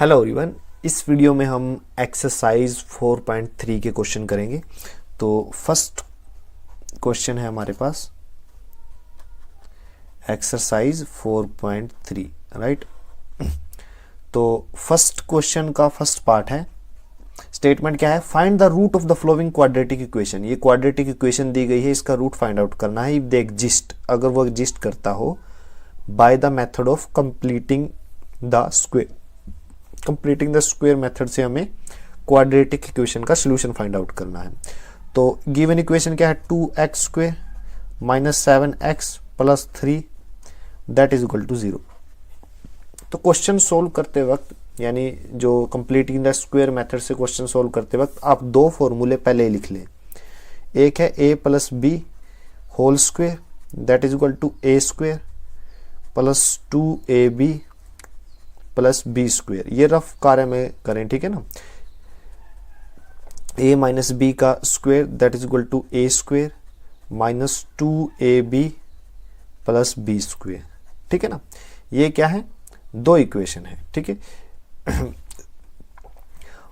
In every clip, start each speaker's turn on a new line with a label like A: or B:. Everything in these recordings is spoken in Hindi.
A: हेलो एवरीवन, इस वीडियो में हम एक्सरसाइज 4.3 के क्वेश्चन करेंगे। तो फर्स्ट क्वेश्चन है हमारे पास एक्सरसाइज 4.3, राइट। तो फर्स्ट क्वेश्चन का फर्स्ट पार्ट है, स्टेटमेंट क्या है, find the root of the following quadratic equation. ये क्वाड्रेटिक इक्वेशन दी गई है, इसका रूट फाइंड आउट करना है। इफ दे एग्जिस्ट, अगर वो एग्जिस्ट करता हो, by the method of completing the square method से हमें क्वाड्रेटिक इक्वेशन का सॉल्यूशन फाइंड आउट करना है। तो गिवन इक्वेशन क्या है, 2x square minus 7x plus 3 that is equal to 0। तो क्वेश्चन सोल्व करते वक्त, यानी जो कंप्लीटिंग द स्क्वायर मेथड से क्वेश्चन सोल्व करते वक्त आप दो फॉर्मूले पहले ही लिख लें। एक है a plus b whole square that is equal to a square plus 2ab plus b square. ये रफ कार्य में करें, ठीक है ना। a माइनस बी का square that is equal to a square minus 2ab plus b square, ठीक है ना। ये क्या है, दो इक्वेशन है, ठीक है।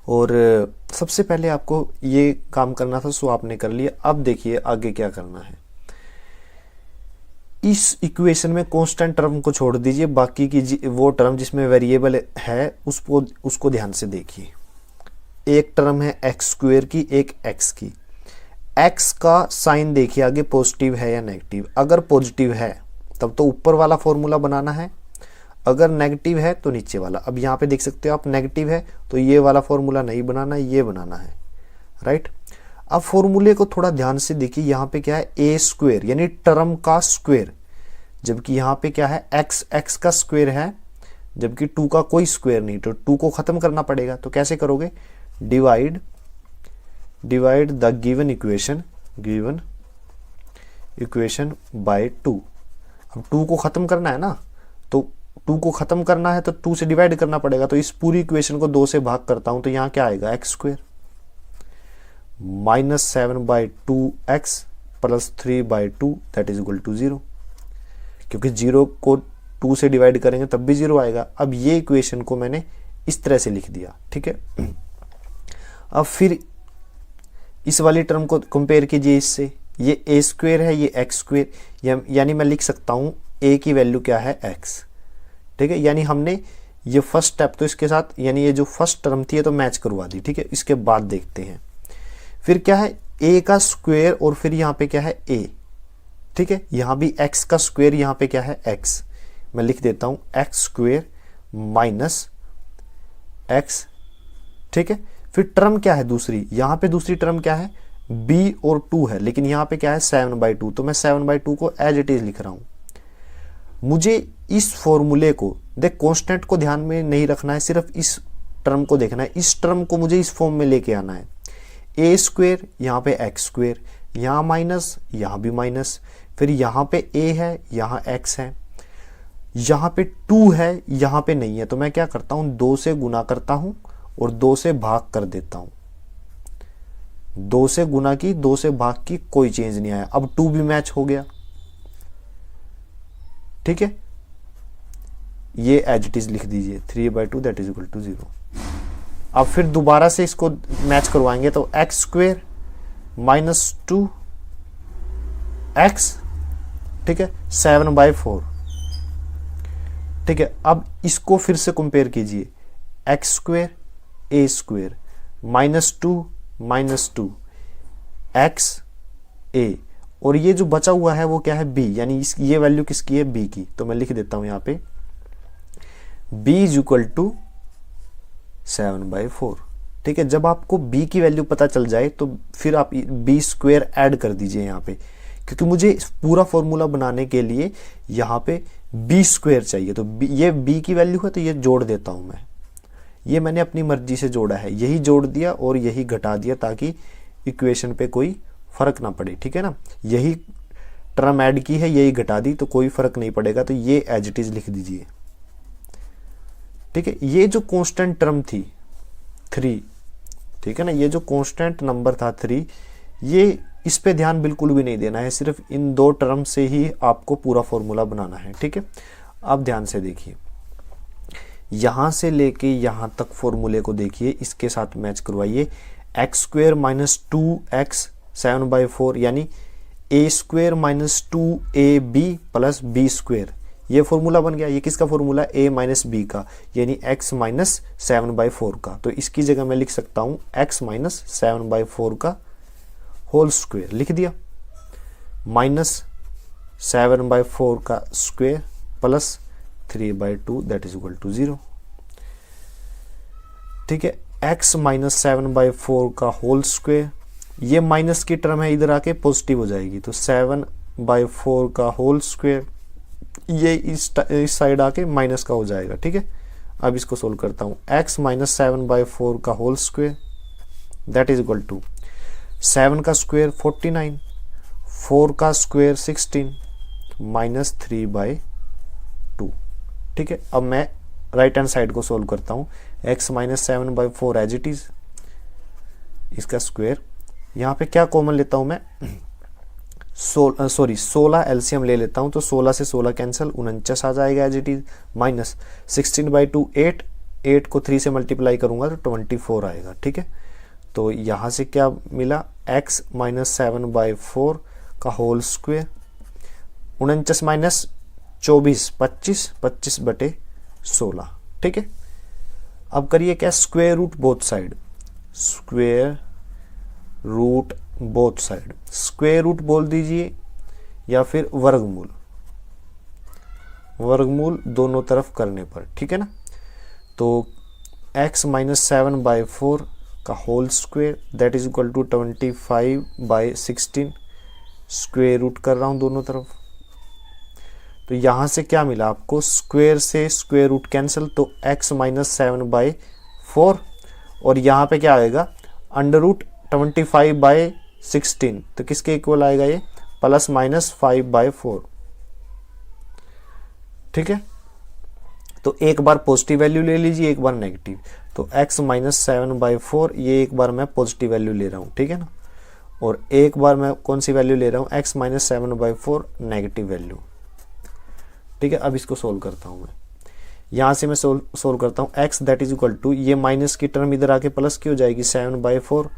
A: और सबसे पहले आपको ये काम करना था, सो आपने कर लिया। अब देखिए आगे क्या करना है। इस इक्वेशन में कांस्टेंट टर्म को छोड़ दीजिए, बाकी की वो टर्म जिसमें वेरिएबल है उसको ध्यान से देखिए। एक टर्म है एक्स स्क्वायर की, एक एक्स की। एक्स का साइन देखिए आगे पॉजिटिव है या नेगेटिव। अगर पॉजिटिव है तब तो ऊपर वाला फॉर्मूला बनाना है, अगर नेगेटिव है तो नीचे वाला। अब यहाँ पे देख सकते हो आप, नेगेटिव है तो ये वाला फॉर्मूला नहीं बनाना है, ये बनाना है, राइट। अब फॉर्मूले को थोड़ा ध्यान से देखिए, यहाँ पे क्या है, ए स्क्वायर यानी टर्म का स्क्वायर, जबकि यहाँ पे क्या है, एक्स का स्क्वायर है, जबकि 2 का कोई स्क्वायर नहीं। तो 2 को खत्म करना पड़ेगा। तो कैसे करोगे, divide the given equation by 2। अब 2 को खत्म करना है ना, तो 2 को खत्म करना है तो 2 से डिवाइड करना पड़ेगा। तो इस पूरी इक्वेशन को 2 से भाग करता हूं तो यहाँ क्या आएगा, x square minus 7/2x plus 3/2 that is equal to 0। क्योंकि 0 को 2 से डिवाइड करेंगे तब भी 0 आएगा। अब ये इक्वेशन को मैंने इस तरह से लिख दिया, ठीक है। अब फिर इस वाली टर्म को कंपेयर कीजिए इससे, ये a स्क्वायर है, ये x स्क्वायर, यानी मैं लिख सकता हूं a की वैल्यू क्या है, x, ठीक है। यानी हमने ये फर्स्ट स्टेप तो इसके साथ, यानी ये जो फर्स्ट टर्म थी ये तो मैच करवा दी, ठीक है। इसके बाद देखते हैं फिर क्या है, a का स्क्वायर और फिर यहाँ पे क्या है a, ठीक है। यहाँ भी x का स्क्वायर, यहाँ पे क्या है x, मैं लिख देता हूं x स्क्वायर माइनस x, ठीक है। फिर टर्म क्या है दूसरी, यहाँ पे दूसरी टर्म क्या है, b और 2 है, लेकिन यहाँ पे क्या है 7/2, तो मैं 7/2 को एज इट इज लिख रहा हूं। मुझे इस फॉर्मूले को देख, कांस्टेंट को ध्यान में नहीं रखना है, सिर्फ इस टर्म को देखना है। इस टर्म को मुझे इस फॉर्म में लेके आना है, a स्क्वायर यहाँ पे x स्क्वायर, यहाँ माइनस, यहाँ भी माइनस, फिर यहाँ पे a है, यहाँ x है, यहाँ पे 2 है, यहाँ पे नहीं है। तो मैं क्या करता हूं, 2 से गुना करता हूं और 2 से भाग कर देता हूं। 2 से गुना की, 2 से भाग की, कोई चेंज नहीं आया। अब 2 भी मैच हो गया, ठीक है। ये एज इट इज लिख दीजिए, 3/2 दैट इज इक्वल टू 0। अब फिर दोबारा से इसको मैच करवाएंगे तो एक्स स्क्वायर माइनस 2x, ठीक है, 7/4, ठीक है। अब इसको फिर से कंपेयर कीजिए, x square a square minus 2 x a, और ये जो बचा हुआ है वो क्या है, b, यानी ये वैल्यू किसकी है, b की। तो मैं लिख देता हूं यहाँ पे b इज इक्वल टू 7/4, ठीक है। जब आपको b की वैल्यू पता चल जाए तो फिर आप b स्क्वायर ऐड कर दीजिए यहाँ पे, क्योंकि मुझे पूरा फॉर्मूला बनाने के लिए यहाँ पे b स्क्वायर चाहिए। तो ये b की वैल्यू है तो ये जोड़ देता हूं मैं, ये मैंने अपनी मर्जी से जोड़ा है, यही जोड़ दिया और यही घटा दिया ताकि इक्वेशन पे कोई फर्क ना पड़े, ठीक है ना। यही टर्म ऐड की है, यही घटा दी, तो कोई फर्क नहीं पड़ेगा। तो ये एज इट इज लिख दीजिए, ठीक है। ये जो कांस्टेंट टर्म थी 3, ठीक है ना, ये जो कांस्टेंट नंबर था 3, ये इस पे ध्यान बिल्कुल भी नहीं देना है, सिर्फ इन दो टर्म से ही आपको पूरा फॉर्मूला बनाना है, ठीक है। अब ध्यान से देखिए, यहाँ से लेके यहाँ तक फॉर्मूले को देखिए, इसके साथ मैच करवाइए। एक्स स्क्वेयर माइनस 2x 7/4 यानी A square minus 2ab plus B square, ये फॉर्मूला बन गया। ये किसका फॉर्मूला? a माइनस बी का, यानी x माइनस 7/4 का। तो इसकी जगह मैं लिख सकता हूँ x माइनस 7/4 का होल स्क्वेयर, लिख दिया। माइनस 7/4 का square plus 3/2 that is equal to 0। ठीक है, x माइनस 7/4 का होल स्क्वेयर, ये माइनस की टर्म है, इधर आके पॉजिटिव हो जाएगी, तो 7/4 का होल स्क्वेयर, ये इस साइड आके माइनस का हो जाएगा। ठीक है, अब इसको सोल्व करता हूँ। x माइनस 7/4 का whole square that is equal to 7 का स्क्वेयर 49, 4 का स्क्वेयर 16 माइनस 3/2। ठीक है, अब मैं राइट हैंड साइड को सोल्व करता हूँ। x minus 7/4 as it is, इसका स्क्वेयर, यहाँ पे क्या कॉमन लेता हूँ मैं, 16 एलसीएम ले लेता हूँ, तो 16 से 16 कैंसिल, 49 आ जाएगा एज इट इज, माइनस 16/2 8, 8 को 3 से मल्टीप्लाई करूंगा तो 24 आएगा। ठीक है, तो यहाँ से क्या मिला, x माइनस 7/4 का होल स्क्वेयर, 49 माइनस 24 25, 25/16। ठीक है, अब करिए क्या, square root both side, square root both side, square root बोल दीजिए या फिर वर्गमूल, वर्गमूल दोनों तरफ करने पर। ठीक है ना, तो x माइनस 7/4 का whole square that is equal to 25/16, square root कर रहा हूं दोनों तरफ। तो यहां से क्या मिला आपको, स्क्वेयर से स्क्वेयर रूट कैंसिल, तो x माइनस 7/4, और यहाँ पे क्या आएगा, अंडर रूट 25/16, तो किसके इक्वल आएगा ये, प्लस माइनस 5/4। ठीक है, तो एक बार पॉजिटिव वैल्यू ले लीजिए, एक बार नेगेटिव, तो x माइनस 7/4, ये एक बार मैं पॉजिटिव वैल्यू ले रहा हूँ। ठीक है ना, और एक बार मैं कौन सी वैल्यू ले रहा हूँ, x माइनस 7/4 नेगेटिव वैल्यू। ठीक है, अब इसको सोल्व करता हूँ मैं, यहाँ से मैं सोल्व करता हूँ। x that is equal to, ये माइनस की टर्म इधर आके प्लस की हो जाएगी, 7/4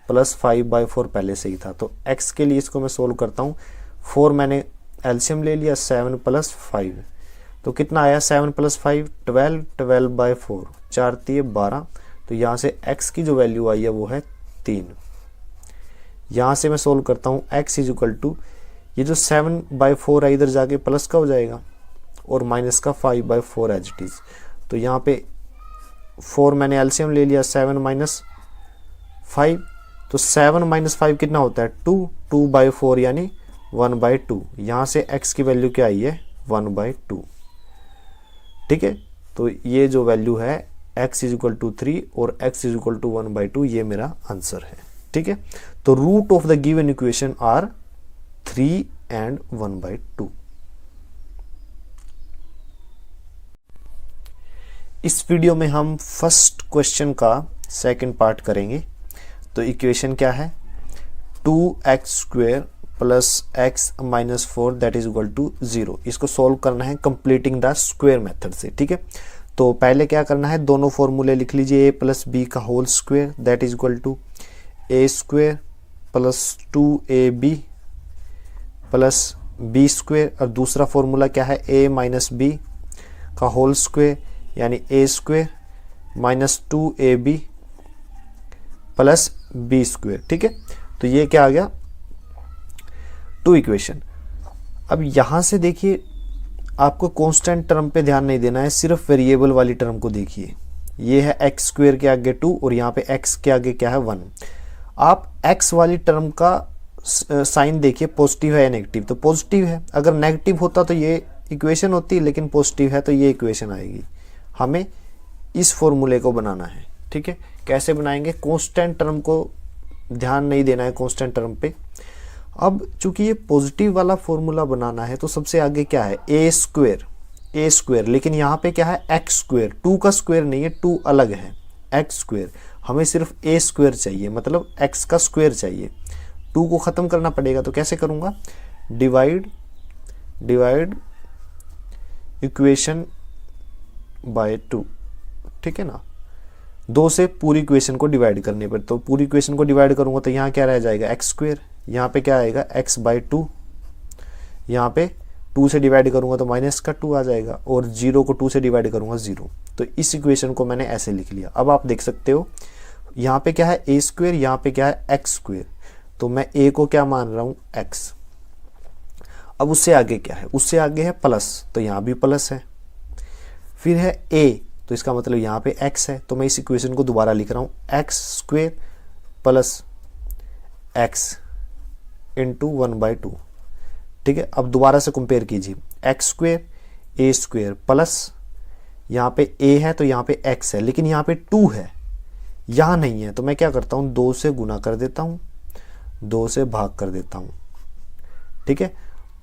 A: प्लस 5/4 पहले से ही था, तो x के लिए इसको मैं सोल्व करता हूँ। 4 मैंने एलसीएम ले लिया, 7 प्लस 5, तो कितना आया, 7 प्लस 5 12, 12/4, 4 3 12, तो यहाँ से x की जो वैल्यू आई है वो है 3। यहाँ से मैं सोल्व करता हूँ, x इज इक्वल टू, ये जो 7/4 है इधर जाके प्लस का हो जाएगा, और माइनस का 5/4 एज इट इज, तो यहाँ पे 4 मैंने एलसीएम ले लिया, 7 माइनस 5, तो 7 माइनस 5 कितना होता है, 2, 2/4 यानी 1/2। यहाँ से x की वैल्यू क्या आई है, 1/2। ठीक है, तो ये जो वैल्यू है x इज इक्वल टू 3 और x इज इक्वल टू 1/2, ये मेरा आंसर है। ठीक है, तो root of the given equation are 3 and 1/2। इस वीडियो में हम फर्स्ट क्वेश्चन का सेकंड पार्ट करेंगे। तो इक्वेशन क्या है, 2x square plus x minus 4 that is equal to 0। इसको सॉल्व करना है कंप्लीटिंग द स्क्वेयर मेथड से। ठीक है, तो पहले क्या करना है, दोनों फॉर्मूले लिख लीजिए, a प्लस बी का whole square that is equal to a square plus 2ab plus B square, और दूसरा फॉर्मूला क्या है, a माइनस बी का होल स्क्वेयर यानी a square minus 2ab plus B square. ठीक है, तो ये क्या आ गया, 2 इक्वेशन। अब यहां से देखिए, आपको कांस्टेंट टर्म पे ध्यान नहीं देना है, सिर्फ वेरिएबल वाली टर्म को देखिए। ये है x स्क्वेयर के आगे 2 और यहाँ पे x के आगे क्या है 1। आप x वाली टर्म का साइन देखिए, पॉजिटिव है या नेगेटिव, तो पॉजिटिव है। अगर नेगेटिव होता तो ये इक्वेशन होती, लेकिन पॉजिटिव है तो ये इक्वेशन आएगी। हमें इस फॉर्मूले को बनाना है। ठीक है, कैसे बनाएंगे, कांस्टेंट टर्म को ध्यान नहीं देना है, कांस्टेंट टर्म पे। अब चूंकि ये पॉजिटिव वाला फॉर्मूला बनाना है, तो सबसे आगे क्या है, a स्क्वेयर, लेकिन यहाँ पे क्या है x स्क्वेयर, 2 का स्क्वेयर नहीं है, 2 अलग है, x स्क्वेयर। हमें सिर्फ a स्क्वेयर चाहिए, मतलब x का स्क्वेयर चाहिए। 2 को खत्म करना पड़ेगा, तो कैसे करूंगा, डिवाइड इक्वेशन बाय 2। ठीक है ना, 2 से पूरी इक्वेशन को डिवाइड करने पर। तो पूरी इक्वेशन को डिवाइड करूंगा तो यहाँ क्या रह जाएगा एक्स स्क्वेयर, यहाँ पे क्या आएगा x/2, यहाँ पे 2 से डिवाइड करूंगा तो माइनस का 2 आ जाएगा, और 0 को 2 से डिवाइड करूंगा 0। तो इस इक्वेशन को मैंने ऐसे लिख लिया। अब आप देख सकते हो यहाँ पे क्या है a स्क्वेयर, यहाँ पे क्या है x स्क्वेयर, तो मैं a को क्या मान रहा हूँ x। अब उससे आगे क्या है, उससे आगे है प्लस, तो यहाँ भी प्लस है। फिर है a, तो इसका मतलब यहाँ पे x है, तो मैं इस इक्वेशन को दोबारा लिख रहा हूँ x square plus x into 1/2। ठीक है, अब दोबारा से कंपेयर कीजिए, x square a square plus यहाँ पे a है तो यहाँ पे x है, लेकिन यहाँ पे 2 है, यहाँ नहीं है, तो मैं क्या करता हूँ 2 से गुना कर देता हूँ, 2 से भाग कर देता हूँ। ठीक है,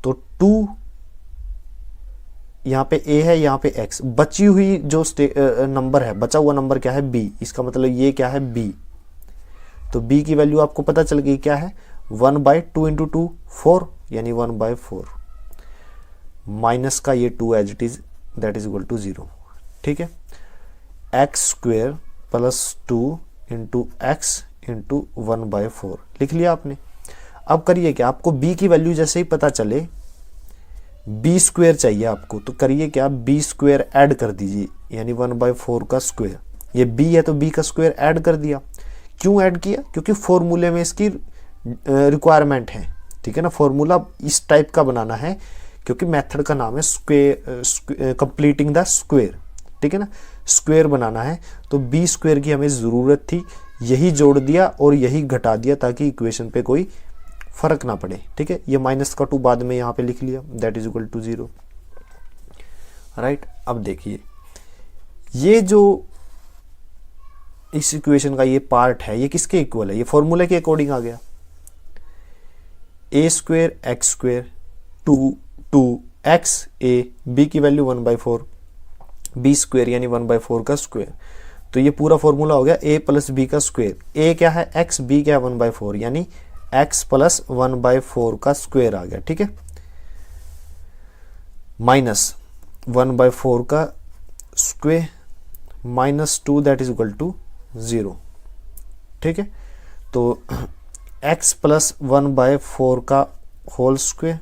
A: तो 2 यहाँ पे a है, यहाँ पे x, बची हुई जो नंबर है, बचा हुआ नंबर क्या है b, इसका मतलब ये क्या है b। तो b की वैल्यू आपको पता चल गई क्या है, 1/2 इंटू 2 4, यानी 1/4 माइनस का ये 2 as it is, that is equal to 0। ठीक है, x square plus 2 into x into 1/4 लिख लिया आपने। अब करिए क्या, आपको b की वैल्यू जैसे ही पता चले, b स्क्वेयर चाहिए आपको, तो करिए क्या, b स्क्वेयर ऐड कर दीजिए, यानी 1/4 का स्क्वेयर। ये b है तो b का स्क्वेयर ऐड कर दिया। क्यों ऐड किया, क्योंकि फॉर्मूले में इसकी रिक्वायरमेंट है। ठीक है ना, फॉर्मूला इस टाइप का बनाना है, क्योंकि मेथड का नाम है स्क्वेयर, कंप्लीटिंग द स्क्वेयर। ठीक है ना, स्क्वेयर बनाना है, तो b स्क्वेयर की हमें ज़रूरत थी, यही जोड़ दिया और यही घटा दिया ताकि इक्वेशन पे कोई फर्क ना पड़े। ठीक है, ये माइनस का 2 बाद में यहाँ पे लिख लिया, that is equal to 0। Right, अब देखिए ये जो इस इक्वेशन का ये पार्ट है, ये किसके इक्वल है, ये फॉर्मूले के अकॉर्डिंग आ गया। a square x square 2x a, b की वैल्यू 1/4, b स्क्वेयर यानी 1/4 का स्क्वेयर। तो ये पूरा फॉर्मूला हो गया a प्लस b का स्क्वेयर। a क्या है x, b क्या है 1/4, यानी x प्लस 1/4 का स्क्वेयर आ गया। ठीक है, माइनस 1/4 का square minus 2 that is equal to 0। ठीक है, तो x प्लस 1/4 का होल स्क्वेयर।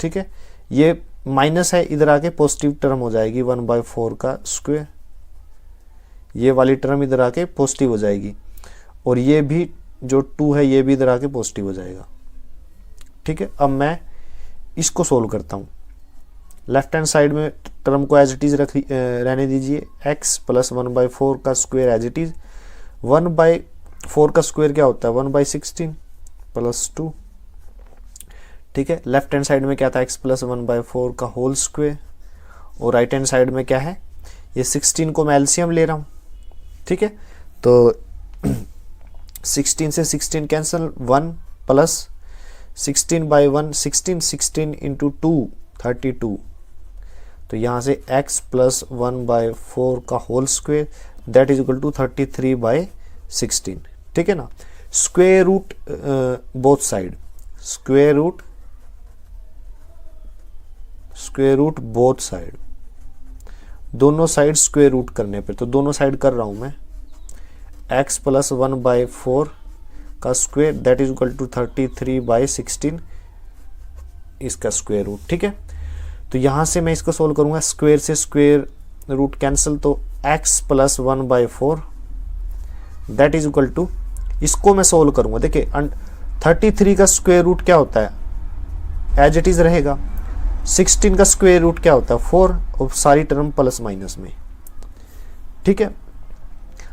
A: ठीक है, ये माइनस है, इधर आके पॉजिटिव टर्म हो जाएगी 1/4 का स्क्वेयर, ये वाली टर्म इधर आके पॉजिटिव हो जाएगी, और ये भी जो 2 है ये भी इधर आके पॉजिटिव हो जाएगा। ठीक है, अब मैं इसको सोल्व करता हूँ। लेफ्ट हैंड साइड में टर्म को एज इट इज रहने दीजिए, x प्लस 1/4 का स्क्वेयर एज इट इज। 1/4 का स्क्वेयर क्या होता है, 1/16 प्लस 2। ठीक है, लेफ्ट हैंड साइड में क्या था, x प्लस 1/4 का होल स्क्वेयर, और राइट हैंड साइड में क्या है, ये 16 को मैं एलसीएम ले रहा हूँ। ठीक है, तो 16 से 16 कैंसिल, 1 प्लस 16/1 16, 16 इंटू 2 32। तो यहाँ से x प्लस 1/4 का whole square that is equal to 33/16। ठीक है ना, square root both side, square root both side, दोनों साइड स्क्वेयर रूट करने पे, तो दोनों साइड कर रहा हूं मैं, x प्लस 1/4 का square that is equal to 33/16 इसका स्क्वेयर रूट। ठीक है, तो यहां से मैं इसको सोल्व करूंगा, स्क्वेयर से स्क्वेयर रूट कैंसिल, तो x plus 1/4 that is equal to, इसको मैं सोल्व करूंगा। देखिए 33 का स्क्वेयर रूट क्या होता है, एज इट इज रहेगा। 16 का स्क्वेयर रूट क्या होता है, 4, और सारी टर्म प्लस माइनस में। ठीक है,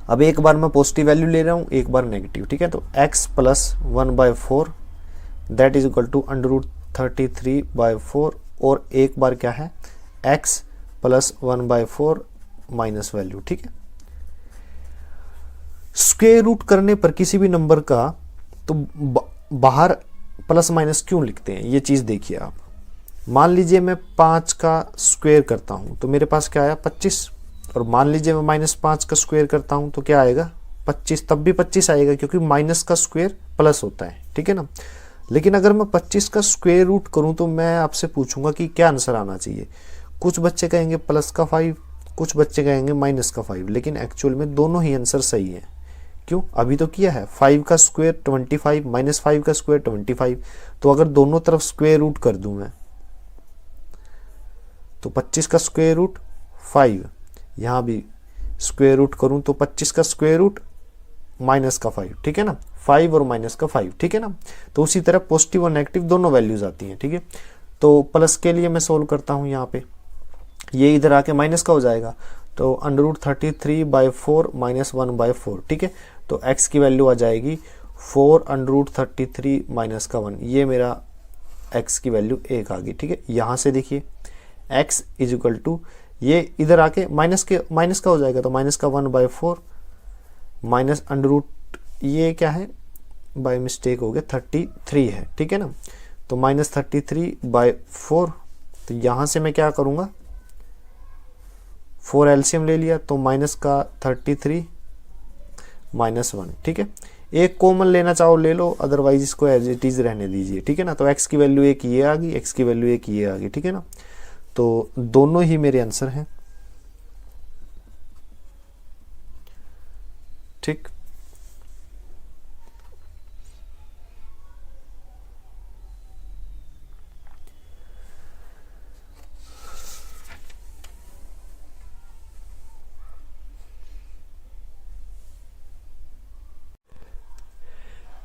A: अब एक बार मैं पॉजिटिव वैल्यू ले रहा हूं, एक बार नेगेटिव। ठीक है, तो x plus 1/4 that is equal to √33/4, और एक बार क्या है, x प्लस 1/4 माइनस वैल्यू। ठीक है, स्क्वेयर रूट करने पर किसी भी नंबर का तो बाहर प्लस माइनस क्यों लिखते हैं, ये चीज देखिए आप। मान लीजिए मैं 5 का स्क्वेयर करता हूं तो मेरे पास क्या आया 25, और मान लीजिए मैं -5 का स्क्वेयर करता हूं तो क्या आएगा 25, तब भी 25 आएगा, क्योंकि माइनस का स्क्वेयर प्लस होता है। ठीक है ना, लेकिन अगर मैं 25 का स्क्वेयर रूट करूं तो मैं आपसे पूछूंगा कि क्या आंसर आना चाहिए। कुछ बच्चे कहेंगे +5, कुछ बच्चे कहेंगे माइनस का 5, लेकिन एक्चुअल में दोनों ही आंसर सही है। क्यों? अभी तो किया है 5 का स्क्वायर 25 माइनस 5 का स्क्वायर 25, तो अगर दोनों तरफ स्क्वायर रूट कर दूं मैं तो 25 का स्क्वायर रूट 5, यहाँ भी स्क्वायर रूट करूं तो 25 का स्क्वायर रूट माइनस का 5, ठीक है ना, 5 और माइनस का 5, ठीक है ना। तो उसी तरह पॉजिटिव और नेगेटिव दोनों वैल्यूज आती हैं, ठीक है। तो प्लस के लिए मैं सोल्व करता हूं, यहाँ पे ये इधर आके माइनस का हो जाएगा, तो √33/4 माइनस 1/4, ठीक है। तो x की वैल्यू आ जाएगी 4√33 माइनस का 1, ये मेरा x की वैल्यू 1 आ गई, ठीक है। यहाँ से देखिए x इज इक्वल टू, ये इधर आके माइनस का हो जाएगा, तो माइनस का 1/4 माइनस अंडर ये क्या है, बाय मिस्टेक हो गया 33 है, ठीक है ना। तो माइनस 33/4, तो यहाँ से मैं क्या करूँगा, 4 एलसीएम ले लिया, तो माइनस का 33 माइनस 1, ठीक है। एक कॉमन लेना चाहो ले लो, अदरवाइज इसको एज इट इज रहने दीजिए, ठीक है ना। तो x की वैल्यू एक ये आ गई, x की वैल्यू एक ये आ गई, ठीक है ना। तो दोनों ही मेरे आंसर हैं, ठीक।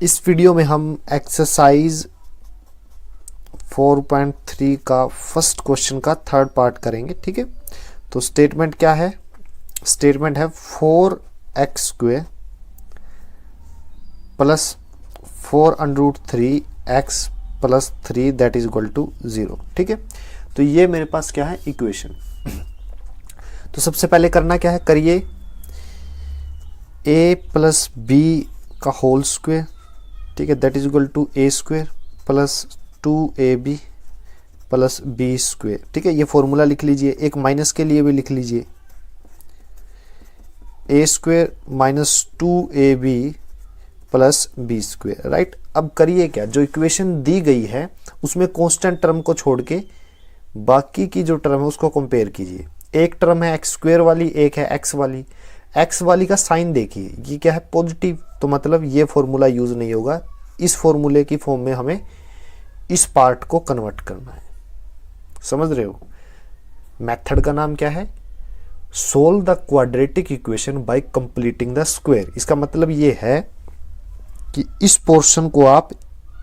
A: इस वीडियो में हम एक्सरसाइज 4.3 का फर्स्ट क्वेश्चन का थर्ड पार्ट करेंगे, ठीक है। तो स्टेटमेंट क्या है, स्टेटमेंट है 4x² plus 4√3x plus 3 that is equal to 0, ठीक है। तो ये मेरे पास क्या है, इक्वेशन। तो सबसे पहले करना क्या है, करिए a प्लस b का होल स्क्वायर, ठीक है, that is equal to a² plus 2ab plus b², ठीक है। ये फॉर्मूला लिख लीजिए, एक माइनस के लिए भी लिख लीजिए, a² minus 2ab plus b², right. अब करिए क्या, जो इक्वेशन दी गई है उसमें कांस्टेंट टर्म को छोड़ के बाकी की जो टर्म है उसको कंपेयर कीजिए। एक टर्म है x² वाली, एक है x वाली। x वाली का साइन देखिए, ये क्या है, पॉजिटिव, तो मतलब ये फॉर्मूला यूज नहीं होगा। इस फॉर्मूले की फॉर्म में हमें इस पार्ट को कन्वर्ट करना है, समझ रहे हो। मेथड का नाम क्या है, solve the quadratic equation by completing the square. इसका मतलब ये है कि इस पोर्शन को आप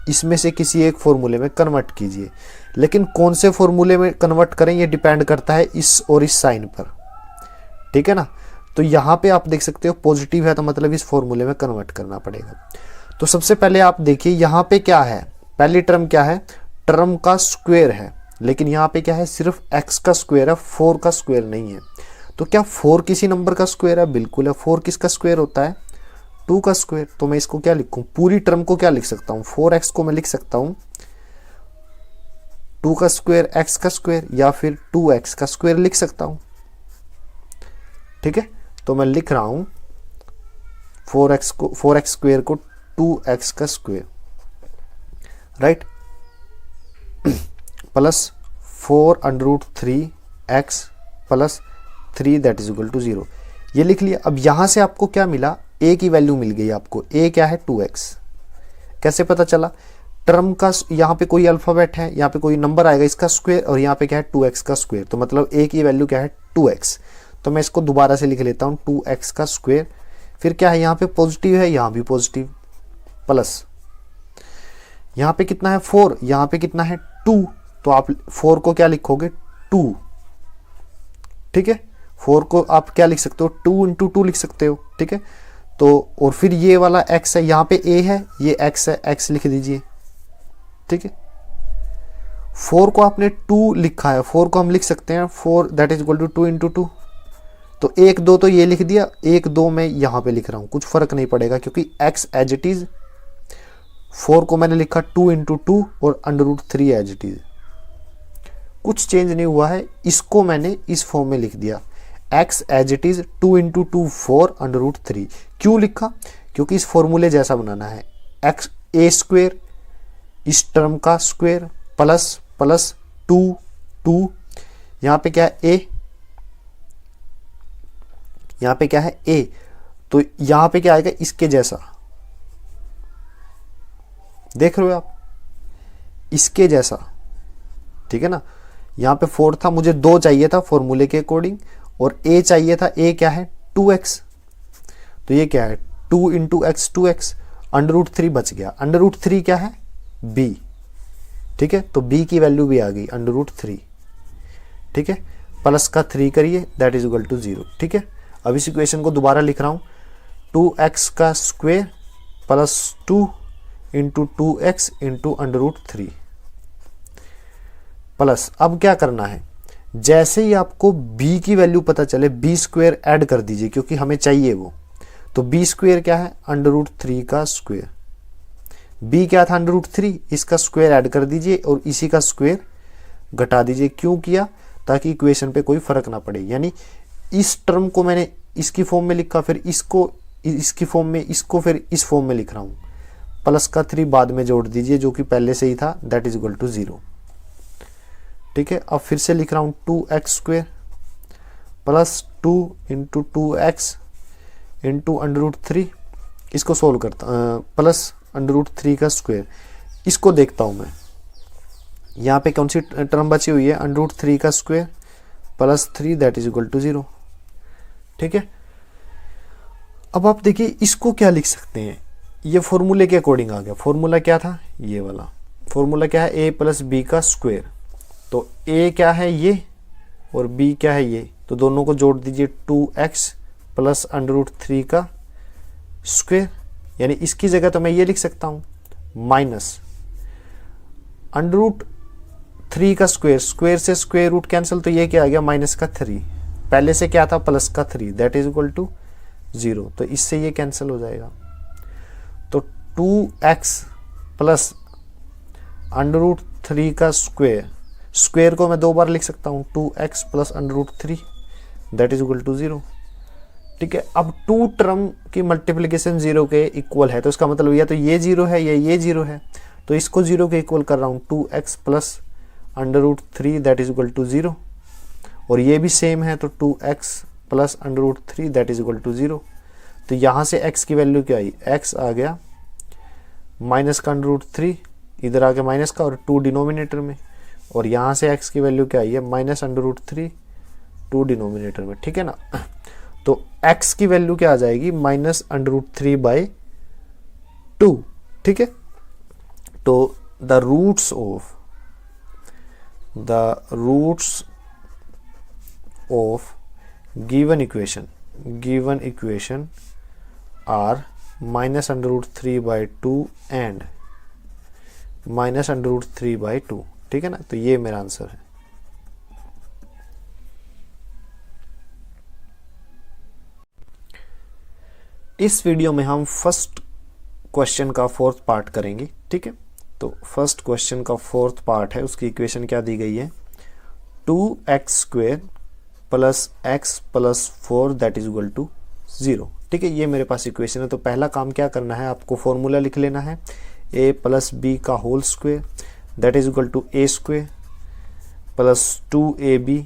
A: इसमें से किसी एक फॉर्मूले में कन्वर्ट कीजिए, लेकिन कौन से फॉर्मूले में कन्वर्ट करें ये डिपेंड करता है इस और इस साइन पर, ठीक है ना। तो यहाँ पे आप देख सकते हो पॉजिटिव है, तो मतलब इस फॉर्मूले में कन्वर्ट करना पड़ेगा। तो सबसे पहले आप देखिए यहाँ पे क्या है, पहली टर्म क्या है, टर्म का स्क्वायर है, लेकिन यहाँ पे क्या है, सिर्फ x का स्क्वायर है, 4 का स्क्वायर नहीं है। तो क्या 4 किसी नंबर का स्क्वायर है, बिल्कुल है। 4 किसका स्क्वायर होता है, 2 का स्क्वायर। तो मैं इसको क्या लिखूं, पूरी टर्म को क्या लिख सकता हूं, 4x को मैं लिख सकता हूं 2 का स्क्वायर x का स्क्वायर, या फिर 2x का स्क्वायर लिख सकता हूं, ठीक है। तो मैं लिख रहा हूं 4x स्क्वायर को 2x का square, right, plus 4√3x plus 3 that is equal to 0, ये लिख लिया। अब यहां से आपको क्या मिला, a की वैल्यू मिल गई आपको। a क्या है, 2x। कैसे पता चला, टर्म का यहाँ पे कोई अल्फाबेट है, यहाँ पे कोई नंबर आएगा इसका स्क्वायर, और यहाँ पे क्या है 2x का स्क्वायर, तो मतलब a की वैल्यू क्या है 2x। तो मैं इसको दोबारा से लिख लेता हूँ 2x का स्क्वायर। फिर क्या है, यहाँ पे पॉजिटिव है, यहाँ भी पॉजिटिव, प्लस यहाँ पे कितना है 4, यहाँ पे कितना है 2, तो आप 4 को क्या लिखोगे 2, ठीक है। 4 को आप क्या लिख सकते हो, 2 × 2 लिख सकते हो, ठीक है। तो और फिर ये वाला x है, यहाँ पे a है, ये x है, x लिख दीजिए, ठीक है। 4 को आपने 2 लिखा है, 4 को हम लिख सकते हैं 4 दैट इज इक्वल टू 2 × 2, तो 1 2 तो ये लिख दिया, 1 2 मैं यहाँ पे लिख रहा हूँ, कुछ फर्क नहीं पड़ेगा क्योंकि x एज इट इज, 4 को मैंने लिखा 2 × 2 और √3 एज इट इज, कुछ चेंज नहीं हुआ है। इसको मैंने इस फॉर्म में लिख दिया, x एज इट इज 2 × 2 4 √3। क्यों लिखा, क्योंकि इस फॉर्मूले जैसा बनाना है, x a² इस टर्म का स्क्वायर प्लस प्लस 2 2, यहाँ पे क्या है a, यहाँ पे क्या है a, तो यहाँ पे क्या आएगा इसके जैसा, देख रहे हो आप, इसके जैसा, ठीक है ना। यहाँ पे 4 था, मुझे 2 चाहिए था फॉर्मूले के अकॉर्डिंग, और a चाहिए था, a क्या है 2x, तो ये क्या है 2 इंटू एक्स 2x, √3 बच गया, √3 क्या है b, ठीक है, तो b की वैल्यू भी आ गई √3, ठीक है, प्लस का 3 करिए दैट इज इक्वल टू 0, ठीक है। अब इस इक्वेशन को दोबारा लिख रहा हूं, 2x का square plus 2 into 2x into √3 plus, अब क्या करना है, जैसे ही आपको b की वैल्यू पता चले b स्क्वायर ऐड कर दीजिए क्योंकि हमें चाहिए वो, तो b स्क्वायर क्या है √3 का स्क्वायर, b क्या था √3, इसका स्क्वायर ऐड कर दीजिए और इसी का स्क्वायर घटा दीजिए। क्यों किया, ताकि इक्वेशन पे कोई फर्क ना पड़े, यानी इस टर्म को मैंने इसकी फॉर्म में लिखा, फिर इसको इसकी फॉर्म में, इसको फिर इस फॉर्म में लिख रहा हूं, प्लस का 3 बाद में जोड़ दीजिए जो कि पहले से ही था, दैट इज इक्वल टू 0, ठीक है। अब फिर से लिख रहा हूं 2x square plus 2 into 2x into √3, इसको सोल्व करता प्लस √3 का स्क्वायर, इसको देखता हूं मैं, यहाँ पे कौन सी टर्म बची हुई है √3 का square plus 3 that is equal to 0, ठीक है। अब आप देखिए इसको क्या लिख सकते हैं, ये फॉर्मूले के अकॉर्डिंग आ गया, फॉर्मूला क्या था ये वाला, फॉर्मूला क्या है a प्लस बी का स्क्वायर, तो a क्या है ये और b क्या है ये, तो दोनों को जोड़ दीजिए 2x प्लस √3 का स्क्वायर, यानी इसकी जगह तो मैं ये लिख सकता हूं माइनस √3 का स्क्वायर, स्क्वायर से स्क्वायर रूट कैंसिल, तो ये क्या आ गया माइनस का 3, पहले से क्या था प्लस का 3 दैट इज इक्वल टू 0, तो इससे ये कैंसिल हो जाएगा, तो 2x प्लस √3 का स्क्वायर, स्क्वायर को मैं 2 बार लिख सकता हूं 2x plus √3 that is equal to 0, ठीक है। अब 2 टर्म की मल्टीप्लिकेशन 0 के इक्वल है, तो इसका मतलब या तो ये 0 है या ये 0 है, तो इसको 0 के इक्वल कर रहा हूं 2x plus √3 that is equal to 0, और ये भी सेम है, तो 2x plus √3 that is equal to 0, तो यहां से x की वैल्यू क्या आई, x आ गया माइनस का √3, इधर आ गया माइनस का और 2 डिनोमिनेटर में, और यहां से x की वैल्यू क्या आई है माइनस √3 2 डिनोमिनेटर में, ठीक है ना। तो x की वैल्यू क्या आ जाएगी माइनस √3/2, ठीक है। तो the roots of given equation are minus √3/2 and minus √3/2, ठीक है ना, तो ये मेरा आंसर है। इस वीडियो में हम फर्स्ट क्वेश्चन का 4th पार्ट करेंगे, ठीक है। तो फर्स्ट क्वेश्चन का 4th पार्ट है, उसकी इक्वेशन क्या दी गई है 2x square plus x plus 4 that is equal to 0, ठीक है। ये मेरे पास इक्वेशन है, तो पहला काम क्या करना है, आपको फॉर्मूला लिख लेना है a प्लस b का whole square that is equal to a square plus 2ab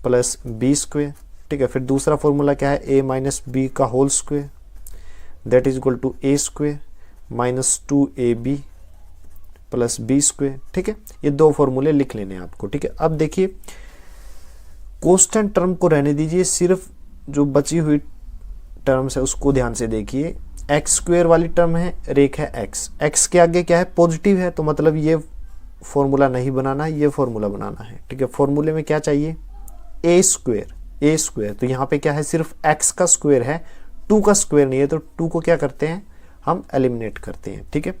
A: plus b square, ठीक है। फिर दूसरा फॉर्मूला क्या है a माइनस b का whole square that is equal to a square minus 2ab plus b square, ठीक है। ये 2 फॉर्मूले लिख लेने हैं आपको, ठीक है। अब देखिए कांस्टेंट टर्म को रहने दीजिए, सिर्फ जो बची हुई टर्म्स है उसको ध्यान से देखिए। एक्स स्क्वायर वाली टर्म है, रेख है एक्स, एक्स के आगे क्या है पॉजिटिव है, तो मतलब ये फॉर्मूला नहीं बनाना है, ये फॉर्मूला बनाना है, ठीक है। फॉर्मूले में क्या चाहिए ए स्क्वायर, तो यहाँ पे क्या है सिर्फ एक्स का स्क्वायर है, 2 का स्क्वायर नहीं है, तो 2 को क्या करते हैं हम एलिमिनेट करते हैं, ठीक है।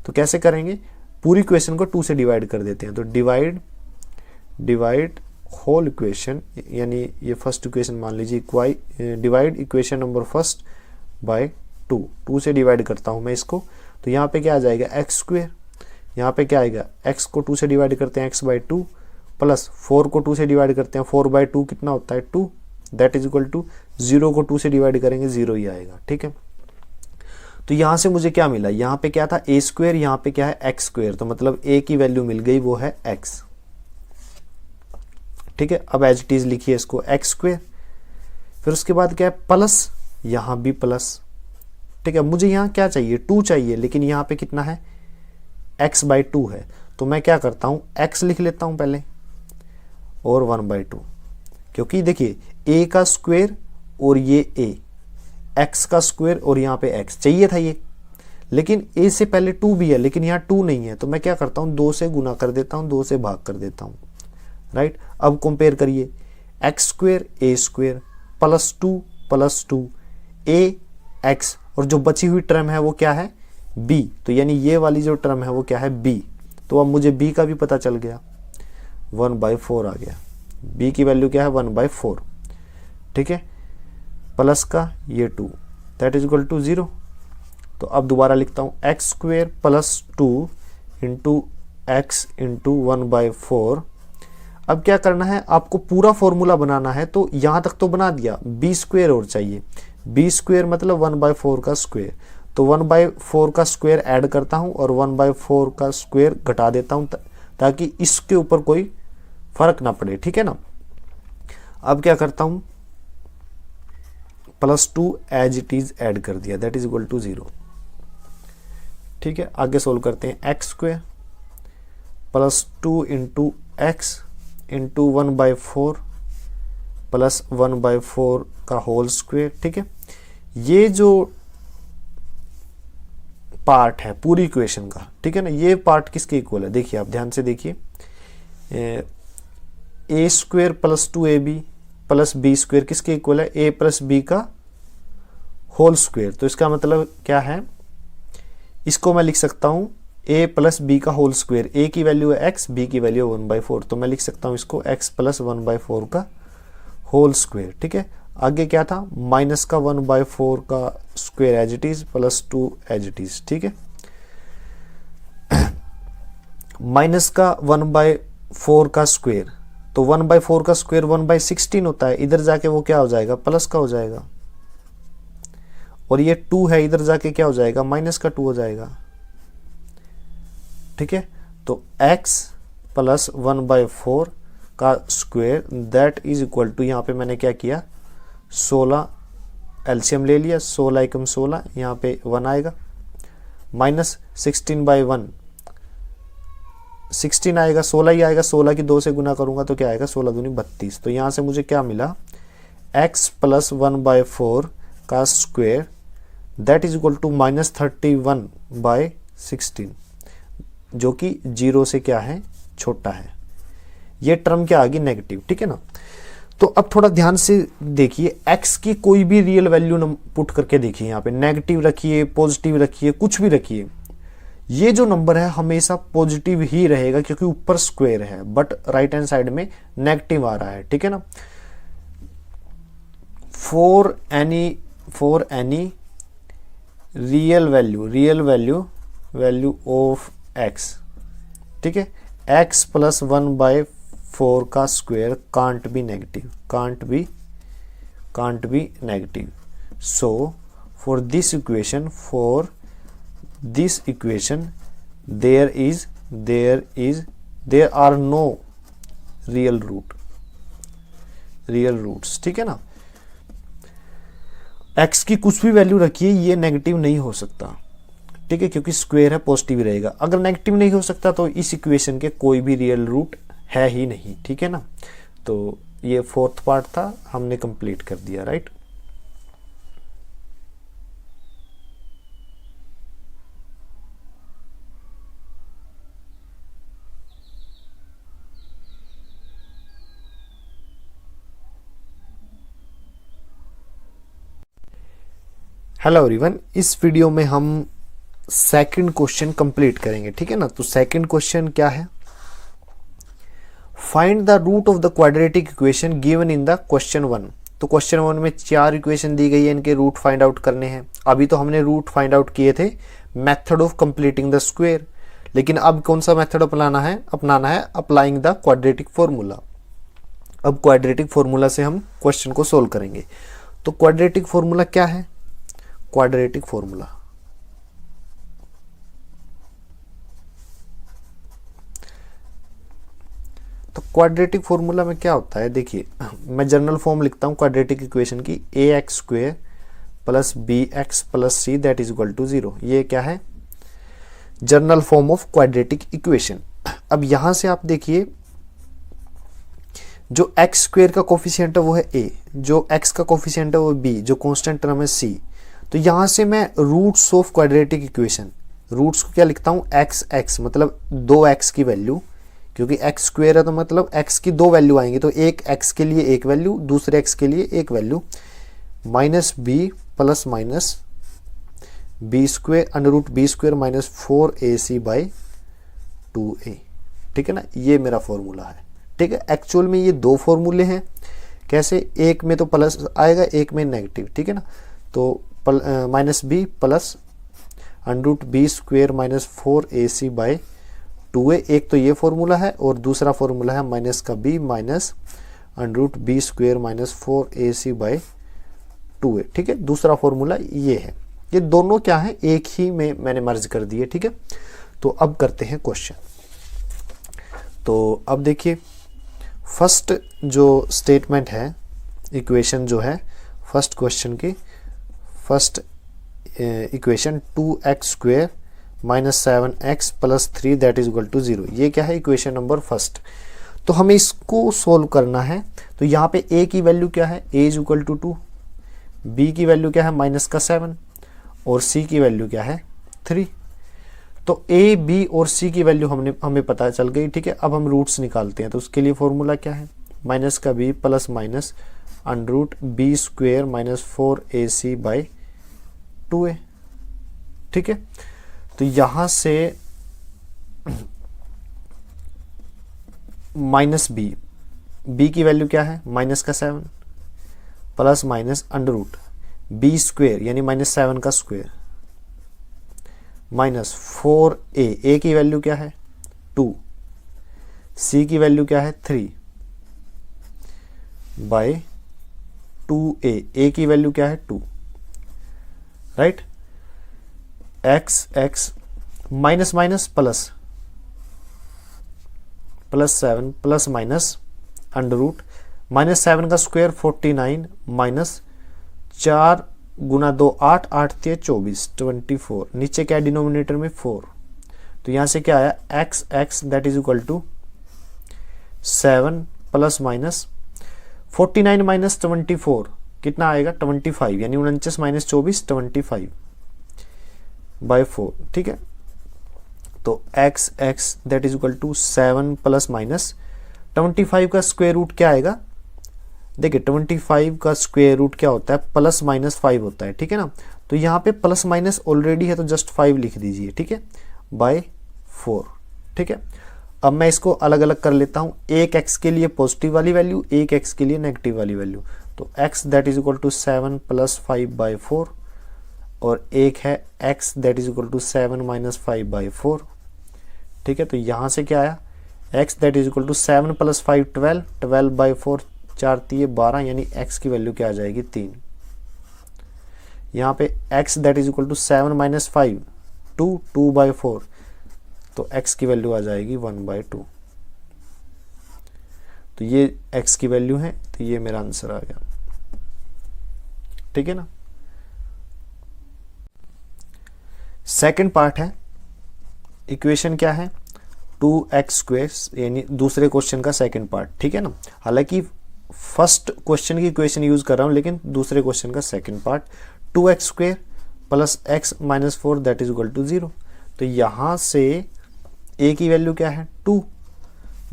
A: तो कैसे करेंगे, पूरी इक्वेशन को 2 से डिवाइड कर देते हैं, तो डिवाइड होल इक्वेशन, यानी ये फर्स्ट इक्वेशन मान लीजिए, divide equation number first by 2 से डिवाइड करता हूं मैं इसको, तो यहाँ पे क्या आ जाएगा एक्स स्क्वायर, यहाँ पे क्या आएगा एक्स को 2 से डिवाइड करते हैं x/2 प्लस 4 को 2 से डिवाइड करते हैं 4/2 कितना होता है 2 दैट इज इक्वल टू 0 को 2 से डिवाइड करेंगे 0 ही आएगा, ठीक है। तो यहां से मुझे क्या मिला, यहाँ पे क्या था a स्क्वायर, यहाँ पे क्या है एक्स स्क्वायर, तो मतलब a की वैल्यू मिल गई वो है x, ठीक है। अब एज इट इज लिखिए इसको एक्स स्क्वायर, फिर उसके बाद क्या है प्लस, यहाँ भी प्लस, ठीक है। मुझे यहाँ क्या चाहिए, 2 चाहिए, लेकिन यहाँ पे कितना है, x/2 है। तो मैं क्या करता हूँ, x लिख लेता हूँ पहले और 1/2, क्योंकि देखिए a का स्क्वायर और ये x का स्क्वायर और यहाँ पे x चाहिए था ये, लेकिन a से पहले 2 भी है, लेकिन यहाँ 2 नहीं है। तो मैं क्या करता हूँ, 2 से गुना कर देता हूँ, 2 से भाग कर देता हूँ, राइट। अब कंपेयर करिए, x² a² +2 ax, और जो बची हुई टर्म है वो क्या है, b। तो यानी ये वाली जो टर्म है वो क्या है, b। तो अब मुझे b का भी पता चल गया, 1/4 आ गया। b की वैल्यू क्या है, 1/4, ठीक है। प्लस का ये 2 दैट इज इक्वल टू 0। तो अब दोबारा लिखता हूँ, x² + 2 इंटू x इंटू 1/4। अब क्या करना है, आपको पूरा फॉर्मूला बनाना है, तो यहाँ तक तो बना दिया, b² और चाहिए। b² मतलब 1/4 का स्क्वायर, तो 1/4 का स्क्वायर ऐड करता हूँ और 1/4 का स्क्वायर घटा देता हूँ, ताकि इसके ऊपर कोई फर्क ना पड़े, ठीक है ना। अब क्या करता हूँ, +2 एज इट इज ऐड कर दिया, दैट इज इक्वल टू 0, ठीक है। आगे सोल्व करते हैं, x² +2 into x into 1/4 plus 1/4 का होल स्क्वायर, ठीक है। ये जो पार्ट है पूरी इक्वेशन का, ठीक है ना, ये पार्ट किसके इक्वल है, देखिए आप ध्यान से देखिए, a² + 2ab + b² किसके इक्वल है, a + b का होल स्क्वायर। तो इसका मतलब क्या है, इसको मैं लिख सकता हूं a + b का होल स्क्वायर। a की वैल्यू है x, b की वैल्यू है 1/4, तो मैं लिख सकता हूं इसको x + 1/4 का होल स्क्वायर, ठीक है। आगे क्या था, माइनस का 1/4 का square as it is +2 as it is, ठीक है। माइनस का 1/4 का स्क्वायर, तो 1/4 का स्क्वायर 1/16 होता है, इधर जाके वो क्या हो जाएगा, प्लस का हो जाएगा। और ये 2 है, इधर जाके क्या हो जाएगा, माइनस का 2 हो जाएगा, ठीक है। तो x + 1/4 का square that is equal to, यहाँ पे मैंने क्या किया, 16 एलसीएम ले लिया, 16 एकम 16, यहाँ पे 1 आएगा, माइनस 16/1 16 आएगा, 16 ही आएगा, 16 की 2 से गुना करूंगा तो क्या आएगा, 16 दूनी 32। तो यहाँ से मुझे क्या मिला, x + 1/4 का square that is equal to -31/16, जो कि 0 से क्या है, छोटा है। ये टर्म क्या आ गई, नेगेटिव, ठीक है ना। तो अब थोड़ा ध्यान से देखिए, x की कोई भी रियल वैल्यू पुट करके देखिए, यहाँ पे नेगेटिव रखिए, पॉजिटिव रखिए, कुछ भी रखिए, ये जो नंबर है हमेशा पॉजिटिव ही रहेगा, क्योंकि ऊपर स्क्वायर है, बट राइट हैंड साइड में नेगेटिव आ रहा है, ठीक है ना। For any real value of x, ठीक है, x + 1/4 का square can't be negative. So for this equation there are no real roots, ठीक है ना। x की कुछ भी वैल्यू रखिए, ये नेगेटिव नहीं हो सकता, ठीक है, क्योंकि स्क्वायर है, पॉजिटिव रहेगा। अगर नेगेटिव नहीं हो सकता तो इस इक्वेशन के कोई भी रियल रूट है ही नहीं, ठीक है ना। तो ये 4th पार्ट था, हमने कंप्लीट कर दिया, राइट। हेलो एवरीवन, इस वीडियो में हम सेकंड क्वेश्चन कंप्लीट करेंगे, ठीक है ना। तो सेकंड क्वेश्चन क्या है, find the root of the quadratic equation given in the question 1। तो क्वेश्चन 1 में 4 इक्वेशन दी गई है, इनके रूट फाइंड आउट करने हैं। अभी तो हमने रूट फाइंड आउट किए थे method of completing the square, लेकिन अब कौन सा मेथड अपनाना है अप्लाइंग द क्वाड्रेटिक फॉर्मूला। अब क्वाड्रेटिक फॉर्मूला से हम क्वेश्चन को सोल्व करेंगे। तो क्वाड्रेटिक फॉर्मूला क्या है, क्वाड्रेटिक फॉर्मूला क्वाड्रेटिक फॉर्मूला में क्या होता है, देखिए मैं जनरल फॉर्म लिखता हूँ क्वाड्रेटिक इक्वेशन की, A X square plus B X plus C that is equal to 0। ये क्या है, general form of quadratic equation. अब यहां से आप देखिए जो एक्स स्क्वेयर का कोफिशिएंट है वो है ए, जो एक्स का कोफिशिएंट है वो बी, जो कांस्टेंट टर्म है सी। तो यहां से मैं roots of quadratic equation, roots को क्या लिखता हूं, एक्स एक्स मतलब 2x की वैल्यू, क्योंकि एक्स स्क्वेयर है तो मतलब x की 2 वैल्यू आएंगी, तो एक x के लिए एक वैल्यू, दूसरे x के लिए एक value, minus b plus minus b square under root b square minus 4ac by 2a। ठीक है ना, ये मेरा फॉर्मूला है। ठीक है, एक्चुअल में ये 2 फॉर्मूले हैं। कैसे, एक में तो प्लस आएगा, एक में नेगेटिव। ठीक है ना, तो minus b plus under root b square minus 4ac by 2a, एक तो ये फॉर्मूला है, और दूसरा फॉर्मूला है माइनस का b minus under root b square minus 4ac by 2a। ठीक है, दूसरा फॉर्मूला ये है। ये दोनों क्या है, एक ही में मैंने मर्ज कर दिए। ठीक है, तो अब करते हैं क्वेश्चन। तो अब देखिए फर्स्ट जो स्टेटमेंट है, इक्वेशन जो है फर्स्ट क्वेश्चन की, first equation 2x square minus 7x plus 3 that is equal to 0, ये क्या है, इक्वेशन नंबर फर्स्ट। तो हमें इसको सोल्व करना है। तो यहाँ पे a की वैल्यू क्या है, a is equal to 2, b की वैल्यू क्या है माइनस का 7, और c की वैल्यू क्या है 3। तो a b और c की वैल्यू हमें पता चल गई। ठीक है, अब हम रूट्स निकालते हैं। तो उसके लिए फॉर्मूला क्या है, माइनस का b plus minus under root b square minus 4ac by 2a। ठीक है, तो यहां से माइनस b की वैल्यू क्या है, माइनस का 7 plus minus under root b square यानी माइनस 7 का स्क्वेयर माइनस 4a की वैल्यू क्या है 2, c की वैल्यू क्या है 3 बाय 2a की वैल्यू क्या है 2, right. x minus minus plus 7 plus minus under root minus 7 का स्क्वायर 49 माइनस 4 गुना 2 8 8 3 24 24, नीचे क्या डिनोमिनेटर में 4। तो यहां से क्या आया x that is equal to 7 plus minus 49 minus 24 कितना आएगा 25, यानी 49 माइनस 24 25 बाय 4। ठीक है, तो x that is equal to 7 plus minus 25 का स्क्वायर रूट क्या आएगा, देखिए 25 का स्क्वायर रूट क्या होता है, प्लस माइनस 5 होता है। ठीक है ना, तो यहाँ पे प्लस माइनस ऑलरेडी है तो जस्ट 5 लिख दीजिए। ठीक है, बाय 4। ठीक है, अब मैं इसको अलग अलग कर लेता हूँ, एक x के लिए पॉजिटिव वाली वैल्यू, एक x के लिए नेगेटिव वाली वैल्यू। तो x that is equal to 7 plus 5 by 4, और एक है x that is equal to 7 minus 5 by 4। ठीक है, तो यहाँ से क्या आया x that is equal to 7 plus 5 12 by 4 4 3 12, यानी x की वैल्यू क्या आ जाएगी 3। यहाँ पे x that is equal to 7 minus 5 2 by 4, तो x की वैल्यू आ जाएगी 1 बाई 2। तो ये x की वैल्यू है, तो ये मेरा आंसर आ गया। ठीक है ना, सेकंड पार्ट है, इक्वेशन क्या है 2x स्क्वायर, यानी दूसरे क्वेश्चन का सेकंड पार्ट। ठीक है ना, हालांकि फर्स्ट क्वेश्चन की इक्वेशन यूज कर रहा हूं, लेकिन दूसरे क्वेश्चन का second part 2x square plus x minus 4 that is equal to 0। तो यहां से a की वैल्यू क्या है 2,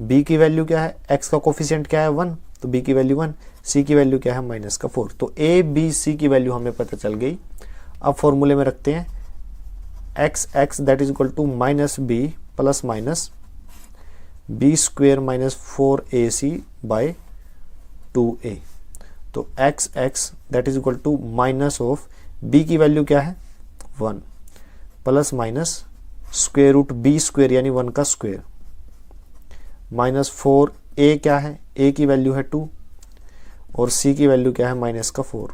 A: b की वैल्यू क्या है, x का कोफिशिएंट क्या है 1, तो b की वैल्यू 1, c की वैल्यू क्या है माइनस का 4। तो a b c की वैल्यू हमें पता चल गई। अब फॉर्मूले में रखते हैं x that is equal to minus b plus minus b square minus 4ac by 2a। तो x that is equal to minus of b की वैल्यू क्या है 1 plus minus square root b square यानी 1 का स्क्वेयर माइनस 4a क्या है, a की वैल्यू है 2 और c की वैल्यू क्या है माइनस का 4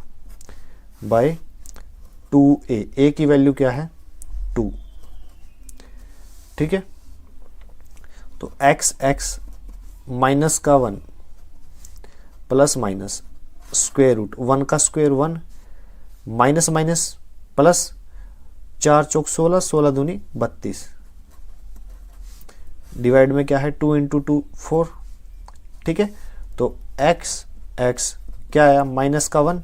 A: बाय 2a, a की वैल्यू क्या है 2। ठीक है, तो x माइनस का 1 प्लस माइनस स्क्वायर रूट 1 का स्क्वायर 1 माइनस माइनस प्लस 4 चौक 16, 16 दूनी 32, डिवाइड में क्या है 2 इंटू 2 4। ठीक है, तो x क्या आया माइनस का 1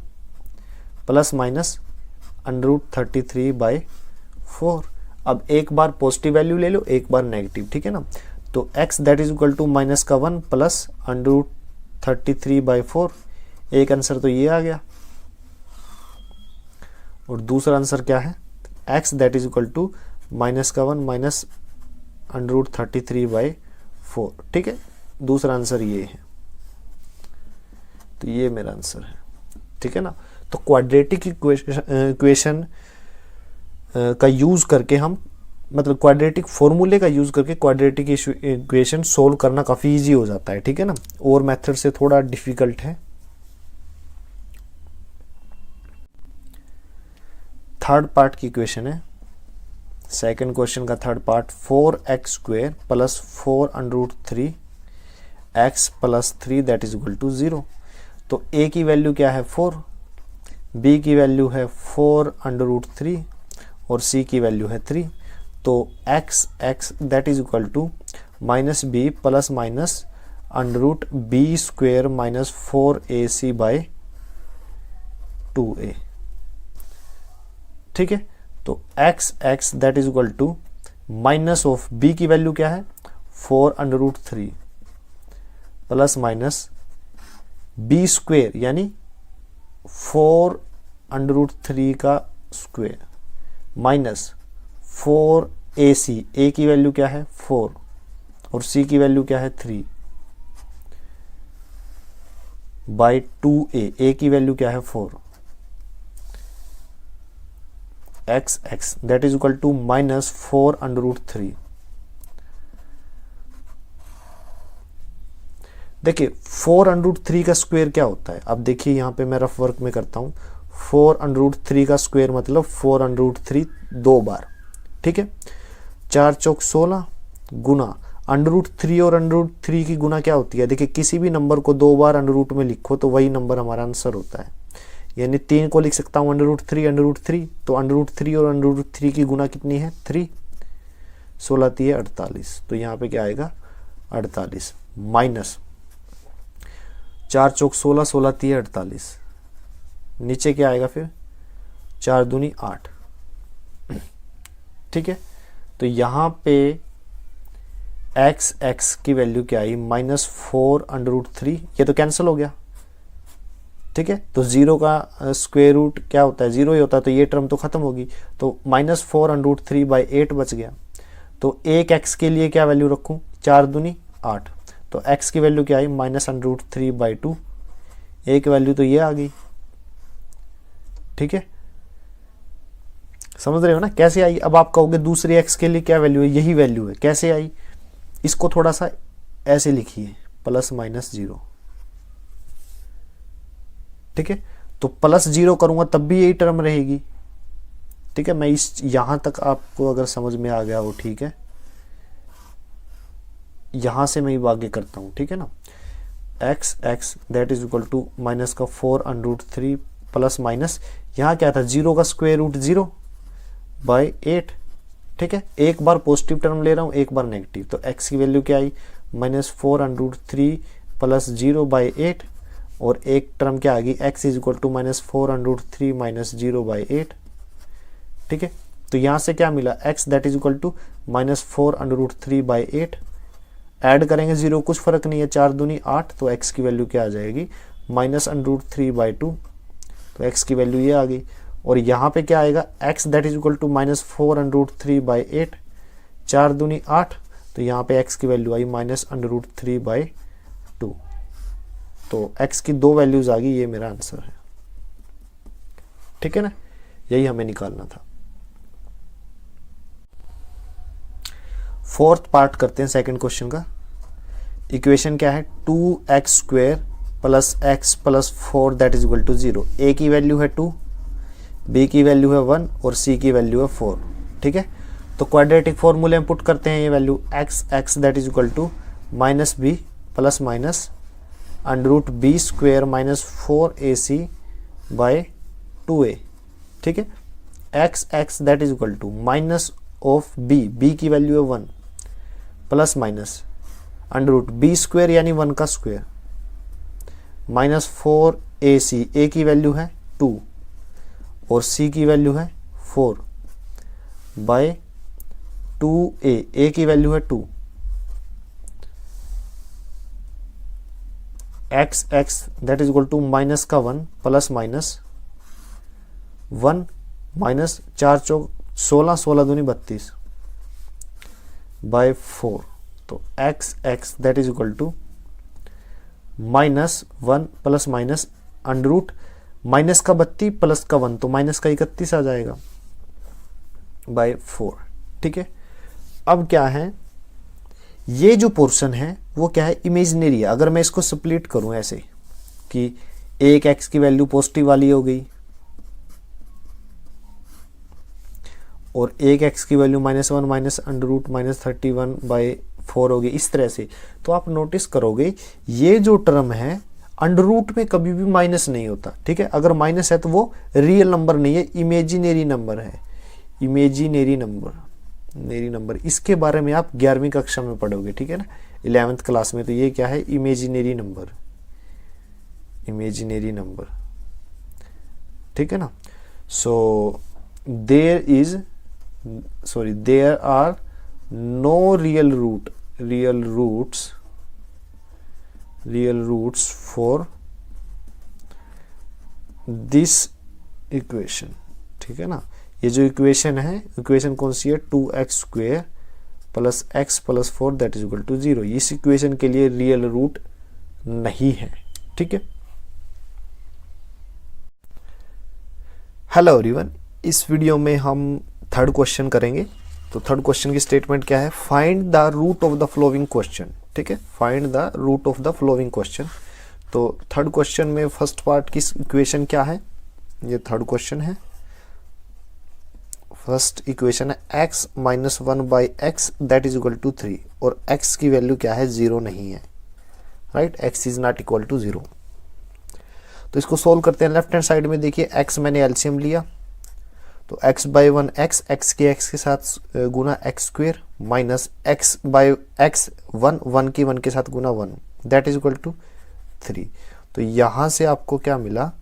A: प्लस माइनस √33/4। अब एक बार पॉजिटिव वैल्यू ले लो, एक बार नेगेटिव, ठीक है ना। तो x that is equal to minus का 1 प्लस √33/4। एक आंसर तो ये आ गया, और दूसरा आंसर क्या है x that is equal to minus का 1 माइनस √33/4। ठीक है, दूसरा आंसर ये है, तो ये मेरा आंसर है। ठीक है ना, तो क्वाड्रेटिक इक्वेशन का यूज करके हम, मतलब क्वाड्रेटिक फॉर्मूले का यूज करके क्वाड्रेटिक इक्वेशन सोल्व करना काफी इजी हो जाता है। ठीक है ना, और मेथड से थोड़ा डिफिकल्ट है। थर्ड पार्ट की इक्वेशन है, सेकंड क्वेश्चन का third part, 4x² plus 4√3x plus 3 that is equal to 0। तो a की वैल्यू क्या है 4, b की वैल्यू है 4√3 और c की वैल्यू है 3। तो x that is equal to minus b plus minus √b² minus 4ac/2a। ठीक है, तो x that is equal to minus of b की वैल्यू क्या है 4√3 प्लस माइनस b² यानी 4√3 का स्क्वायर माइनस 4ac, a की वैल्यू क्या है 4 और c की वैल्यू क्या है 3/2a, a की वैल्यू क्या है 4। x that is equal to minus 4√3। देखिए 4√3 का स्क्वायर क्या होता है, अब देखिए यहाँ पे मैं रफ वर्क में करता हूँ। 4√3 का स्क्वायर मतलब 4√3 दो बार। ठीक है, 4 चौक 16 गुना √3 और √3 की गुना क्या होती है, देखिए किसी भी नंबर को दो बार अंडर में लिखो तो वही नंबर हमारा आंसर होता है। यानी 3 को लिख सकता हूँ √3 तो √3 और √3 की गुना कितनी है 3, 16 3 48। तो यहाँ पे क्या आएगा 48 माइनस 4 चौक 16, 16 3 48, नीचे क्या आएगा फिर 4 दूनी 8। ठीक है, तो यहाँ पे x की वैल्यू क्या आई माइनस 4√3, ये तो कैंसिल हो गया। ठीक है, तो 0 का स्क्वायर रूट क्या होता है 0 ही होता है, तो ये टर्म तो खत्म होगी। तो माइनस 4√3/8 बच गया। तो एक x के लिए क्या वैल्यू रखूं 4 दूनी 8, तो x की वैल्यू क्या आई माइनस √3/2, एक वैल्यू तो ये आ गई। ठीक है, समझ रहे हो ना कैसे आई। अब आप कहोगे दूसरे x के लिए क्या वैल्यू है, यही वैल्यू है, कैसे आई, इसको थोड़ा सा ऐसे लिखिए प्लस माइनस 0। ठीक है, तो प्लस 0 करूंगा तब भी यही टर्म रहेगी। ठीक है, मैं इस यहां तक आपको अगर समझ में आ गया हो ठीक है, यहां से मैं आगे करता हूं। ठीक है ना, x that is equal to minus का 4√3 प्लस माइनस यहाँ क्या था 0 का स्क्वायर रूट 0/8। ठीक है, एक बार पॉजिटिव टर्म ले रहा हूं एक बार नेगेटिव, तो x की वैल्यू क्या आई माइनस 4√3 प्लस 0/8 और एक टर्म क्या आ गई x is equal to minus 4√3 minus 0/8। ठीक है, तो यहां से क्या मिला x that is equal to minus 4√3/8, add करेंगे 0 कुछ फर्क नहीं है, 4 दूनी 8, तो x की वैल्यू क्या आ जाएगी माइनस √3/2, तो x की वैल्यू ये आ गई। और यहाँ पे क्या आएगा x that is equal to minus 4√3/8, 4 दूनी 8, तो यहाँ पे x की वैल्यू आई माइनस √3/2। तो x की दो वैल्यूज आ गई, ये मेरा आंसर है। ठीक है ना, यही हमें निकालना था। फोर्थ पार्ट करते हैं सेकंड क्वेश्चन का। इक्वेशन क्या है 2x² plus x plus 4 that is equal to 0। a की वैल्यू है 2, b की वैल्यू है 1 और c की वैल्यू है 4। ठीक है, तो क्वाड्रेटिक फॉर्मूले में पुट करते हैं ये value x that is equal to minus b plus minus under root b square minus 4ac by 2a, ठीक है। X x that is equal to minus of b की वैल्यू है 1 plus minus under root b square यानी 1 का स्क्वेयर माइनस 4ac, a की वैल्यू है 2 और c की वैल्यू है 4 बाय 2a, a की वैल्यू है 2। X x that is equal to minus का 1 प्लस माइनस 1 माइनस 4 चौक 16, 16 दूनी 32 बाय 4। तो x x that is equal to minus 1 plus minus under root minus का 32 प्लस का 1 तो माइनस का 31 आ जाएगा बाय 4, ठीक है। अब क्या है, ये जो पोर्शन है वो क्या है, इमेजिनरी है। अगर मैं इसको स्प्लिट करूं ऐसे कि एक एक्स की वैल्यू पॉजिटिव वाली हो गई और एक एक्स की value -1 minus under root -31 by 4 होगी, इस तरह से, तो आप नोटिस करोगे ये जो टर्म है अंडर रूट में कभी भी माइनस नहीं होता, ठीक है। अगर माइनस है तो वो रियल नंबर नहीं है, इमेजिनरी नंबर है, इमेजिनरी नंबर। इसके बारे में आप 11वीं कक्षा में पढ़ोगे, ठीक है ना, 11th क्लास में। तो ये क्या है, इमेजिनरी नंबर, ठीक है ना। So there are no real roots for this equation, ठीक है ना। ये जो इक्वेशन है, इक्वेशन कौन सी है, 2x square plus x plus 4 that is equal to 0। इस इक्वेशन के लिए रियल रूट नहीं है, ठीक है। हेलो एवरीवन, इस वीडियो में हम थर्ड क्वेश्चन करेंगे। तो थर्ड क्वेश्चन की स्टेटमेंट क्या है, find the root of the following question, ठीक है, find the root of the following question. तो थर्ड क्वेश्चन में फर्स्ट पार्ट की इक्वेशन क्या है, ये थर्ड क्वेश्चन है। फर्स्ट इक्वेशन है x minus 1 by x that is equal to 3 और x की वैल्यू क्या है, 0 नहीं है, right, x is not equal to 0। तो इसको सोल्व करते हैं। लेफ्ट हैंड साइड में देखिए x मैंने एलसीएम लिया तो x बाई 1 x के साथ गुना x square minus x by x 1 की 1 के साथ गुना 1 दैट इज इक्वल टू 3। तो यहां से आपको क्या मिला,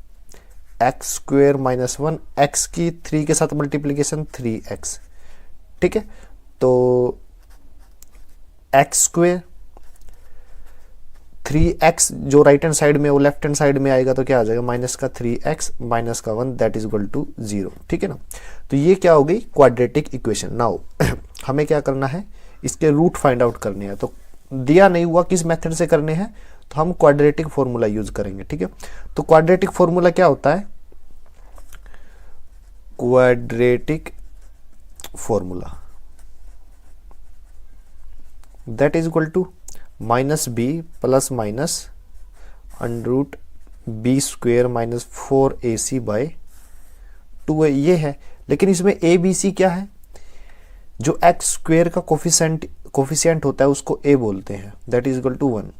A: x स्क्वेयर माइनस 1 x की 3 के साथ मल्टीप्लीकेशन 3x, ठीक है। तो x स्क्वेयर 3x जो राइट हैंड साइड में वो लेफ्ट हैंड साइड में आएगा तो क्या आ जाएगा, माइनस का 3x माइनस का 1 दैट इज इक्वल टू 0, ठीक है ना। तो ये क्या हो गई, क्वाड्रेटिक इक्वेशन। नाउ हमें क्या करना है, इसके रूट फाइंड आउट करने हैं। तो दिया नहीं हुआ किस मेथड से करने हैं, तो हम क्वाड्रेटिक फॉर्मूला यूज करेंगे, ठीक है। तो क्वाड्रेटिक फॉर्मूला क्या होता है, quadratic formula that is equal to minus b plus minus under root b square minus 4ac by 2a, ये है। लेकिन इसमें a b c क्या है, जो x स्क्वेयर का कोफिशिएंट होता है उसको a बोलते हैं दैट इज इक्वल टू 1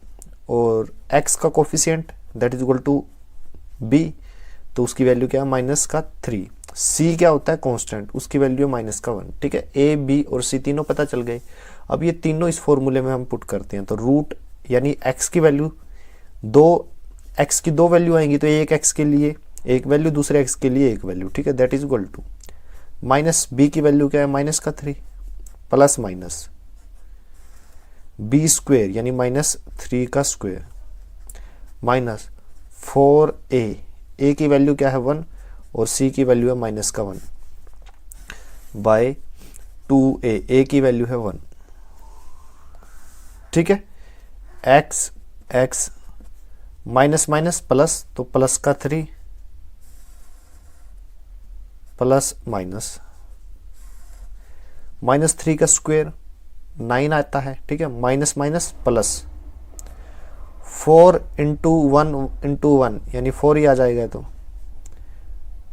A: और x का coefficient that is equal to b तो उसकी वैल्यू क्या है, माइनस का 3। c क्या होता है, कांस्टेंट, उसकी वैल्यू है माइनस का 1, ठीक है। a b और c तीनों पता चल गए। अब ये तीनों इस फॉर्मूले में हम पुट करते हैं। तो रूट यानी x की वैल्यू x की दो वैल्यू आएंगी, तो एक x के लिए एक वैल्यू, दूसरे x के लिए एक वैल्यू, ठीक है, that is equal to minus b की वैल्यू क्या है, माइनस का 3 प्लस माइनस b स्क्वेयर यानी माइनस 3 का स्क्वेयर माइनस 4a की वैल्यू क्या है 1 और c की वैल्यू है माइनस का 1 बाय 2a की वैल्यू है 1, ठीक है। x माइनस माइनस प्लस तो प्लस का 3 प्लस माइनस -3 का स्क्वायर 9 आता है, ठीक है, माइनस माइनस प्लस 4 इंटू 1 यानी 4 ही आ जाएगा, तो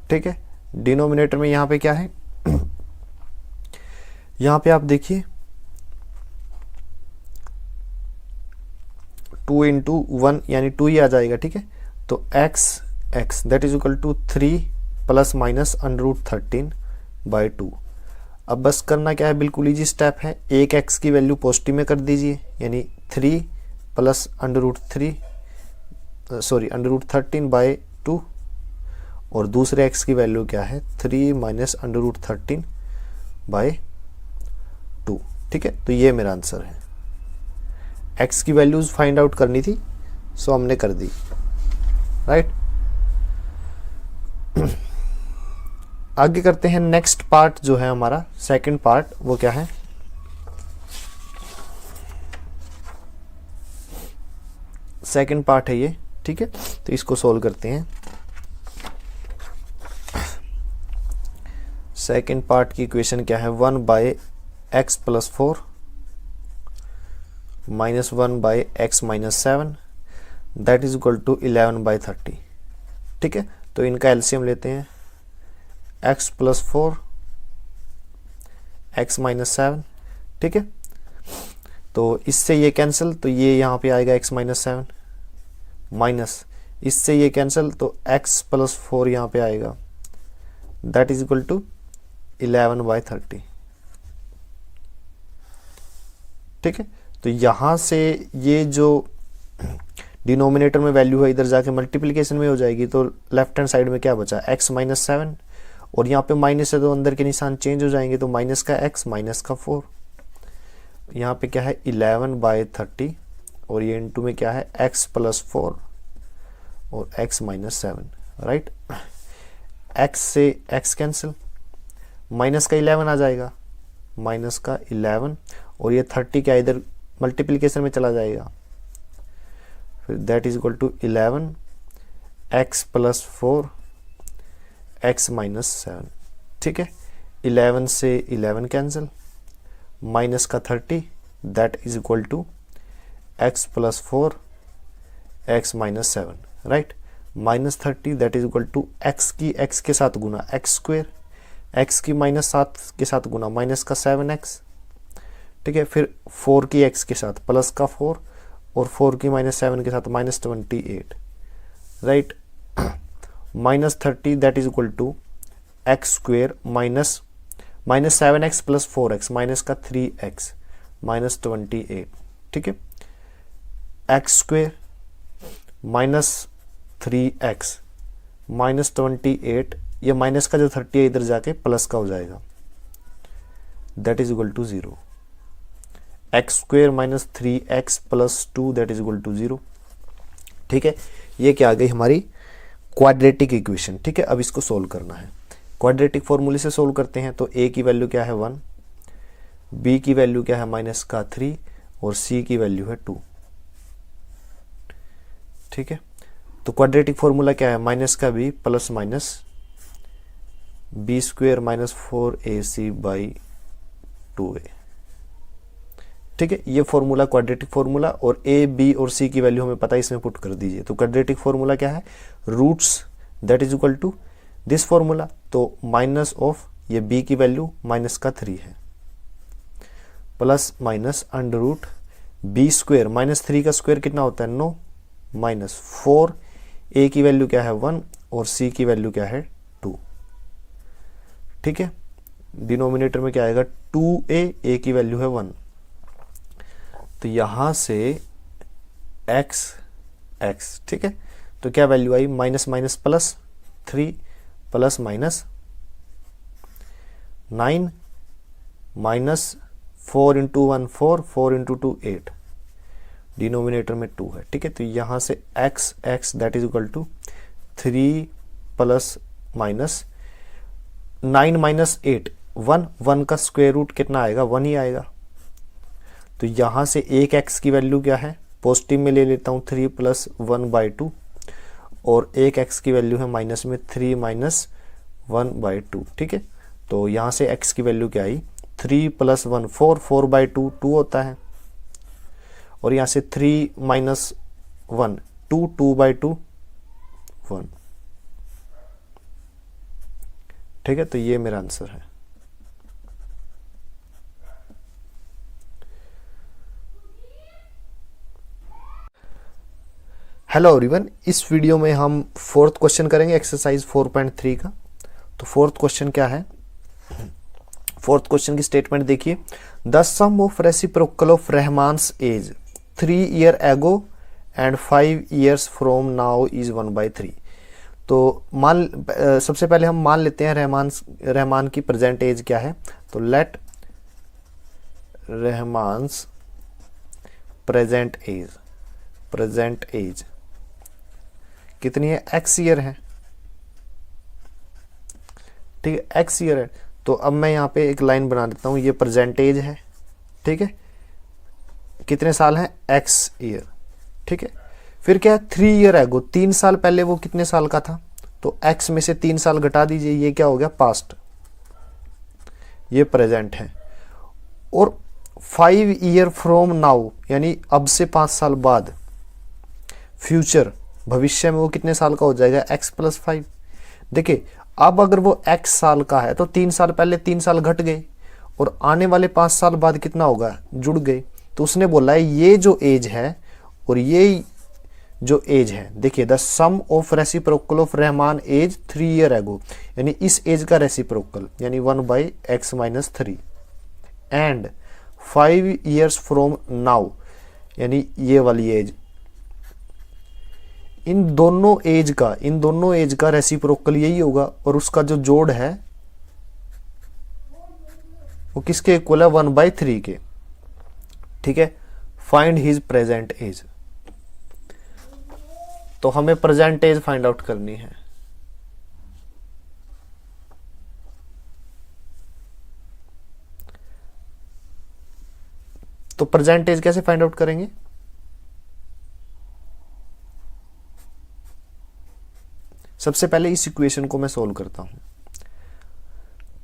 A: ठीक है। डिनोमिनेटर में यहां पे क्या है, यहां पे आप देखिए 2 इंटू 1 यानी 2 ही आ जाएगा, ठीक है। तो x that is equal to 3 plus minus √13/2। अब बस करना क्या है, बिल्कुल इजी स्टेप है, एक x की वैल्यू पॉजिटिव में कर दीजिए, यानी 3 प्लस √13/2 और दूसरे x की वैल्यू क्या है 3 माइनस √13/2, ठीक है। तो ये मेरा आंसर है। x की वैल्यूज फाइंड आउट करनी थी, सो हमने कर दी, राइट। आगे करते हैं नेक्स्ट पार्ट जो है हमारा सेकंड पार्ट, वो क्या है, सेकंड पार्ट है ये, ठीक है। तो इसको सोल्व करते हैं। सेकंड पार्ट की इक्वेशन क्या है, 1/x + 4 minus 1/x - 7 that is equal to 11/30, ठीक है। तो इनका एलसीएम लेते हैं, x + 4 x - 7, ठीक है। तो इससे ये कैंसिल, तो ये यहाँ पे आएगा x - 7 माइनस इससे ये कैंसिल, तो x + 4 यहाँ पे आएगा, दैट इज इक्वल टू 11/30, ठीक है। तो यहाँ से ये जो डिनोमिनेटर में वैल्यू है इधर जाके मल्टीप्लिकेशन में हो जाएगी, तो लेफ्ट हैंड साइड में क्या बचा, x - 7 और यहाँ पे माइनस है तो अंदर के निशान चेंज हो जाएंगे, तो माइनस का x माइनस का 4, यहाँ पे क्या है 11/30 और ये इनटू में क्या है x + 4 और x - 7, राइट। x से x कैंसिल, माइनस का 11 आ जाएगा, माइनस का 11 और ये 30 क्या इधर मल्टीप्लिकेशन में चला जाएगा, फिर that is equal to 11 x + 4 x - 7, ठीक है। 11 से 11 कैंसिल, माइनस का 30 that is equal to x + 4 x - 7, right. -30 that is equal to x की x के साथ गुना x², x की -7 के साथ गुना माइनस का 7x, ठीक है। फिर 4 की x के साथ प्लस का 4 और 4 की -7 के साथ -28, right. -30 that is equal to x² minus -7x + 4x minus का 3x -28, ठीक है। x² -3x -28, ये माइनस का जो 30 है इधर जाके प्लस का हो जाएगा, that is equal to 0। x² - 3x + 2 that is equal to 0, ठीक है। ये क्या आ गई हमारी क्वाड्रेटिक इक्वेशन, ठीक है। अब इसको सोल्व करना है, क्वाड्रेटिक फॉर्मूले से सोल्व करते हैं। तो a की वैल्यू क्या है 1, b की वैल्यू क्या है माइनस का 3 और c की वैल्यू है 2, ठीक है। तो क्वाड्रेटिक फॉर्मूला क्या है, माइनस का b plus minus b² - 4ac/2a, ठीक है। ये फॉर्मूला क्वाड्रेटिक फॉर्मूला, और a b और c की वैल्यू हमें पता है, इसमें पुट कर दीजिए। तो क्वाड्रेटिक फॉर्मूला क्या है, roots that is equal to this formula, तो माइनस ऑफ ये b की वैल्यू माइनस का 3 है, प्लस माइनस √b², -3 का स्क्वायर कितना होता है 9, माइनस 4, a की वैल्यू क्या है 1 और c की वैल्यू क्या है 2, ठीक है। डिनोमिनेटर में क्या आएगा 2a, a की वैल्यू है 1, तो यहां से x, ठीक है। तो क्या वैल्यू आई, minus minus plus 3 plus minus 9 minus 4 into 1 4, 4 into 2 8, denominator में 2 है, ठीक है। तो यहां से x that is equal to 3 plus minus 9 minus 8 1 का स्क्वायर रूट कितना आएगा 1 ही आएगा। तो यहां से एक x की वैल्यू क्या है, पॉजिटिव में ले लेता हूं 3 + 1/2 और एक x की वैल्यू है माइनस में 3 - 1/2, ठीक है। तो यहां से x की वैल्यू क्या आई 3 + 1 4, 4/2 2 होता है, और यहां से 3 - 1 2, 2/2 1, ठीक है। तो ये मेरा आंसर है। हेलो एवरीवन, इस वीडियो में हम फोर्थ क्वेश्चन करेंगे एक्सरसाइज 4.3 का। तो फोर्थ क्वेश्चन क्या है? फोर्थ क्वेश्चन की स्टेटमेंट देखिए। The sum of reciprocal of Rahman's age 3 year ago and 5 years from now is 1/3। तो सबसे पहले हम मान लेते हैं रहमान की प्रेजेंट एज क्या है। तो लेट रहमान्स प्रेजेंट एज कितनी है? x ईयर है, ठीक है, x ईयर है। तो अब मैं यहाँ पे एक लाइन बना देता हूँ, ये प्रेजेंट एज है, ठीक है, कितने साल हैं? x ईयर, ठीक है। फिर क्या है? 3 ईयर एगो, 3 साल पहले वो कितने साल का था? तो x में से 3 साल घटा दीजिए, ये क्या हो गया? पास्ट, ये प्रेजेंट है। और 5 ईयर फ्रॉम नाउ, यानी अब से 5 साल बाद, फ्यूचर, भविष्य में वो कितने साल का हो जाएगा? x + 5। देखिए, अब अगर वो x साल का है तो 3 साल पहले 3 साल घट गए और आने वाले 5 साल बाद कितना होगा? जुड़ गए। तो उसने बोला है ये जो एज है और ये जो एज है, देखिए, the sum of reciprocal of Rahman age 3 year ago, यानी इस एज का रेसिप्रोकल यानी 1/x - 3 and 5 years from now, यानी ये वाली एज, इन दोनों एज का रेसिप्रोकल यही होगा और उसका जो जोड़ है वो किसके इक्वल है? 1/3 के, ठीक है। फाइंड हिज प्रेजेंट एज, तो हमें प्रेजेंट एज फाइंड आउट करनी है। तो प्रेजेंट एज कैसे फाइंड आउट करेंगे? सबसे पहले इस इक्वेशन को मैं सोल्व करता हूं।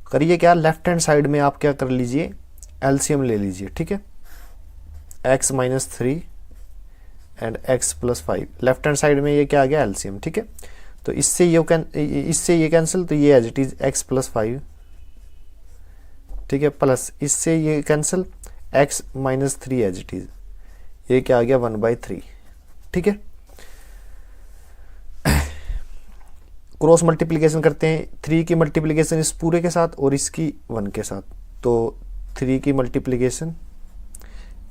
A: करिए क्या, लेफ्ट हैंड साइड में आप क्या कर लीजिए? एलसीएम ले लीजिए, ठीक है। x - 3 and x + 5, left hand side में ये क्या आ गया? एलसीएम, ठीक है। तो इससे ये कैंसिल, तो ये एज इट इज x + 5, ठीक है, प्लस इससे ये cancel, x - 3 as it is, ये क्या आ गया? 1/3, ठीक है। क्रॉस मल्टीप्लिकेशन करते हैं, 3 की मल्टीप्लिकेशन इस पूरे के साथ और इसकी 1 के साथ, तो 3 की मल्टीप्लिकेशन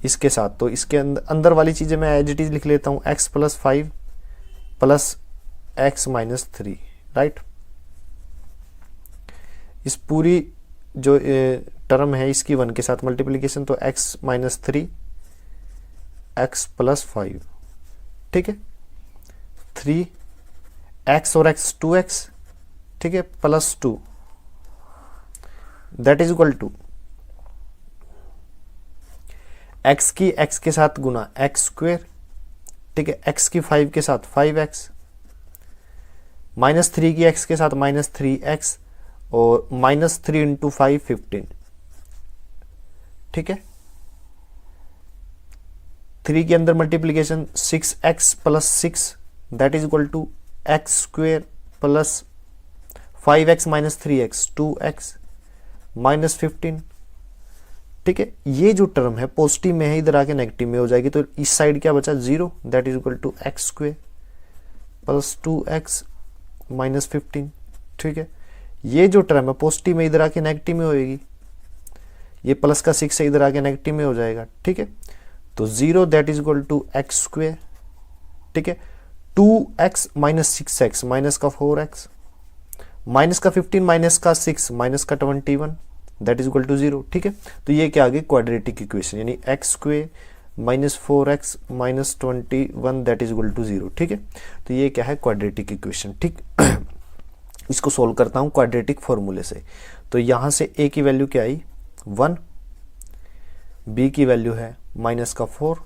A: इसके साथ, तो इसके अंदर वाली चीज़ें मैं एज इट इज लिख लेता हूँ, x + 5 प्लस x - 3, राइट। इस पूरी जो टर्म है इसकी 1 के साथ मल्टीप्लिकेशन, तो x - 3 x + 5, ठीक है, 3 x और x 2x, ठीक है, plus 2, that is equal to x की x के साथ गुना x², ठीक है, x की 5 के साथ 5x, -3 की x के साथ -3x और -3 × 5 15, ठीक है। 3 के अंदर multiplication 6x + 6 that is equal to x² plus 5x - 3x 2x -15, ठीक है। ये जो टर्म है पॉजिटिव में है, इधर आके नेगेटिव में हो जाएगी, तो इस साइड क्या बचा? 0, that is equal to x² plus 2x -15, ठीक है। ये जो टर्म है पॉजिटिव में, इधर आके नेगेटिव में होएगी, ये प्लस का 6 है, इधर आके नेगेटिव में हो जाएगा, ठीक है। तो 0 that is equal to x², ठीक है, 2x - 6x माइनस का 4x माइनस का 15 माइनस का 6 माइनस का 21 दैट इज इक्वल टू 0, ठीक है। तो ये क्या आ गई? क्वाड्रेटिक इक्वेशन, यानी x² - 4x - 21 that is equal to 0, ठीक है। तो ये क्या है? क्वाड्रेटिक इक्वेशन, ठीक। इसको सोल्व करता हूँ क्वाड्रेटिक फॉर्मूले से। तो यहाँ से a की वैल्यू क्या आई? 1, b की वैल्यू है -4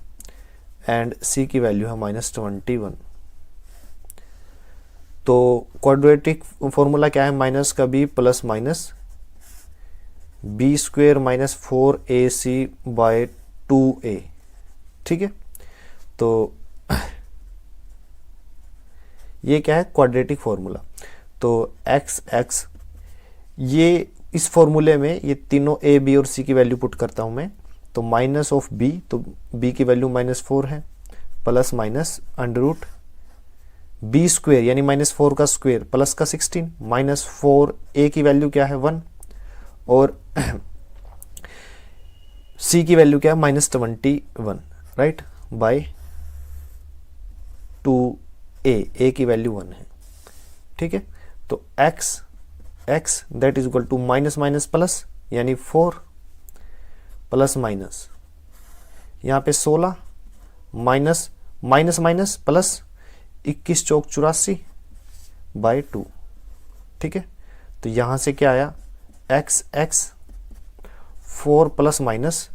A: एंड c की वैल्यू है -21। तो क्वाड्रेटिक फॉर्मूला क्या है? माइनस का b plus minus b² - 4ac/2a, ठीक है। तो ये क्या है? Quadratic formula. तो x ये इस फॉर्मूले में ये तीनों a b और c की वैल्यू पुट करता हूं मैं, तो माइनस ऑफ b, तो b की वैल्यू -4 है, plus minus under root b square यानी -4 का स्क्वेयर प्लस का 16, -4 ए की वैल्यू क्या है 1 और सी की वैल्यू क्या है -21, राइट, बाय 2a की वैल्यू 1 है, ठीक है। तो x that is equal to minus minus plus यानी 4 प्लस माइनस यहाँ पे 16 माइनस माइनस माइनस प्लस 21 चौक 84 बाय 2, ठीक है। तो यहाँ से क्या आया x 4 plus minus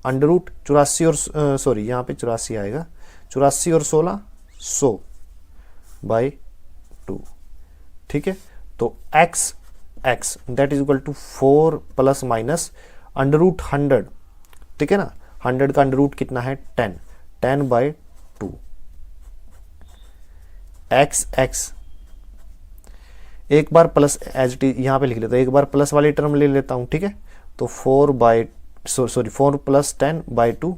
A: under root 84 और सॉरी यहाँ पे 84 आएगा, 84 और 16 100 बाय 2, ठीक है। तो x that is equal to 4 plus minus under root 100, ठीक है ना, 100 का अंडर रूट कितना है 10 बाय 2। x एक बार प्लस एज इट इज यहाँ पे लिख लेता हूँ, एक बार प्लस वाली टर्म ले लेता हूँ, ठीक है। तो 4 प्लस 10 बाय 2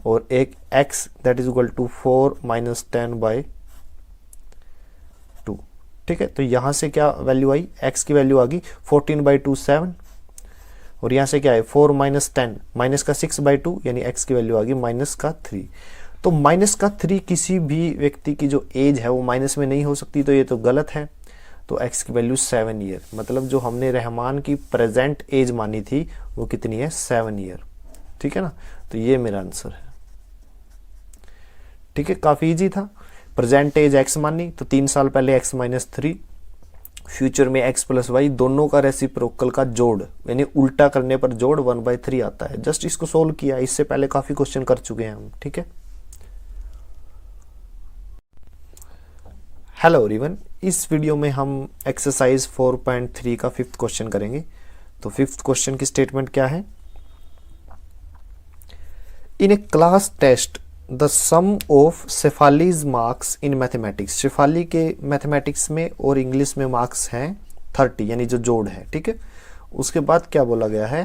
A: और एक x that is equal to 4 minus 10 by 2, ठीक है। तो यहाँ से क्या वैल्यू आई, x की वैल्यू आ गई 14 बाई 2 7 और यहाँ से क्या है 4 माइनस 10 माइनस का 6 बाई 2 यानी x की वैल्यू आ गई माइनस का 3। तो माइनस का 3 किसी भी व्यक्ति की जो एज है वो माइनस में नहीं हो सकती, तो ये तो गलत है। तो x की वैल्यू 7 ईयर, मतलब जो हमने रहमान की प्रेजेंट एज मानी थी वो कितनी है 7 ईयर, ठीक है ना। तो ये मेरा आंसर है, ठीक है, काफी इजी था। प्रेजेंट एज x मानी तो 3 साल पहले x माइनस 3, फ्यूचर में x प्लस वाई, दोनों का रेसिप्रोकल का जोड़ यानी उल्टा करने पर जोड़ 1/3 आता है। जस्ट इसको सोल्व किया, इससे पहले काफी क्वेश्चन कर चुके हैं हम, ठीक है। हेलो एवरीवन, इस वीडियो में हम एक्सरसाइज 4.3 का 5th क्वेश्चन करेंगे। तो 5th क्वेश्चन की स्टेटमेंट क्या है, in a class test the sum of Shefali's marks in mathematics, Shefali के मैथमेटिक्स में और इंग्लिश में मार्क्स हैं 30 यानी जो जोड़ है, ठीक है। उसके बाद क्या बोला गया है,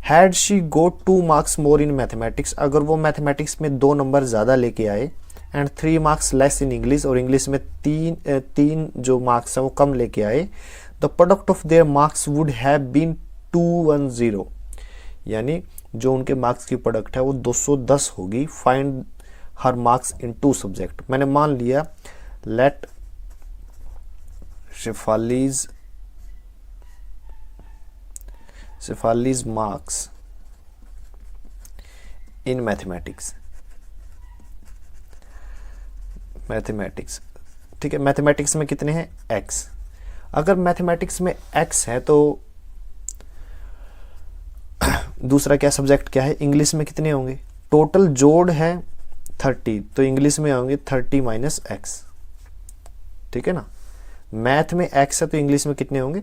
A: had she got 2 marks more in mathematics, अगर वो मैथमेटिक्स में 2 नंबर ज़्यादा लेके आए, and 3 marks less in English, और इंग्लिश में तीन जो मार्क्स हैं वो कम लेके आए, the product of their marks would have been 210, यानी जो उनके मार्क्स की प्रोडक्ट है वो 210 होगी। Find her marks in 2 subject. मैंने मान लिया late Shefali's marks in mathematics, ठीक है। मैथमेटिक्स में कितने हैं x, अगर मैथमेटिक्स में x है तो दूसरा क्या सब्जेक्ट क्या है, इंग्लिश में कितने होंगे, टोटल जोड़ है 30, तो इंग्लिश में होंगे 30 माइनस x, ठीक है ना। मैथ में x है तो इंग्लिश में कितने होंगे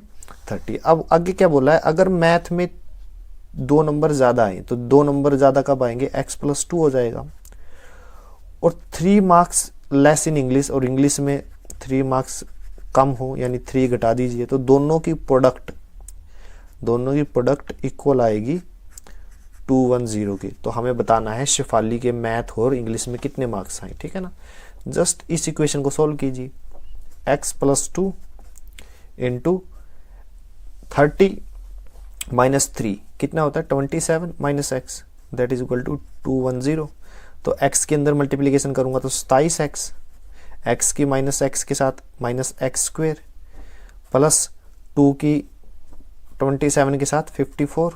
A: 30। अब आगे क्या बोला है, अगर मैथ में 2 नंबर ज्यादा आए तो 2 नंबर ज्यादा कब आएंगे, x प्लस 2 हो जाएगा। और 3 मार्क्स लेस इन इंग्लिश, और इंग्लिश में 3 मार्क्स कम हो यानी 3 घटा दीजिए, तो दोनों की प्रोडक्ट इक्वल आएगी 210 की। तो हमें बताना है शेफाली के मैथ और इंग्लिश में कितने मार्क्स आए, ठीक है ना। जस्ट इस इक्वेशन को सॉल्व कीजिए, x प्लस 2 इंटू 30 माइनस 3 कितना होता है 27 minus x that is equal to 210। तो x के अंदर मल्टीप्लीकेशन करूंगा तो 27x, x की माइनस x के साथ माइनस x स्क्वेयर, प्लस 2 की 27 के साथ 54,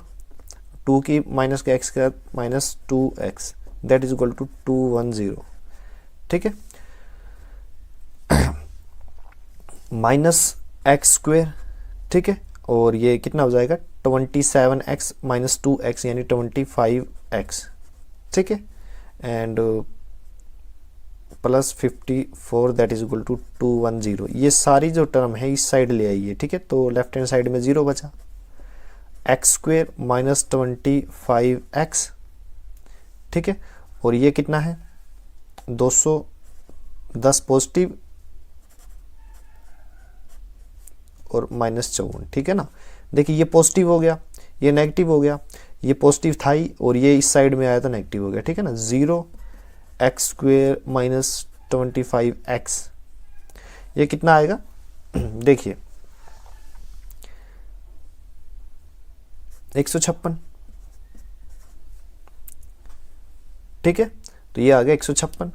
A: 2 की माइनस के x के साथ minus 2x that is equal to 210, ठीक है। माइनस x स्क्वेयर, ठीक है, और ये कितना हो जाएगा 27x माइनस 2x यानी 25x, ठीक है, and plus 54 that is equal to 210। ये सारी जो टर्म है इस साइड ले आइए, ठीक है। तो लेफ्ट हैंड साइड में 0 बचा, x स्क्वेयर माइनस 25x, ठीक है, और ये कितना है 210 पॉजिटिव और माइनस 54, ठीक है ना। देखिए ये पॉजिटिव हो गया, ये नेगेटिव हो गया, ये पॉजिटिव था ही और ये इस साइड में आया तो नेगेटिव हो गया, ठीक है ना। 0 x स्क्वेयर माइनस 25x ये कितना आएगा देखिए 156, ठीक है, तो ये आ गया 156।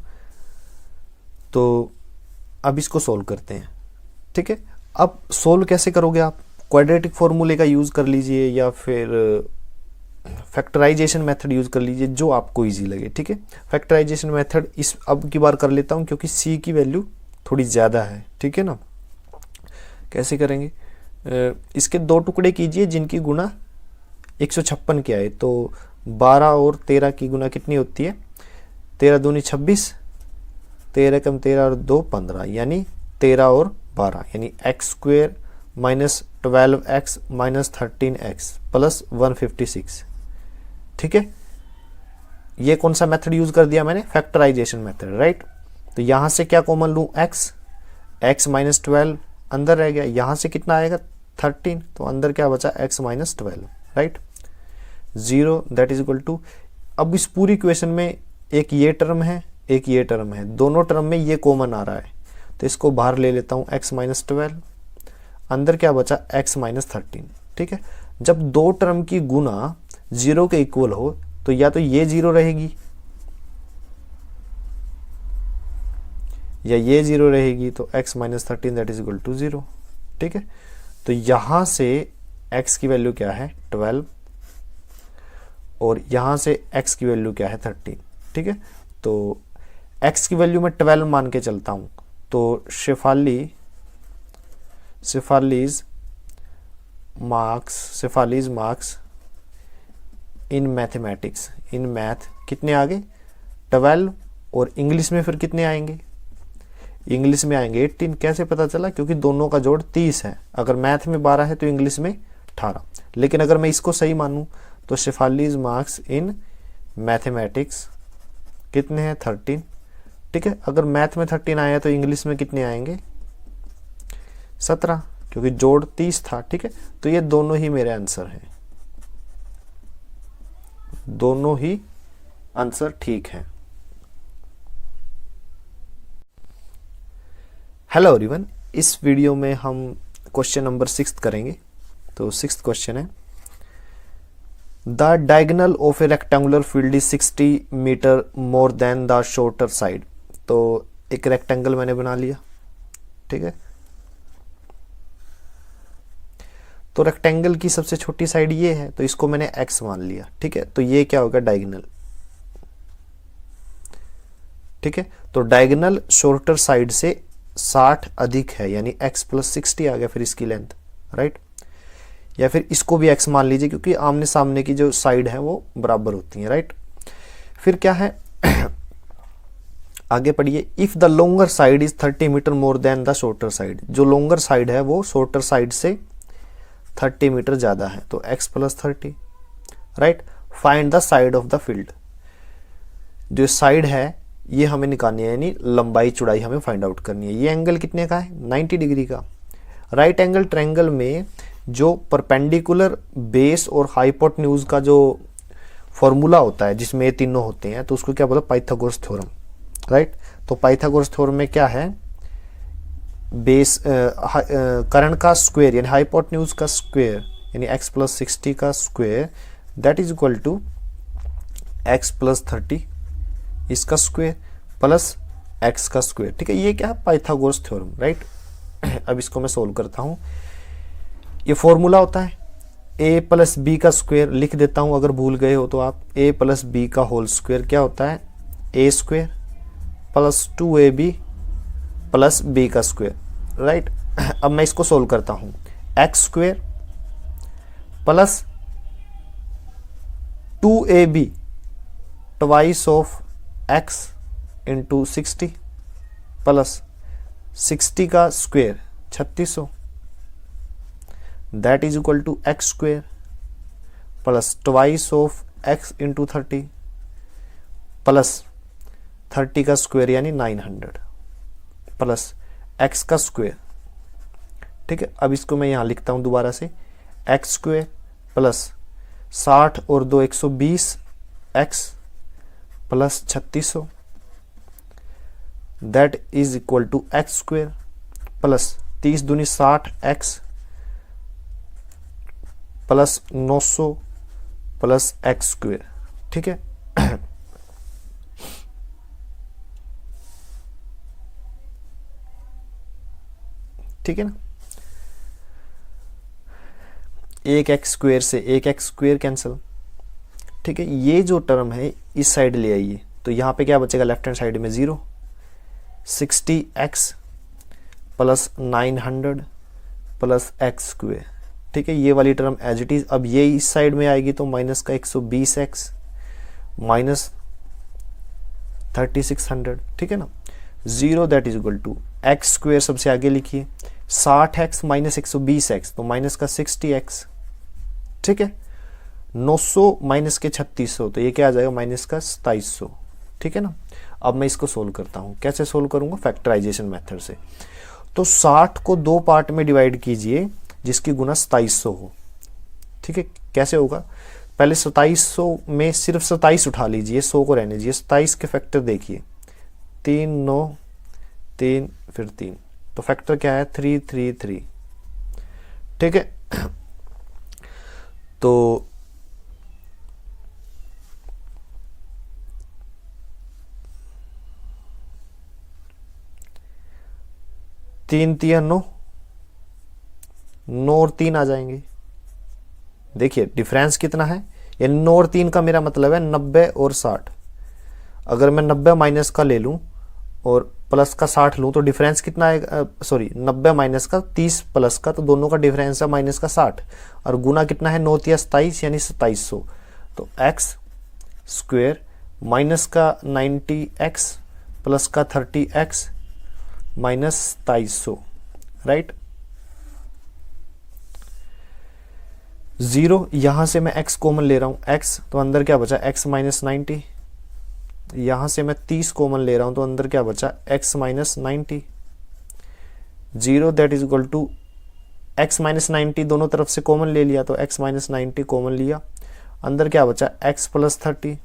A: तो अब इसको सोल्व करते हैं, ठीक है। अब सोल्व कैसे करोगे आप, क्वाड्रेटिक फॉर्मूले का यूज कर लीजिए या फिर फैक्टराइजेशन मेथड यूज कर लीजिए, जो आपको इजी लगे, ठीक है। फैक्टराइजेशन मेथड इस अब की बार कर लेता हूं क्योंकि सी की वैल्यू थोड़ी ज्यादा है, ठीक है ना। कैसे करेंगे, इसके दो टुकड़े कीजिए जिनकी गुणा 156 की आए, तो 12 और 13 की गुणा कितनी होती है, 13 दूनी 26, 13 कम 13 और 2 15, यानी 13 और 12, यानी x square minus 12x minus 13x plus 156, ठीक है। ये कौन सा मेथड यूज कर दिया मैंने, फैक्टराइजेशन मेथड, राइट। तो यहां से क्या कॉमन लूं, x माइनस 12 अंदर रह गया, यहां से कितना आएगा 13, तो अंदर क्या बचा x minus 12, right. 0 that is equal to, अब इस पूरी इक्वेशन में एक ये टर्म है एक ये टर्म है, दोनों टर्म में ये कॉमन आ रहा है, तो इसको बाहर ले लेता हूं, x माइनस 12, अंदर क्या बचा x माइनस 13, ठीक है। जब दो टर्म की गुना 0 के इक्वल हो तो या तो ये 0 रहेगी या ये 0 रहेगी, तो x minus 13 that is equal to 0, ठीक है। तो यहां से x की वैल्यू क्या है 12 और यहां से x की वैल्यू क्या है 13, ठीक है। तो x की वैल्यू मैं 12 मान के चलता हूं, तो Shefali's marks in mathematics, in math कितने आ गए 12, और इंग्लिश में फिर कितने आएंगे, इंग्लिश में आएंगे 18। कैसे पता चला, क्योंकि दोनों का जोड़ 30 है, अगर मैथ में 12 है तो इंग्लिश में 18। लेकिन अगर मैं इसको सही मानूं तो शेफालीज मार्क्स इन मैथमेटिक्स कितने हैं 13, ठीक है। अगर मैथ में 13 आया तो इंग्लिश में कितने आएंगे 17, क्योंकि जोड़ 30 था, ठीक है। तो ये दोनों ही मेरे आंसर हैं, दोनों ही आंसर ठीक है। हेलो एवरीवन, इस वीडियो में हम क्वेश्चन नंबर 6 करेंगे। तो 6th क्वेश्चन है, the diagonal of a rectangular field is 60 metre more than the shorter side. तो एक रेक्टेंगल मैंने बना लिया, ठीक है। तो रेक्टेंगल की सबसे छोटी साइड ये है, तो इसको मैंने x मान लिया, ठीक है। तो ये क्या होगा डायगोनल, ठीक है। तो डायगोनल शॉर्टर साइड से 60 अधिक है, यानी x प्लस 60 आ गया फिर इसकी लेंथ, राइट। या फिर इसको भी x मान लीजिए, क्योंकि आमने सामने की जो साइड है वो बराबर होती है, राइट। फिर क्या है आगे पढ़िए, if the longer side is 30 metre more than the shorter side. जो लोंगर साइड है वो शॉर्टर साइड से 30 मीटर ज्यादा है, तो x plus 30, right. Find the side of the field. जो साइड है ये हमें निकालनी है, यानी लंबाई चौड़ाई हमें फाइंड आउट करनी है। ये एंगल कितने का है 90 डिग्री का। राइट एंगल ट्रायंगल में जो परपेंडिकुलर बेस और हाइपोटेन्यूज का जो फॉर्मूला होता है, जिसमें ये तीनों होते हैं, तो उसको क्या बोलते हैं पाइथागोरस थ्योरम, राइट। तो पाइथागोरस थ्योरम में क्या है, बेस कर्ण का स्क्वायर यानी हाइपोटेन्यूज का स्क्वायर यानी x प्लस 60 का square that is equal to x plus 30 इसका स्क्वायर प्लस x का स्क्वायर, ठीक है। ये क्या है पाइथागोरस थ्योरम, राइट। अब इसको मैं सोल्व करता हूं। ये फॉर्मूला होता है a प्लस बी का स्क्वायर, लिख देता हूं अगर भूल गए हो तो आप। a प्लस बी का होल स्क्वायर क्या होता है a square plus 2ab plus b का स्क्वायर, राइट। अब मैं इसको सोल्व करता हूं, x square plus 2ab twice of x into 60 plus 60 का square 3600 that is equal to x square plus twice of x into 30 plus 30 का स्क्वायर यानी 900 प्लस x का स्क्वायर, ठीक है। अब इसको मैं यहां लिखता हूं दोबारा से, एक्स स्क्वायर प्लस 60 और 2 120 x plus 3600 that is equal to x square plus 30 दूनी 60 x plus 900 plus x square. ठीक है, ठीक है ना। एक एक्स स्क्वेयर से एक एक्स स्क्वेयर कैंसिल। ठीक है, ये जो टर्म है इस साइड ले आइए, तो यहाँ पे क्या बचेगा लेफ्ट हैंड साइड में 0, 60x plus 900 plus x square. ठीक है, ये वाली टर्म एज इट इज। अब ये इस साइड में आएगी तो माइनस का 120x माइनस 3600। ठीक है ना, 0 that is equal to x square सबसे आगे लिखिए, 60x माइनस 120x तो माइनस का 60x। ठीक है, 900 माइनस के 3600 तो ये क्या आ जाएगा माइनस का 2700। ठीक है ना, अब मैं इसको सोल्व करता हूँ। कैसे सोल्व करूँगा? फैक्टराइजेशन मेथड से। तो 60 को 2 पार्ट में डिवाइड कीजिए जिसकी गुना 2700 हो। ठीक है, कैसे होगा? पहले 2700 में सिर्फ 27 उठा लीजिए, 100 को रहने दीजिए। 27 के फैक्टर देखिए, 3 9 3 फिर 3, तो फैक्टर क्या है 333। ठीक है, तो तीन 9 और 3 आ जाएंगे। देखिए डिफरेंस कितना है, ये 9 और 3 का मेरा मतलब है 90 और 60। अगर मैं 90 माइनस का ले लूं और प्लस का 60 लूं तो डिफरेंस कितना है, सॉरी 90 माइनस का 30 प्लस का, तो दोनों का डिफरेंस है माइनस का 60 और गुना कितना है 9 या 27 यानी 2700। तो एक्स स्क्वेयर माइनस का 90x प्लस का 30x माइनस 2700, राइट। 0 यहां से मैं x कॉमन ले रहा हूं, x तो अंदर क्या बचा x माइनस 90। यहां से मैं 30 कॉमन ले रहा हूं तो अंदर क्या बचा x minus 90। 0 that is equal to x minus 90 दोनों तरफ से कॉमन ले लिया तो x माइनस 90 कॉमन लिया, अंदर क्या बचा x प्लस 30।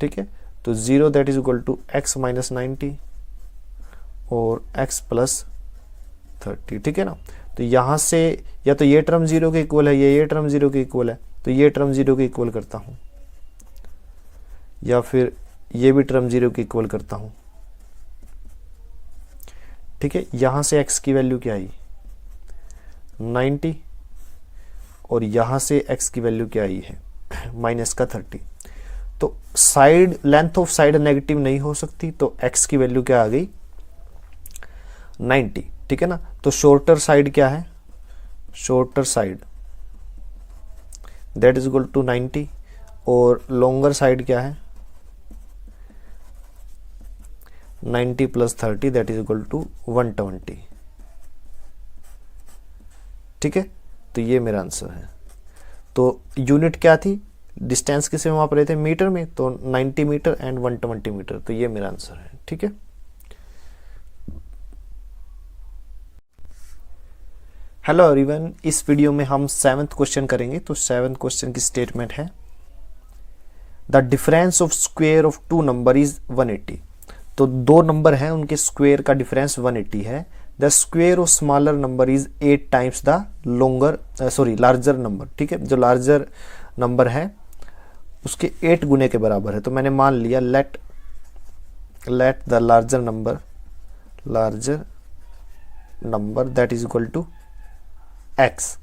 A: ठीक है, तो 0 that is equal to x minus 90 और x प्लस 30। ठीक है ना, तो यहां से या तो ये टर्म 0 के इक्वल है, ये टर्म 0 के इक्वल है, तो ये टर्म 0 के इक्वल करता हूं, या फिर ये भी टर्म 0 के इक्वल करता हूं। ठीक है, यहां से x की वैल्यू क्या आई 90 और यहां से x की वैल्यू क्या आई है माइनस का 30। तो side length of side negative नहीं हो सकती, तो x की वैल्यू क्या आ गई 90। ठीक है ना, तो शॉर्टर साइड क्या है, shorter side that is equal to 90 और लॉन्गर साइड क्या है 90 plus 30 that is equal to 120। ठीक है, तो ये मेरा आंसर है। तो यूनिट क्या थी, डिस्टेंस किसे माप रहे थे मीटर में, तो 90 मीटर एंड 120 मीटर, तो ये मेरा आंसर है। ठीक है, हेलो एवरीवन, इस वीडियो में हम 7th क्वेश्चन करेंगे। तो 7th क्वेश्चन की स्टेटमेंट है the difference of square of 2 number is 180। तो 2 नंबर हैं, उनके स्क्वायर का डिफरेंस 180 है। The square of smaller number is 8 times the larger number. ठीक है, जो लार्जर नंबर है उसके 8 गुने के बराबर है। तो मैंने मान लिया let the larger number that is equal to x।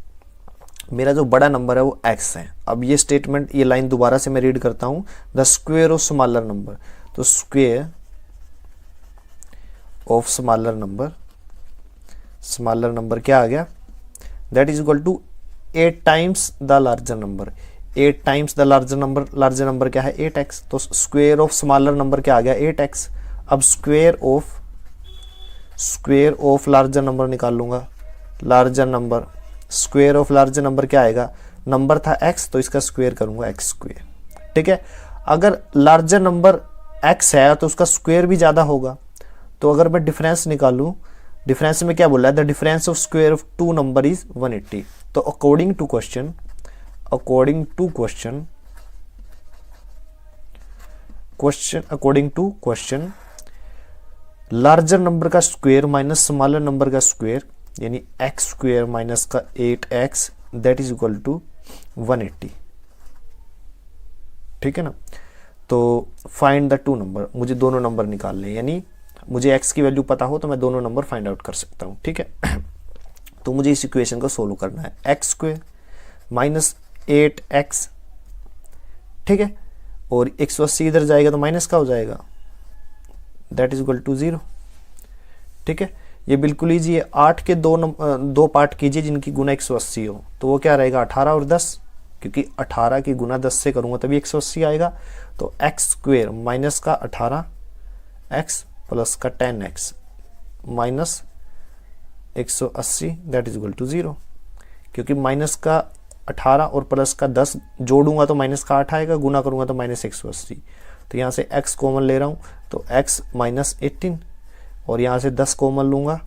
A: मेरा जो बड़ा नंबर है वो x है। अब ये स्टेटमेंट, ये लाइन दोबारा से मैं रीड करता हूं, the square of smaller number. तो स्क्वायर ऑफ स्मॉलर नंबर क्या आ गया that is equal to 8 times the larger number. 8 times the larger number क्या है 8x। तो स्क्वायर ऑफ स्मॉलर नंबर क्या आ गया 8x। अब स्क्वायर ऑफ लार्जर नंबर निकाल लूंगा, larger number, square of larger number क्या आएगा, नंबर था x तो इसका स्क्वायर करूंगा x स्क्वायर। ठीक है, अगर लार्जर नंबर x है तो उसका स्क्वायर भी ज्यादा होगा। तो अगर मैं डिफरेंस निकालूं, डिफरेंस में क्या बोला है the difference of square of 2 number is 180। तो according to question larger number का स्क्वायर माइनस स्मॉलर नंबर का स्क्वायर यानी एक्स स्क्वायर माइनस का 8x that is equal to 180। ठीक है ना। तो फाइंड द टू नंबर, मुझे दोनों नंबर निकालने, यानी मुझे x की वैल्यू पता हो तो मैं दोनों नंबर फाइंड आउट कर सकता हूँ। ठीक है। तो मुझे इस इक्वेशन को सोल्व करना है, एक्स स्क्वायर माइनस 8x, ठीक है, और 180 इधर जाएगा तो माइनस का हो जाएगा, दैट इज इक्वल टू 0। ठीक है, ये बिल्कुल ईजी है। 8 के दो पार्ट कीजिए जिनकी गुना 180 हो, तो वो क्या रहेगा 18 और 10, क्योंकि 18 की गुना 10 से करूंगा तभी 180 आएगा। तो एक्स स्क्वायर माइनस का 18x प्लस का 10x minus 180 that is equal to 0, क्योंकि माइनस का 18 और प्लस का 10 जोड़ूंगा तो माइनस का 8 आएगा, गुना करूंगा तो माइनस 180। तो यहाँ से x कॉमन ले रहा हूँ तो x माइनस 18, और यहाँ से 10 कॉमन लूंगा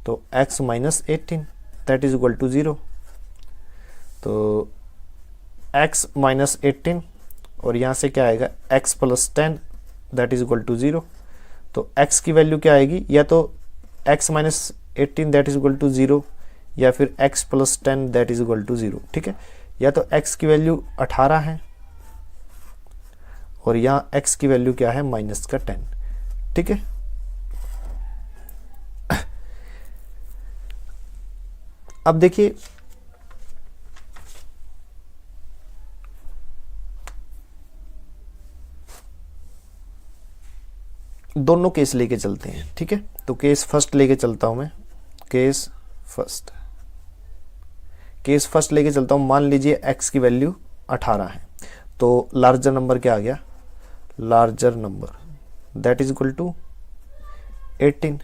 A: तो x minus 18 that is equal to 0। तो x माइनस 18 और यहाँ से क्या आएगा x plus 10 that is equal to 0। तो x की वैल्यू क्या आएगी, या तो x minus 18 that is equal to 0 या फिर x plus 10 that is equal to 0। ठीक है, या तो x की वैल्यू 18 है और यहाँ x की वैल्यू क्या है माइनस का 10। ठीक है, अब देखिए दोनों केस लेके चलते हैं। ठीक है, तो केस फर्स्ट लेके चलता हूं मैं, केस फर्स्ट लेके चलता हूं। मान लीजिए x की वैल्यू 18 है, तो लार्जर नंबर क्या आ गया, larger number that is equal to 18।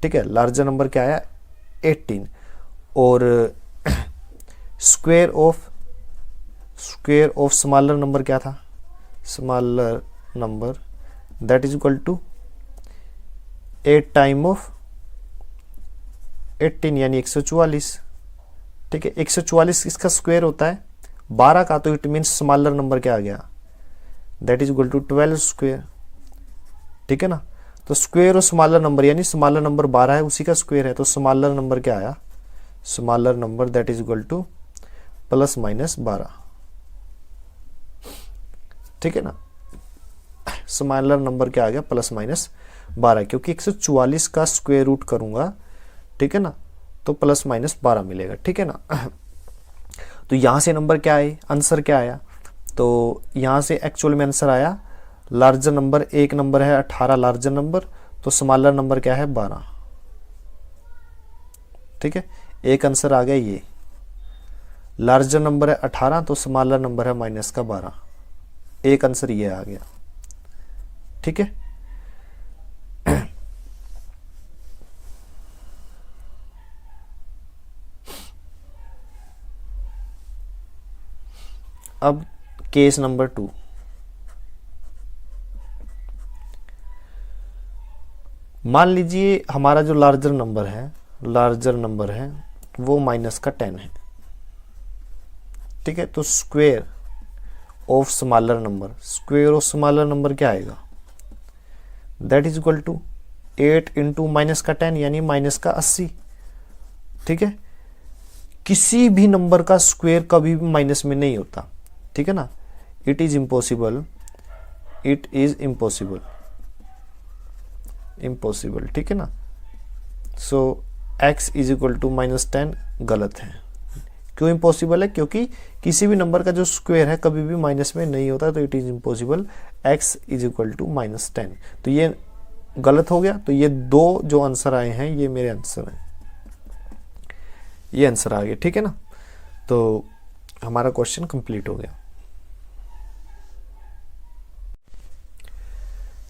A: ठीक है, लार्जर नंबर क्या आया 18, और स्क्वायर ऑफ स्मॉलर नंबर क्या था, smaller number that is equal to 8 time of 18 यानी 144। ठीक है, 144 इसका स्क्वायर होता है 12 का, तो इट मीन स्मॉलर नंबर क्या आ गया that is equal to 12 square. ठीक है ना, तो स्क्वायर और स्मॉलर नंबर यानी स्मॉलर नंबर 12 है उसी का स्क्वायर है, तो स्मॉलर नंबर क्या आया, smaller number that is equal two plus minus 12। ठीक है ना, स्मॉलर नंबर क्या आ गया प्लस माइनस 12, क्योंकि 144 का स्क्वायर रूट करूंगा, ठीक है ना, तो प्लस माइनस 12 मिलेगा। ठीक है ना, तो यहां से नंबर क्या आए, आंसर क्या आया, तो यहां से एक्चुअल में आंसर आया लार्जर नंबर, एक नंबर है 18 लार्जर नंबर, तो स्मॉलर नंबर क्या है 12। ठीक है, एक आंसर आ गया ये, लार्जर नंबर है 18 तो स्मॉलर नंबर है माइनस का 12, एक आंसर ये आ गया। ठीक है, अब केस नंबर 2, मान लीजिए हमारा जो लार्जर नंबर है वो माइनस का 10 है। ठीक है, तो स्क्वायर ऑफ स्मॉलर नंबर क्या आएगा that is equal to 8 into minus का 10 यानी माइनस का 80। ठीक है, किसी भी नंबर का स्क्वायर कभी भी माइनस में नहीं होता। ठीक है ना, इट इज इम्पॉसिबल। ठीक है ना, so x is equal to minus 10 गलत है। क्यों इम्पॉसिबल है, क्योंकि किसी भी नंबर का जो स्क्वायर है कभी भी माइनस में नहीं होता, तो it is impossible x is equal to minus 10, तो ये गलत हो गया। तो ये दो जो आंसर आए हैं ये मेरे आंसर हैं, ये आंसर आ गए। ठीक है ना, तो हमारा क्वेश्चन कंप्लीट हो गया।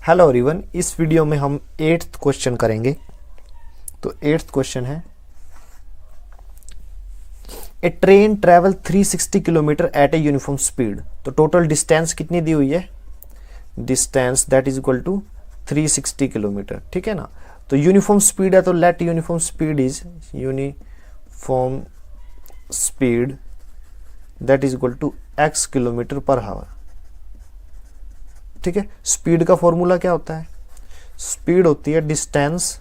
A: हेलो एवरीवन, इस वीडियो में हम 8th क्वेश्चन करेंगे। तो 8th क्वेश्चन है, a train travel 360 kilometre at a uniform speed. तो टोटल डिस्टेंस कितनी दी हुई है, distance that is equal to 360 kilometre. ठीक है ना, तो यूनिफॉर्म स्पीड है, तो let uniform speed that is equal to x kilometre per hour. ठीक है, स्पीड का फॉर्मूला क्या होता है, स्पीड होती है डिस्टेंस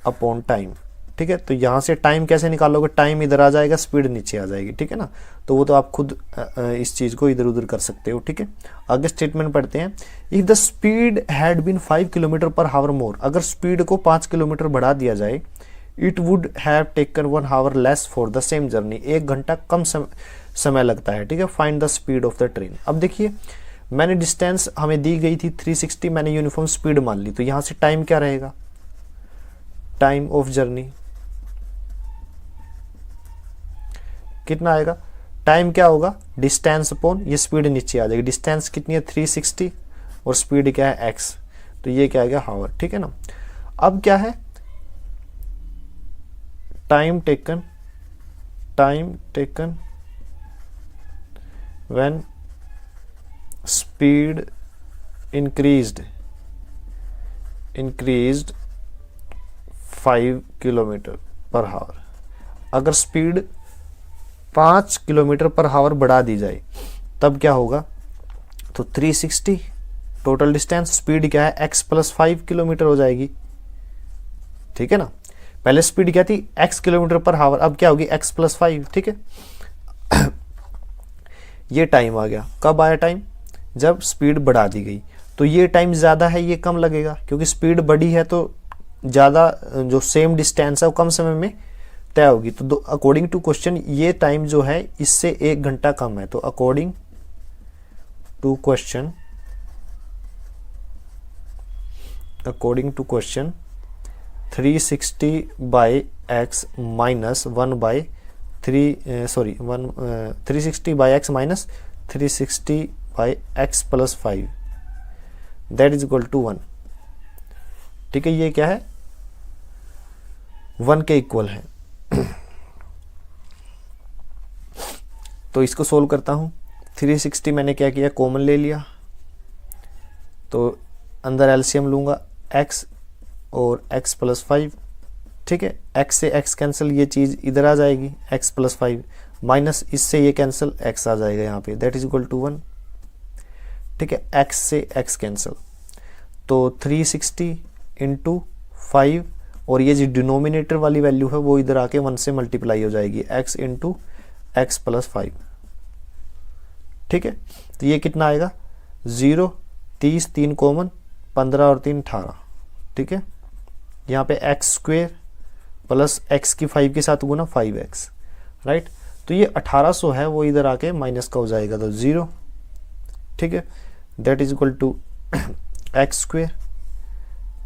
A: अपॉन टाइम, ठीक है। तो यहां से टाइम कैसे निकालोगे, टाइम इधर आ जाएगा, स्पीड नीचे आ जाएगी, ठीक है ना। तो वो तो आप खुद इस चीज को इधर उधर कर सकते हो, ठीक है। आगे स्टेटमेंट पढ़ते हैं। If the speed had been 5 kilometre per hour मोर, अगर स्पीड को 5 किलोमीटर बढ़ा दिया जाए, it would have taken 1 hour less for the same journey, 1 घंटा कम समय लगता है, ठीक है। Find the speed of the train. अब देखिए मैंने डिस्टेंस हमें दी गई थी 360, मैंने यूनिफॉर्म स्पीड मान ली, तो यहां से टाइम क्या रहेगा, टाइम ऑफ जर्नी कितना आएगा, टाइम क्या होगा, डिस्टेंस अपॉन ये स्पीड नीचे आ जाएगी, डिस्टेंस कितनी है 360 और स्पीड क्या है x, तो ये क्या आएगा हावर, ठीक है ना। अब क्या है, time taken when speed increased 5 kilometre per हावर, अगर स्पीड 5 किलोमीटर पर हावर बढ़ा दी जाए तब क्या होगा, तो 360 टोटल डिस्टेंस, स्पीड क्या है x प्लस 5 किलोमीटर हो जाएगी, ठीक है ना। पहले स्पीड क्या थी x किलोमीटर पर हावर, अब क्या होगी x प्लस 5, ठीक है। ये टाइम आ गया, कब आया टाइम, जब स्पीड बढ़ा दी गई। तो ये टाइम ज्यादा है, ये कम लगेगा, क्योंकि स्पीड बढ़ी है तो ज्यादा जो सेम डिस्टेंस है वो कम समय में तय होगी। तो अकॉर्डिंग टू क्वेश्चन ये टाइम जो है इससे 1 घंटा कम है। तो according to question 360 by x minus 360 by x minus 360 by x plus 5 that is equal to 1, ठीक है। ये क्या है 1 के इक्वल है। तो इसको सोल्व करता हूं, 360 मैंने क्या किया, कॉमन ले लिया, तो अंदर एलसीएम लूंगा x और x प्लस 5, ठीक है। x से x कैंसिल, ये चीज इधर आ जाएगी x प्लस 5 माइनस इससे ये कैंसिल, x आ जाएगा यहाँ पे, दैट इज इक्वल टू 1, ठीक है। x से x कैंसिल, तो 360 इंटू 5 और ये जो डिनोमिनेटर वाली वैल्यू है वो इधर आके 1 से मल्टीप्लाई हो जाएगी, x इंटू एक्स प्लस 5, ठीक है। तो ये कितना आएगा 0, 30, 3 कॉमन, 15 और 3 18, ठीक है। यहाँ पे एक्स स्क्वेयर प्लस एक्स की 5 के साथ गुना 5x, राइट। तो ये 1800 है वो इधर आके माइनस का हो जाएगा, तो 0, ठीक है। That is equal to x square,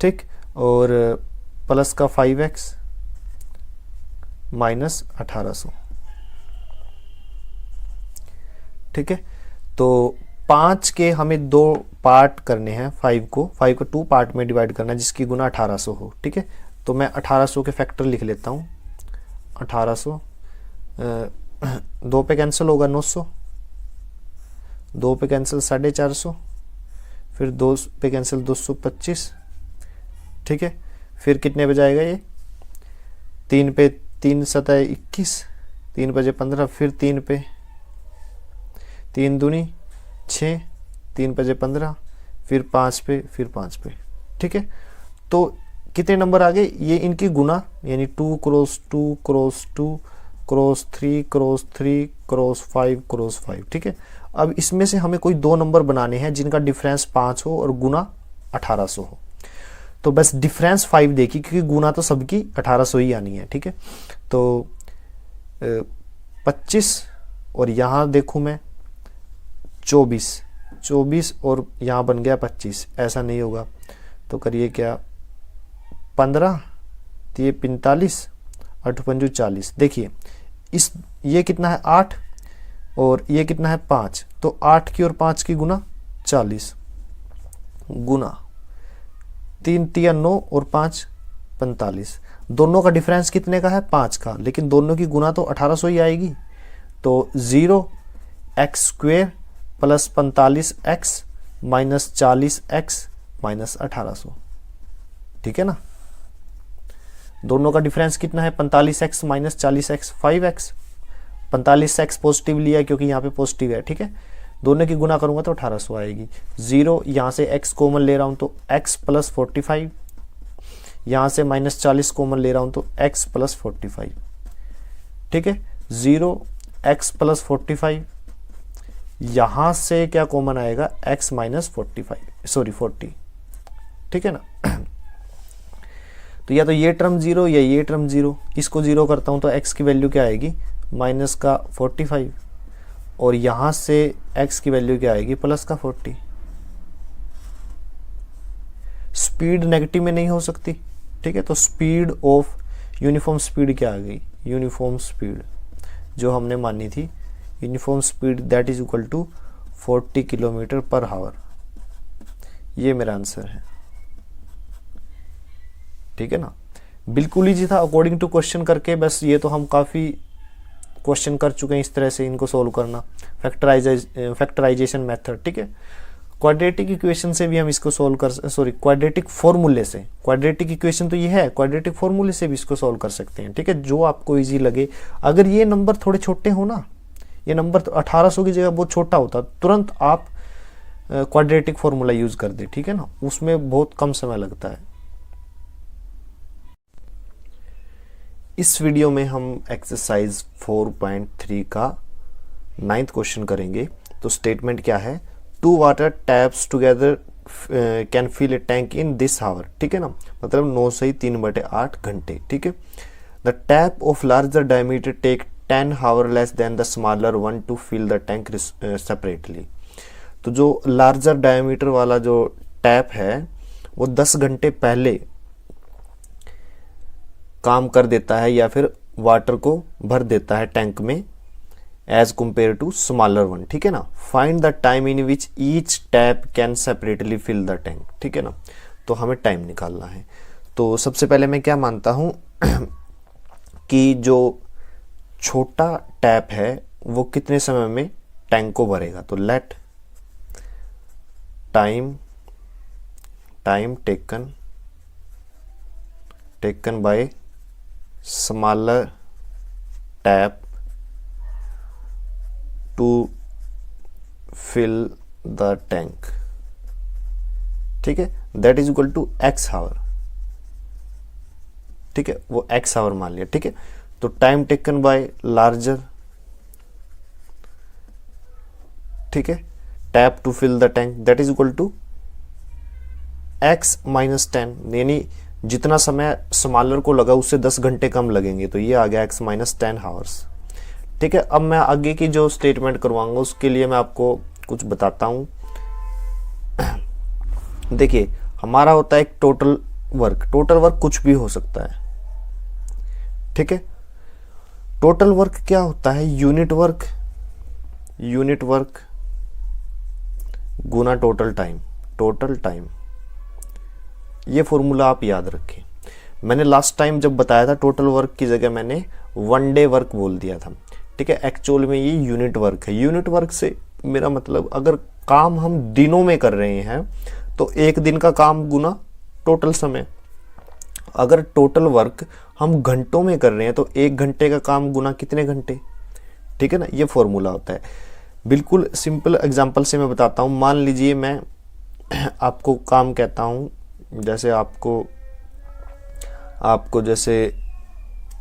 A: ठीक, और प्लस का 5x माइनस 1800, ठीक है। तो 5 के हमें 2 पार्ट करने हैं, 5 को 2 पार्ट में डिवाइड करना है जिसकी गुना 1800 हो, ठीक है। तो मैं 1800 के फैक्टर लिख लेता हूँ, 1800 2 पे कैंसिल होगा 900, 2 पे कैंसिल 450, फिर 2 पे कैंसिल 225, ठीक है। फिर कितने पे जाएगा ये, 3 पे 3 सतह 21, 3 बजे 15, फिर 3 पे 3 दूनी 6, 3 बजे 15, फिर 5 पे, फिर 5 पे, ठीक है। तो कितने नंबर आ गए, ये इनकी गुना, यानी 2 cross 2 cross 2 cross 3 cross 3 cross 5 cross 5, ठीक है। अब इसमें से हमें कोई 2 नंबर बनाने हैं जिनका डिफरेंस 5 हो और गुना 1800 हो। तो बस डिफरेंस 5 देखिए, क्योंकि गुना तो सबकी 1800 ही आनी है, ठीक है। तो 25 और यहाँ देखूं मैं 24 और यहाँ बन गया 25, ऐसा नहीं होगा। तो करिए क्या, 15, तो ये 45, 8 पंजू 40। देखिए इस ये कितना है 8 और ये कितना है 5, तो 8 की और 5 की गुना 40, गुना 3 तिया 9 और 5 45। दोनों का डिफरेंस कितने का है 5 का, लेकिन दोनों की गुना तो 1800 ही आएगी। तो 0 x square plus 45x minus 40x minus 1800, ठीक है ना। दोनों का डिफरेंस कितना है 45x minus 40x 5x, 45x positive लिया क्योंकि यहाँ पे पॉजिटिव है, ठीक है। दोनों की गुना करूँगा तो 1800 आएगी। 0 यहाँ से x कॉमन ले रहा हूँ तो x प्लस 45, यहाँ से -40 कॉमन ले रहा हूँ तो x प्लस 45, ठीक है। 0 x प्लस 45, यहाँ से क्या कॉमन आएगा, x माइनस 40, ठीक है ना। तो या तो ये टर्म 0 या ये टर्म 0, इसको 0 करता हूँ तो x की वैल्यू क्या आएगी, माइनस का 45, और यहाँ से x की वैल्यू क्या आएगी, प्लस का 40। स्पीड नेगेटिव में नहीं हो सकती, ठीक है। तो स्पीड ऑफ यूनिफॉर्म स्पीड क्या आ गई, यूनिफॉर्म स्पीड जो हमने मानी थी, uniform speed that is equal to 40 kilometre per hour. ये मेरा आंसर है, ठीक है ना। बिल्कुल ही था अकॉर्डिंग टू क्वेश्चन करके, बस ये तो हम काफ़ी क्वेश्चन कर चुके हैं इस तरह से इनको सोल्व करना, फैक्टराइजेशन मेथड, ठीक है। क्वाड्रेटिक इक्वेशन से भी हम इसको सोल्व कर, क्वाड्रेटिक फॉर्मूले से, क्वाड्रेटिक इक्वेशन तो ये है, क्वाड्रेटिक फॉर्मूले से भी इसको सोल्व कर सकते हैं, ठीक है, जो आपको इजी लगे। अगर ये नंबर थोड़े छोटे हो ना, ये नंबर तो 1800 की जगह बहुत छोटा होता, तुरंत आप क्वाड्रेटिक फॉर्मूला यूज कर दे, ठीक है ना, उसमें बहुत कम समय लगता है। इस वीडियो में हम एक्सरसाइज 4.3 का 9th क्वेश्चन करेंगे। तो स्टेटमेंट क्या है, 2 water taps together can fill a tank in this hour, ठीक है ना, मतलब 9 से 3/8 घंटे, ठीक है। The tap of larger diameter take 10 hour less than the smaller one to fill the tank separately. तो जो लार्जर डायमीटर वाला जो टैप है वो 10 घंटे पहले काम कर देता है या फिर वाटर को भर देता है टैंक में as compare to smaller one, ठीक है ना। Find the time in which each tap can separately fill the tank, ठीक है ना। तो हमें टाइम निकालना है। तो सबसे पहले मैं क्या मानता हूं कि जो छोटा टैप है वो कितने समय में टैंक को भरेगा। तो let time taken by smaller tap to fill the tank, ठीक है, that is equal to x hour, ठीक है, वो x hour मान लिया, ठीक है। तो टाइम टेकन बाय लार्जर, ठीक है, tap to fill the tank that is equal to x minus 10, यानी जितना समय स्मॉलर को लगा उससे 10 घंटे कम लगेंगे, तो ये आ गया x माइनस 10 आवर्स, ठीक है। अब मैं आगे की जो स्टेटमेंट करवाऊंगा उसके लिए मैं आपको कुछ बताता हूं। देखिए हमारा होता है एक टोटल वर्क कुछ भी हो सकता है, ठीक है। टोटल वर्क क्या होता है, यूनिट वर्क गुना टोटल टाइम, ये फॉर्मूला आप याद रखें। मैंने लास्ट टाइम जब बताया था टोटल वर्क की जगह मैंने 1 डे वर्क बोल दिया था, ठीक है। एक्चुअल में ये यूनिट वर्क है। यूनिट वर्क से मेरा मतलब अगर काम हम दिनों में कर रहे हैं तो एक दिन का काम गुना टोटल समय। अगर टोटल वर्क हम घंटों में कर रहे हैं तो 1 घंटे का काम गुना कितने घंटे, ठीक है ना, ये फॉर्मूला होता है। बिल्कुल सिंपल एग्जांपल से मैं बताता हूँ। मान लीजिए मैं आपको काम कहता हूँ, जैसे आपको जैसे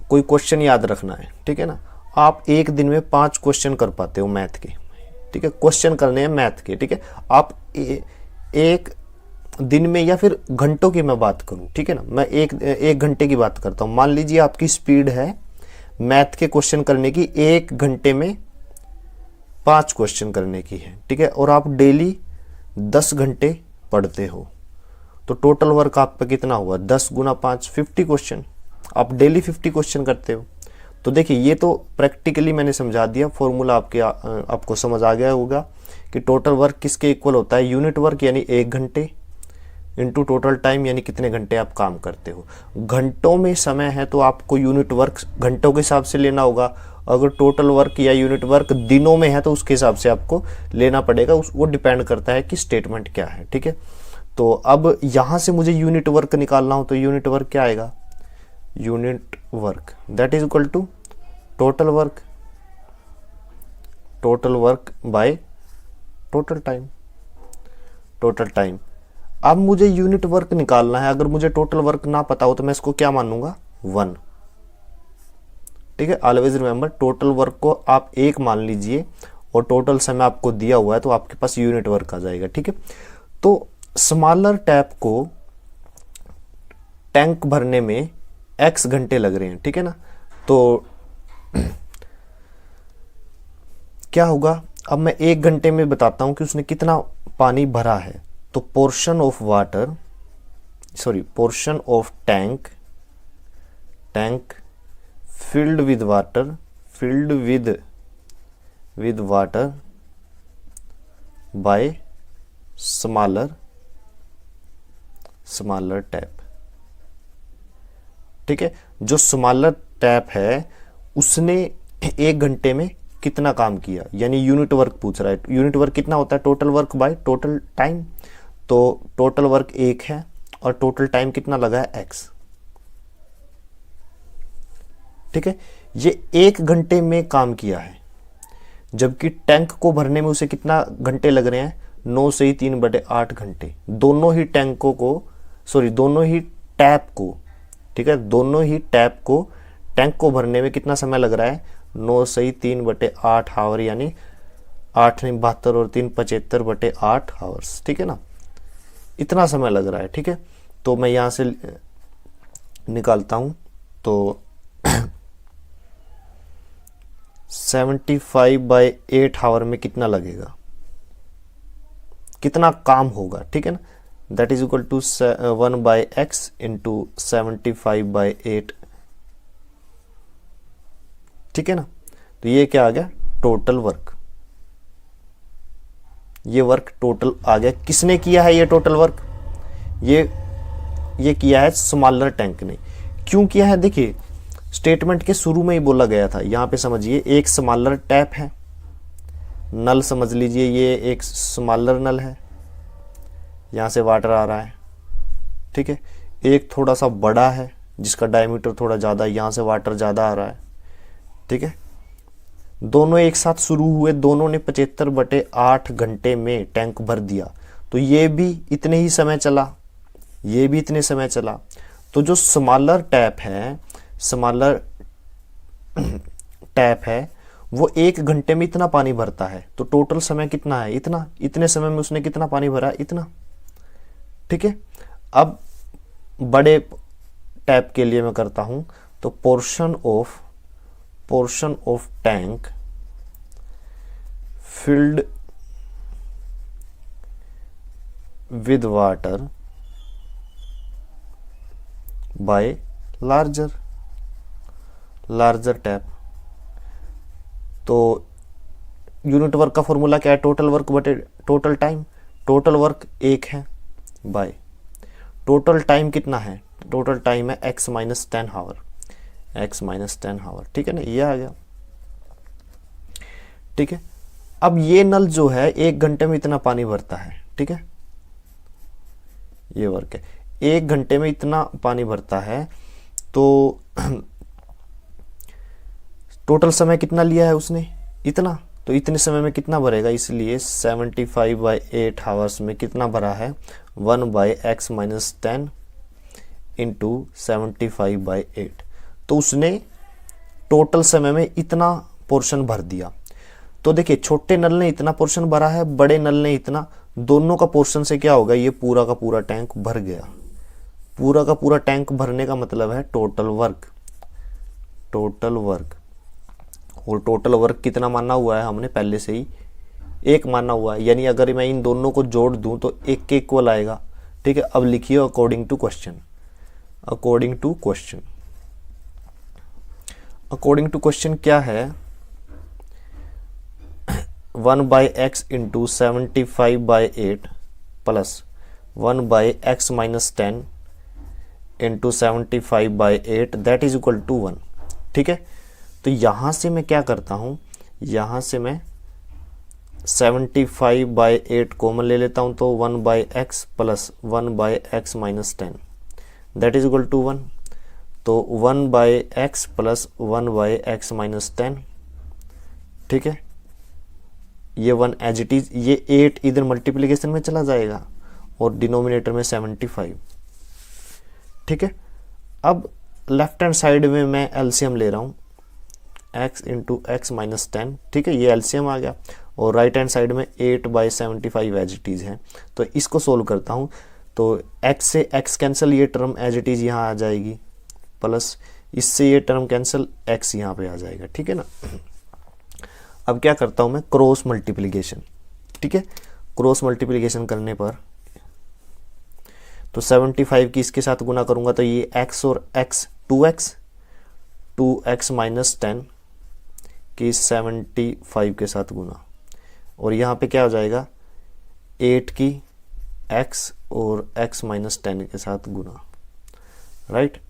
A: कोई क्वेश्चन याद रखना है, ठीक है ना। आप एक दिन में 5 क्वेश्चन कर पाते हो मैथ के, ठीक है, क्वेश्चन करने हैं मैथ के, ठीक है। आप एक दिन में या फिर घंटों की मैं बात करूं, ठीक है ना, मैं एक घंटे की बात करता हूं। मान लीजिए आपकी स्पीड है मैथ के क्वेश्चन करने की 1 घंटे में 5 क्वेश्चन करने की है, ठीक है, और आप डेली 10 घंटे पढ़ते हो, तो टोटल वर्क आपका कितना हुआ, 10 गुना 5 50 क्वेश्चन। आप डेली 50 क्वेश्चन करते हो। तो देखिए ये तो प्रैक्टिकली मैंने समझा दिया, फॉर्मूला आपको समझ आ गया होगा कि टोटल वर्क किसके इक्वल होता है, यूनिट वर्क यानी 1 घंटे इंटू टोटल टाइम यानी कितने घंटे आप काम करते हो। घंटों में समय है तो आपको यूनिट वर्क घंटों के हिसाब से लेना होगा। अगर टोटल वर्क या यूनिट वर्क दिनों में है तो उसके हिसाब से आपको लेना पड़ेगा, वो डिपेंड करता है कि स्टेटमेंट क्या है, ठीक है। तो अब यहां से मुझे यूनिट वर्क निकालना हो तो यूनिट वर्क क्या आएगा, unit work that is equal to total work by total time, total time. अब मुझे यूनिट वर्क निकालना है, अगर मुझे टोटल वर्क ना पता हो तो मैं इसको क्या मानूंगा, 1। ठीक है, ऑलवेज रिमेंबर टोटल वर्क को आप 1 मान लीजिए और टोटल समय आपको दिया हुआ है तो आपके पास यूनिट वर्क आ जाएगा। ठीक है, तो स्मॉलर टैप को टैंक भरने में x घंटे लग रहे हैं। ठीक है ना, तो क्या होगा, अब मैं 1 घंटे में बताता हूं कि उसने कितना पानी भरा है। तो portion of water, sorry portion of tank filled with water, filled with water by smaller tap। ठीक है, जो स्मॉलर टैप है उसने 1 घंटे में कितना काम किया, यानी यूनिट वर्क पूछ रहा है। यूनिट वर्क कितना होता है, total work by total time. तो टोटल वर्क 1 है और टोटल टाइम कितना लगा है, x। ठीक है, ये 1 घंटे में काम किया है, जबकि टैंक को भरने में उसे कितना घंटे लग रहे हैं, 9 से ही 3/8 घंटे। दोनों ही टैंकों को, सॉरी दोनों ही टैप को, ठीक है, दोनों ही टैप को टैंक को भरने में कितना समय लग रहा है, 9 से ही 3/8 आवर, यानी 8 नहीं 72 और 3 75/8 आवर्स। ठीक है ना, इतना समय लग रहा है। ठीक है, तो मैं यहां से निकालता हूं, तो 75/8 आवर में कितना लगेगा, कितना काम होगा। ठीक है ना, that is equal to 1/x into 75/8। ठीक है ना, तो ये क्या आ गया, टोटल वर्क। ये वर्क टोटल आ गया। किसने किया है ये टोटल वर्क, ये किया है स्मॉलर टैंक ने। क्यों किया है, देखिए स्टेटमेंट के शुरू में ही बोला गया था। यहां पे समझिए, एक स्मॉलर टैप है, नल समझ लीजिए, ये एक स्मॉलर नल है, यहां से वाटर आ रहा है। ठीक है, एक थोड़ा सा बड़ा है जिसका डायमीटर थोड़ा ज्यादा है, यहां से वाटर ज्यादा आ रहा है। ठीक है, दोनों एक साथ शुरू हुए, दोनों ने 75/8 घंटे में टैंक भर दिया। तो ये भी इतने ही समय चला, ये भी इतने समय चला। तो जो स्मॉलर टैप है वो 1 घंटे में इतना पानी भरता है। तो टोटल समय कितना है, इतना। इतने समय में उसने कितना पानी भरा, इतना। ठीक है, अब बड़े टैप के लिए मैं करता हूं, तो portion of tank filled with water bye larger tap. तो यूनिट वर्क का फॉर्मूला क्या है, टोटल वर्क बटे टोटल टाइम। टोटल वर्क 1 है बाय टोटल टाइम कितना है, टोटल टाइम है x माइनस 10 आवर, ठीक है ना, ये आ गया। ठीक है, अब ये नल जो है 1 घंटे में इतना पानी भरता है। ठीक है, ये वर्क है, 1 घंटे में इतना पानी भरता है। तो टोटल समय कितना लिया है उसने, इतना। तो इतने समय में कितना भरेगा, इसलिए 75/8 आवर्स में कितना भरा है, 1/x माइनस 10 इंटू 75/8। तो उसने टोटल समय में इतना पोर्शन भर दिया। तो देखिए, छोटे नल ने इतना पोर्शन भरा है, बड़े नल ने इतना, दोनों का पोर्शन से क्या होगा, ये पूरा का पूरा टैंक भर गया। पूरा का पूरा टैंक भरने का मतलब है टोटल वर्क। और टोटल वर्क कितना माना हुआ है, हमने पहले से ही 1 माना हुआ है, यानी अगर मैं इन दोनों को जोड़ दूं तो 1 के इक्वल आएगा। ठीक है, अब लिखिए अकॉर्डिंग टू क्वेश्चन क्या है, 1/x into 75/8 plus 1/x minus 10 into 75/8 that is equal to 1। ठीक है, तो यहां से मैं क्या करता हूं, यहां से मैं 75/8 कॉमन ले लेता हूं, तो 1/x plus 1/x minus 10 that is equal to 1। तो 1/x प्लस 1/x माइनस 10, ठीक है, ये 1 एज इट इज, ये 8 इधर मल्टीप्लिकेशन में चला जाएगा और डिनोमिनेटर में 75। ठीक है, अब लेफ्ट हैंड साइड में मैं एलसीएम ले रहा हूँ, x इंटू एक्स माइनस 10। ठीक है, ये एलसीएम आ गया और राइट हैंड साइड में 8/75 एज इट इज है। तो इसको सोल्व करता हूँ, तो x से x कैंसिल, ये टर्म एज इट इज यहाँ आ जाएगी, प्लस इससे ये टर्म कैंसिल, x यहाँ पे आ जाएगा। ठीक है ना। अब क्या करता हूँ मैं, क्रॉस मल्टीप्लिकेशन। ठीक है, क्रॉस मल्टीप्लिकेशन करने पर तो 75 की इसके साथ गुना करूंगा तो ये x और x 2x माइनस 10 की 75 के साथ गुना, और यहाँ पे क्या हो जाएगा 8 की x और x माइनस 10 के साथ गुना, राइट।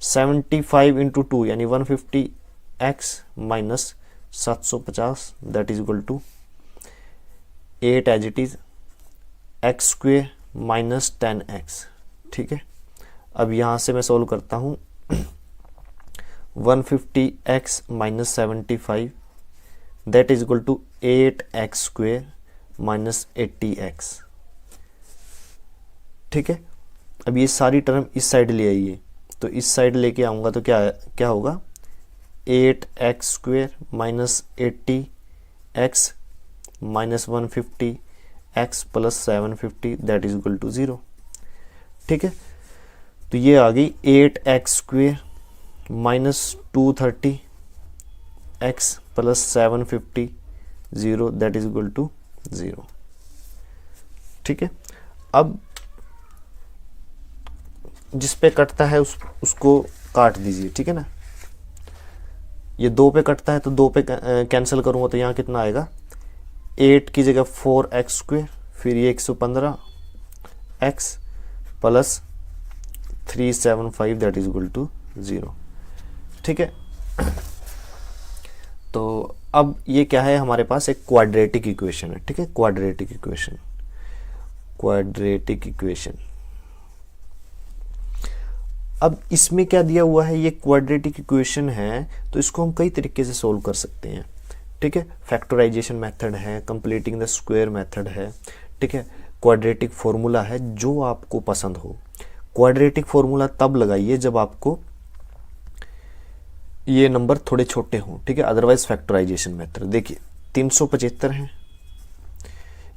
A: 75 इंटू 2 यानी 150x minus 750 that is equal to 8 as it is x square minus 10x। ठीक है, अब यहाँ से मैं सोल्व करता हूँ 150x minus 75 that is equal to 8x square minus 80x। ठीक है, अब ये सारी टर्म इस साइड ले आइए, तो इस साइड लेके आऊँगा तो क्या होगा 8x square minus 80x minus 150x plus 750 that is equal to 0। ठीक है, तो ये आ गई 8x square minus 230x plus 750 0 that is equal to 0। ठीक है, अब जिस पे कटता है उसको काट दीजिए। ठीक है ना, ये 2 पे कटता है तो 2 पे कैंसिल करूंगा तो यहाँ कितना आएगा 8 की जगह 4x स्क्वेयर, फिर ये 115x plus 375 that is equal to 0। ठीक है, तो अब ये क्या है, हमारे पास एक क्वाड्रेटिक इक्वेशन है। ठीक है, क्वाड्रेटिक इक्वेशन। अब इसमें क्या दिया हुआ है, ये क्वाड्रेटिक इक्वेशन है तो इसको हम कई तरीके से सोल्व कर सकते हैं। ठीक है, फैक्टराइजेशन मेथड है, कंप्लीटिंग द स्क्वायर मेथड है। ठीक है, क्वाड्रेटिक फॉर्मूला है, जो आपको पसंद हो। क्वाड्रेटिक फॉर्मूला तब लगाइए जब आपको ये नंबर थोड़े छोटे हों। ठीक है, अदरवाइज फैक्टराइजेशन मेथड देखिए 375 है,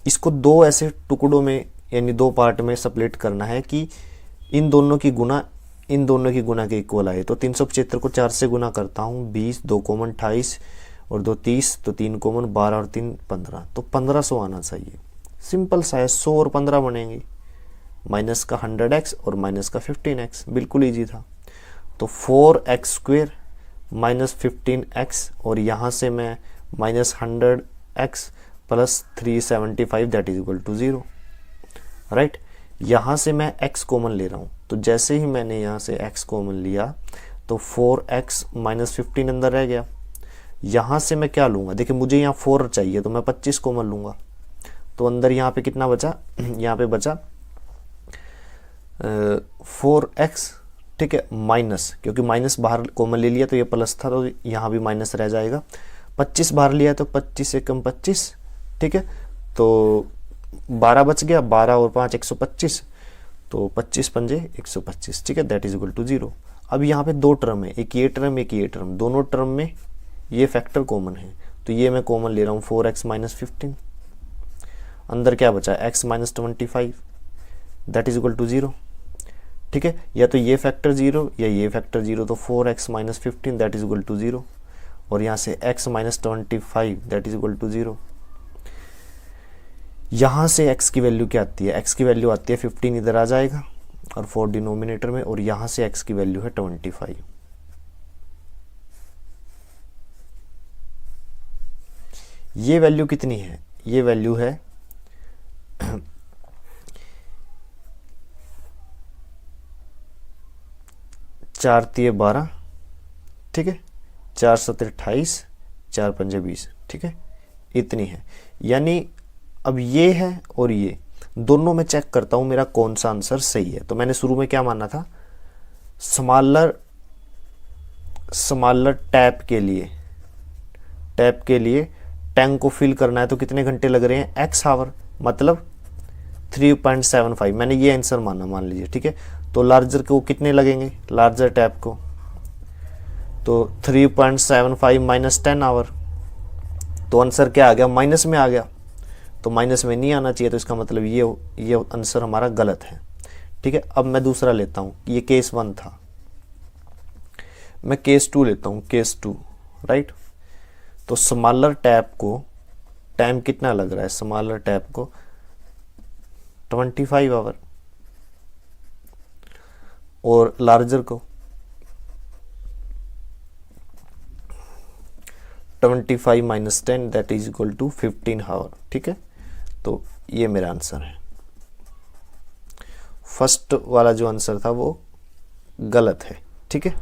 A: इसको 2 ऐसे टुकड़ों में यानी 2 पार्ट में स्प्लिट करना है कि इन दोनों की गुना के इक्वल आए। तो 375 को 4 से गुना करता हूँ 20, 2 कॉमन 28 और 2 30, तो 3 कॉमन 12 और 3 15, तो 1500 आना चाहिए। सिंपल सा है, 100 और 15 बनेंगे, माइनस का 100x और माइनस का 15x, बिल्कुल ईजी था। तो 4x स्क्वेयर माइनस 15x और यहाँ से मैं minus 100x plus 375 that is equal to 0, right. यहाँ से मैं x कॉमन ले रहा हूँ, तो जैसे ही मैंने यहाँ से x कॉमन लिया तो 4x माइनस 15 अंदर रह गया। यहाँ से मैं क्या लूँगा, देखिए मुझे यहाँ 4 चाहिए तो मैं 25 कॉमन लूँगा, तो अंदर यहाँ पे कितना बचा, यहाँ पे बचा 4x। ठीक है, माइनस, क्योंकि माइनस बाहर कॉमन ले लिया तो ये प्लस था तो यहाँ भी माइनस रह जाएगा। 25 बाहर लिया तो 25 से कम 25। ठीक है, तो 12 बच गया, 12 और 5 125, तो 25 पंजे 125। ठीक है, दैट इज इक्वल टू 0। अब यहाँ पे 2 टर्म है, एक ये टर्म, दोनों टर्म में ये फैक्टर कॉमन है, तो ये मैं कॉमन ले रहा हूँ 4x माइनस 15। अंदर क्या बचा x minus 25 that is equal to 0। ठीक है, या तो ये फैक्टर 0 या ये फैक्टर 0, तो 4x minus 15 that is equal to 0, और यहाँ से x minus 25 that is equal to 0। यहाँ से x की वैल्यू क्या आती है, x की वैल्यू आती है 15, इधर आ जाएगा और 4 डिनोमिनेटर में, और यहाँ से x की वैल्यू है 25। ये वैल्यू कितनी है, ये वैल्यू है 4 तिये 12। ठीक है, 4 सत्ते 28, 4 पंजे 20। ठीक है, इतनी है। यानी अब ये है और ये दोनों में चेक करता हूं मेरा कौन सा आंसर सही है। तो मैंने शुरू में क्या माना था, स्मॉलर टैप के लिए टैंक को फिल करना है तो कितने घंटे लग रहे हैं, x आवर, मतलब 3.75, मैंने ये आंसर माना, मान लीजिए, ठीक है। तो लार्जर को कितने लगेंगे, लार्जर टैप को, तो 3.75 माइनस 10 आवर, तो आंसर क्या आ गया, माइनस में आ गया, तो माइनस में नहीं आना चाहिए, तो इसका मतलब ये आंसर हमारा गलत है, ठीक है। अब मैं दूसरा लेता हूँ, ये केस 1 था, मैं केस 2 लेता हूँ, केस 2, राइट। तो स्मॉलर टैप को टाइम कितना लग रहा है, स्मॉलर टैप को 25 आवर, और लार्जर को 25 minus 10 that is equal to 15 hour, ठीक है। तो ये मेरा आंसर है। फर्स्ट वाला जो आंसर था वो गलत है, ठीक है।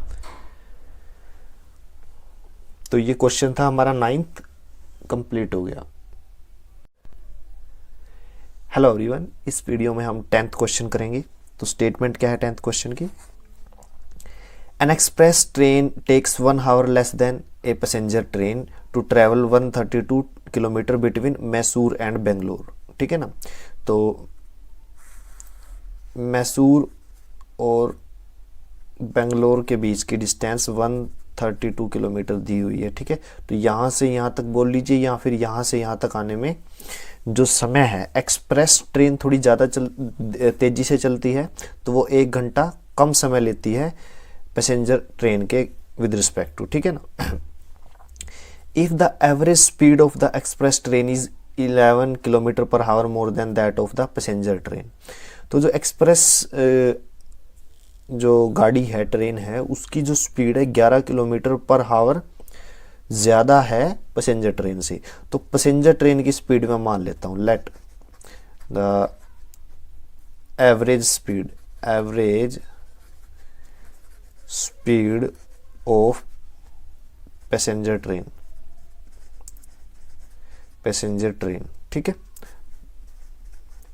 A: तो ये क्वेश्चन था हमारा 9th, कंप्लीट हो गया। हेलो एवरीवन, इस वीडियो में हम 10th क्वेश्चन करेंगे। तो स्टेटमेंट क्या है 10th क्वेश्चन की, an express train takes 1 hour less than a passenger train to travel 132 kilometre between Mysore and Bangalore, ठीक है ना। तो मैसूर और बेंगलोर के बीच की डिस्टेंस 132 किलोमीटर दी हुई है, ठीक है। तो यहाँ से यहाँ तक बोल लीजिए, या फिर यहाँ से यहाँ तक आने में जो समय है, एक्सप्रेस ट्रेन थोड़ी ज़्यादा तेज़ी से चलती है, तो वो 1 घंटा कम समय लेती है पैसेंजर ट्रेन के विद रिस्पेक्ट टू, ठीक है ना। If the average speed of the express train is 11 kilometre per our more than that of the passenger train, तो जो एक्सप्रेस जो गाड़ी है, ट्रेन है, उसकी जो स्पीड है 11 किलोमीटर पर आवर ज़्यादा है पैसेंजर ट्रेन से। तो पैसेंजर ट्रेन की स्पीड में मान लेता हूँ, let the average speed of passenger train, ठीक है।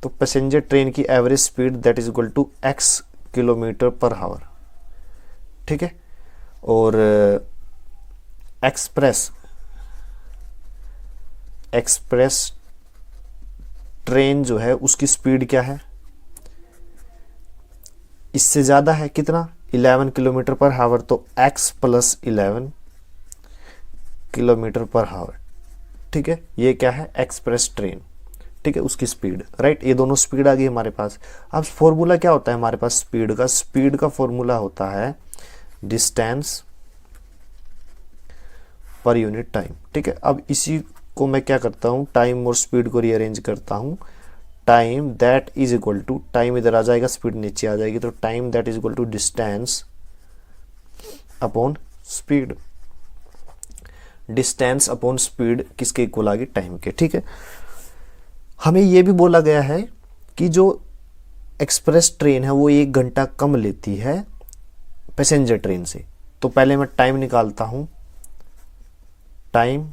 A: तो पैसेंजर ट्रेन की average speed that is equal to x kilometre per hour, ठीक है। और एक्सप्रेस ट्रेन जो है उसकी स्पीड क्या है, इससे ज़्यादा है, कितना, 11 किलोमीटर पर आवर, तो x plus 11 kilometre per hour, ठीक है। ये क्या है, एक्सप्रेस ट्रेन, ठीक है, उसकी स्पीड, राइट। ये दोनों स्पीड आ गई हमारे पास। अब फॉर्मूला क्या होता है हमारे पास स्पीड का फॉर्मूला होता है डिस्टेंस पर यूनिट टाइम, ठीक है। अब इसी को मैं क्या करता हूँ, टाइम और स्पीड को रीअरेंज करता हूँ। Time that is equal to, time इधर आ जाएगा, स्पीड नीचे आ जाएगी, तो time that is equal to distance upon speed. Distance upon speed किसके इक्वल आ गई, टाइम के, ठीक है। हमें यह भी बोला गया है कि जो एक्सप्रेस ट्रेन है वो 1 घंटा कम लेती है पैसेंजर ट्रेन से। तो पहले मैं टाइम निकालता हूं, time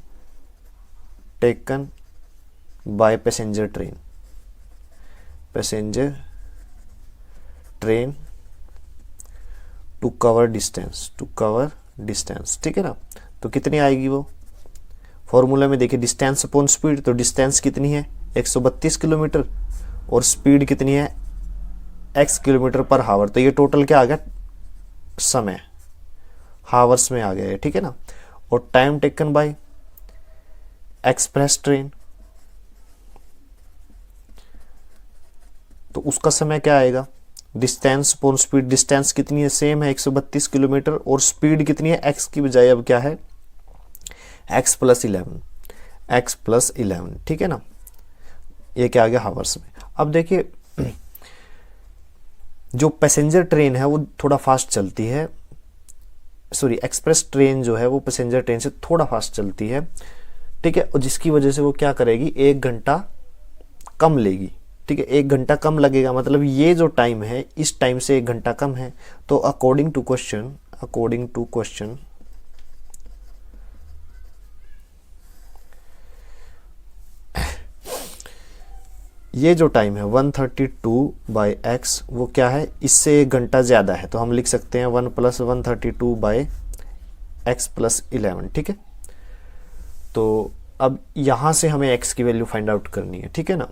A: taken by passenger train to cover distance, ठीक है ना। तो कितनी आएगी वो, फॉर्मूला में देखिए, डिस्टेंस अपॉन स्पीड, तो डिस्टेंस कितनी है 132 किलोमीटर, और स्पीड कितनी है x किलोमीटर पर आवर, तो ये टोटल क्या आ गया, समय हावर्स में आ गया है, ठीक है ना। और time taken bye express train, तो उसका समय क्या आएगा, डिस्टेंस अपॉन स्पीड, डिस्टेंस कितनी है, सेम है 132 किलोमीटर, और स्पीड कितनी है, x की बजाय अब क्या है, x प्लस 11, ठीक है ना। ये क्या आ गया, हावर्स में। अब देखिए, जो पैसेंजर ट्रेन है वो थोड़ा फास्ट चलती है, सॉरी, एक्सप्रेस ट्रेन जो है वो पैसेंजर ट्रेन से थोड़ा फास्ट चलती है, ठीक है। और जिसकी वजह से वो क्या करेगी, 1 घंटा कम लेगी, ठीक है। 1 घंटा कम लगेगा, मतलब ये जो टाइम है इस टाइम से 1 घंटा कम है। तो अकॉर्डिंग टू क्वेश्चन ये जो टाइम है 132 बाई एक्स, वो क्या है, इससे 1 घंटा ज़्यादा है, तो हम लिख सकते हैं 1 प्लस 132 बाई एक्स प्लस 11, ठीक है। तो अब यहाँ से हमें x की वैल्यू फाइंड आउट करनी है, ठीक है ना।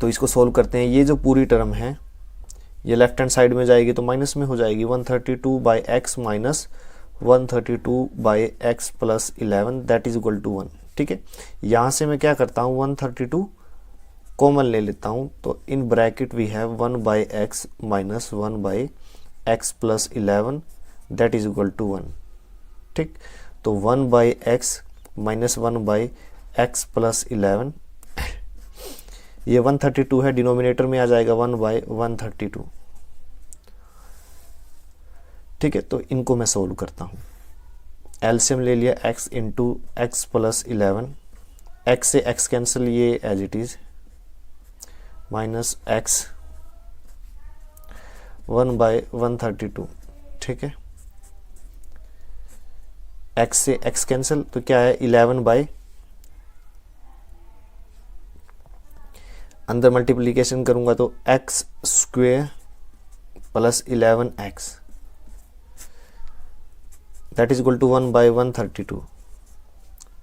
A: तो इसको सोल्व करते हैं। ये जो पूरी टर्म है ये लेफ्ट हैंड साइड में जाएगी तो माइनस में हो जाएगी, 132 by x minus 132 by x plus 11 that is equal to 1, ठीक है। यहाँ से मैं क्या करता हूँ 132 कॉमन ले लेता हूँ, तो in bracket we have 1 by x minus 1 by x plus 11 that is equal to 1, ठीक। तो 1 by x minus 1 by x plus 11, ये 132 है, डिनोमिनेटर में आ जाएगा 1 बाई 132, ठीक है। तो इनको मैं सोल्व करता हूँ। एलसीएम ले लिया x into x plus 11, x से x कैंसिल, ये as it is minus x 1 by 132, ठीक है। x से x कैंसिल तो क्या है 11 बाई, अंदर मल्टीप्लीकेशन करूंगा तो x square plus 11x that is equal to 1 by 132,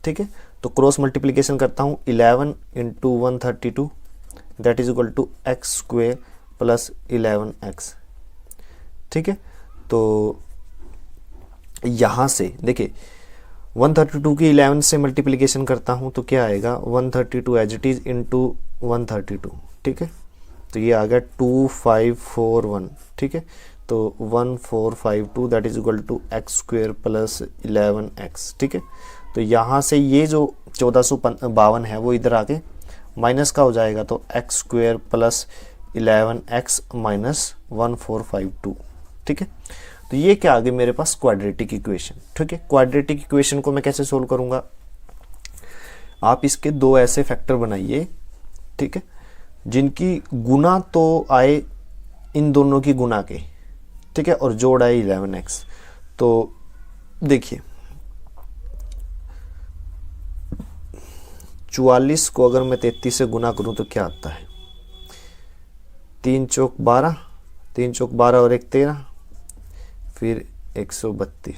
A: ठीक है। तो क्रॉस मल्टीप्लीकेशन करता हूँ 11 into 132 that is equal to x square plus 11x, ठीक है। तो यहाँ से देखिए 132 की 11 से मल्टीप्लीकेशन करता हूँ तो क्या आएगा 132 एज इट इज इंटू 132, ठीक है। तो ये आ गया 2541, ठीक है। तो 1452 that is equal to x square plus 11x, ठीक है। तो यहाँ से ये जो 1452 है वो इधर आके माइनस का हो जाएगा, तो x square plus 11x minus 1452, ठीक है। तो ये क्या आ गई मेरे पास क्वाड्रेटिक इक्वेशन, ठीक है। क्वाड्रेटिक इक्वेशन को मैं कैसे सोल्व करूंगा, आप इसके दो ऐसे फैक्टर बनाइए, ठीक है, जिनकी गुना तो आए इन दोनों की गुना के, ठीक है, और जोड़ आए 11x। तो देखिए 44 को अगर मैं 33 से गुना करूं तो क्या आता है, 3 चौक 12, 3 चौक 12 और 1 13, फिर 132,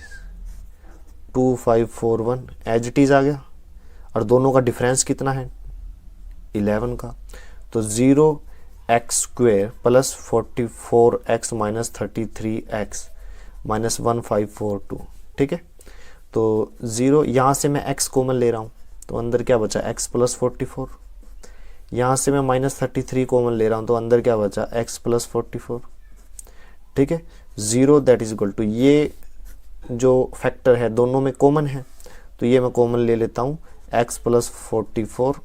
A: 2541 एज इट इज आ गया। और दोनों का डिफरेंस कितना है 11 का, तो 0x square plus 44x minus 33x minus 1542, ठीक है। तो 0 यहाँ से मैं x कॉमन ले रहा हूँ तो अंदर क्या बचा x प्लस 44, यहाँ से मैं माइनस 33 कॉमन ले रहा हूँ तो अंदर क्या बचा x प्लस 44, ठीक है। 0 दैट इज इक्वल टू, ये जो फैक्टर है दोनों में कॉमन है तो ये मैं कॉमन ले लेता हूँ x प्लस 44,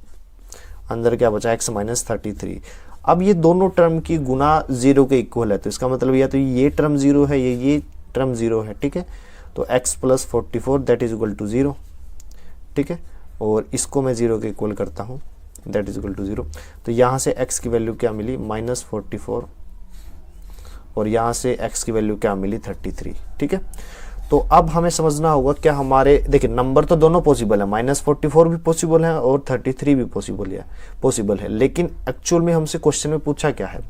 A: अंदर क्या बचा x माइनस 33। अब ये दोनों टर्म की गुना 0 के इक्वल है, तो इसका मतलब या तो ये टर्म 0 है ये टर्म 0 है, ठीक है। तो x plus 44 that is equal to 0, ठीक है, और इसको मैं 0 के इक्वल करता हूँ दैट इज इक्वल टू 0। तो यहाँ से x की वैल्यू क्या मिली माइनस 44 और यहाँ से x की वैल्यू क्या मिली 33, ठीक है। तो अब हमें समझना होगा क्या हमारे, देखिए नंबर तो दोनों पॉसिबल है, माइनस 44 भी पॉसिबल है और 33 भी पॉसिबल है, लेकिन एक्चुअल में हमसे क्वेश्चन में पूछा क्या है,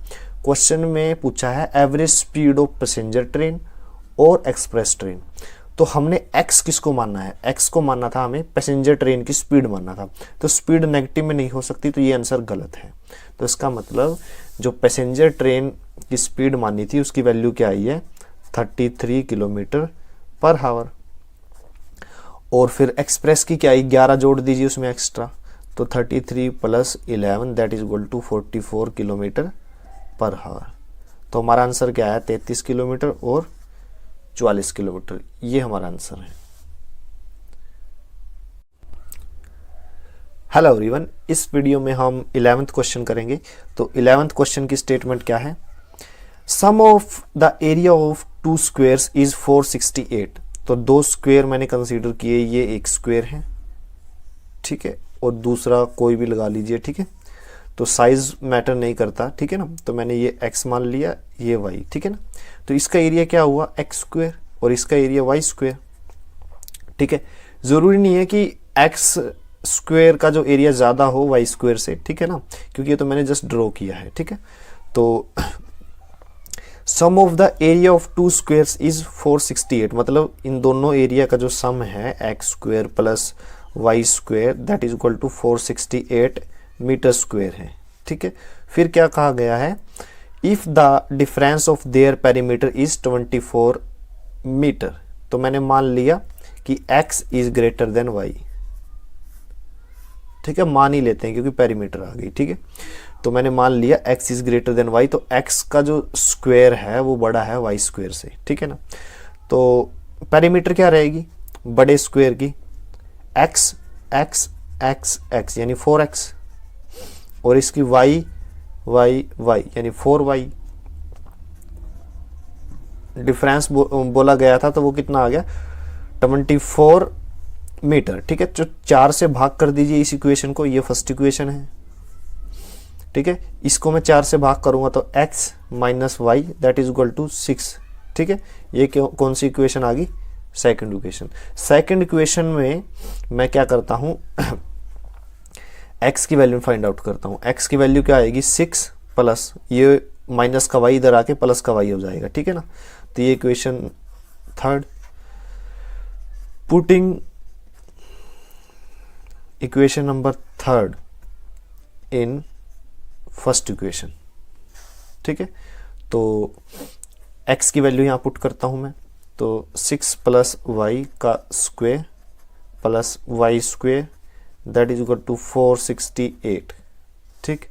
A: क्वेश्चन में पूछा है average speed of passenger train और एक्सप्रेस ट्रेन। तो हमने x किसको मानना है, x को मानना था हमें पैसेंजर ट्रेन की स्पीड मानना था, तो स्पीड नेगेटिव में नहीं हो सकती, तो ये आंसर गलत है। तो इसका मतलब जो पैसेंजर ट्रेन की स्पीड मानी थी उसकी वैल्यू क्या आई है 33 किलोमीटर पर हावर, और फिर एक्सप्रेस की क्या आई 11 जोड़ दीजिए उसमें एक्स्ट्रा, तो 33 plus 11 that is equal to 44 kilometre per hour. तो हमारा आंसर क्या है 33 किलोमीटर और 44 किलोमीटर, ये हमारा आंसर है। हेलो एवरीवन, इस वीडियो में हम 11th क्वेश्चन करेंगे। तो 11th क्वेश्चन की स्टेटमेंट क्या है, sum of the area of 2 squares is 468। तो 2 स्क्वेयर मैंने कंसीडर किए, ये एक स्क्वेयर है, ठीक है, और दूसरा कोई भी लगा लीजिए, ठीक है। तो साइज मैटर नहीं करता, ठीक है ना। तो मैंने ये x मान लिया, ये y, ठीक है ना। तो इसका एरिया क्या हुआ x स्क्वेयर और इसका एरिया y स्क्वेयर, ठीक है। जरूरी नहीं है कि x स्क्वेयर का जो एरिया ज्यादा हो y स्क्वेयर से, ठीक है ना, क्योंकि ये तो मैंने जस्ट ड्रॉ किया है, ठीक है। तो sum of the area of 2 squares is 468, मतलब इन दोनों एरिया का जो सम है x square plus y square that is equal to 468 metre square है। ठीक है, फिर क्या कहा गया है, if the difference of their perimeter is 24 metre. तो मैंने मान लिया कि x is greater than y। ठीक है, मान ही लेते हैं क्योंकि पेरीमीटर आ गई। ठीक है, तो मैंने मान लिया x is greater than y, तो x का जो स्क्वायर है वो बड़ा है y स्क्वायर से। ठीक है ना, तो पेरीमीटर क्या रहेगी बड़े स्क्वायर की, x x x x यानी 4x, और इसकी y y y यानी 4y। डिफरेंस बोला गया था तो वो कितना आ गया 24 मीटर। ठीक है, तो 4 से भाग कर दीजिए इस इक्वेशन को, ये फर्स्ट इक्वेशन है। ठीक है, इसको मैं 4 से भाग करूंगा तो x minus y that is equal to 6। ठीक है, ये कौन सी इक्वेशन आ गई, सेकंड इक्वेशन। सेकंड इक्वेशन में मैं क्या करता हूं x की वैल्यू फाइंड आउट करता हूं। x की वैल्यू क्या आएगी 6 प्लस ये माइनस का y इधर आके प्लस का y हो जाएगा। ठीक है ना, तो ये equation third. Putting equation number third in first equation. ठीक है, तो x की वैल्यू यहां पुट करता हूं मैं, तो 6 प्लस वाई का square plus y square that is equal to 468। ठीक,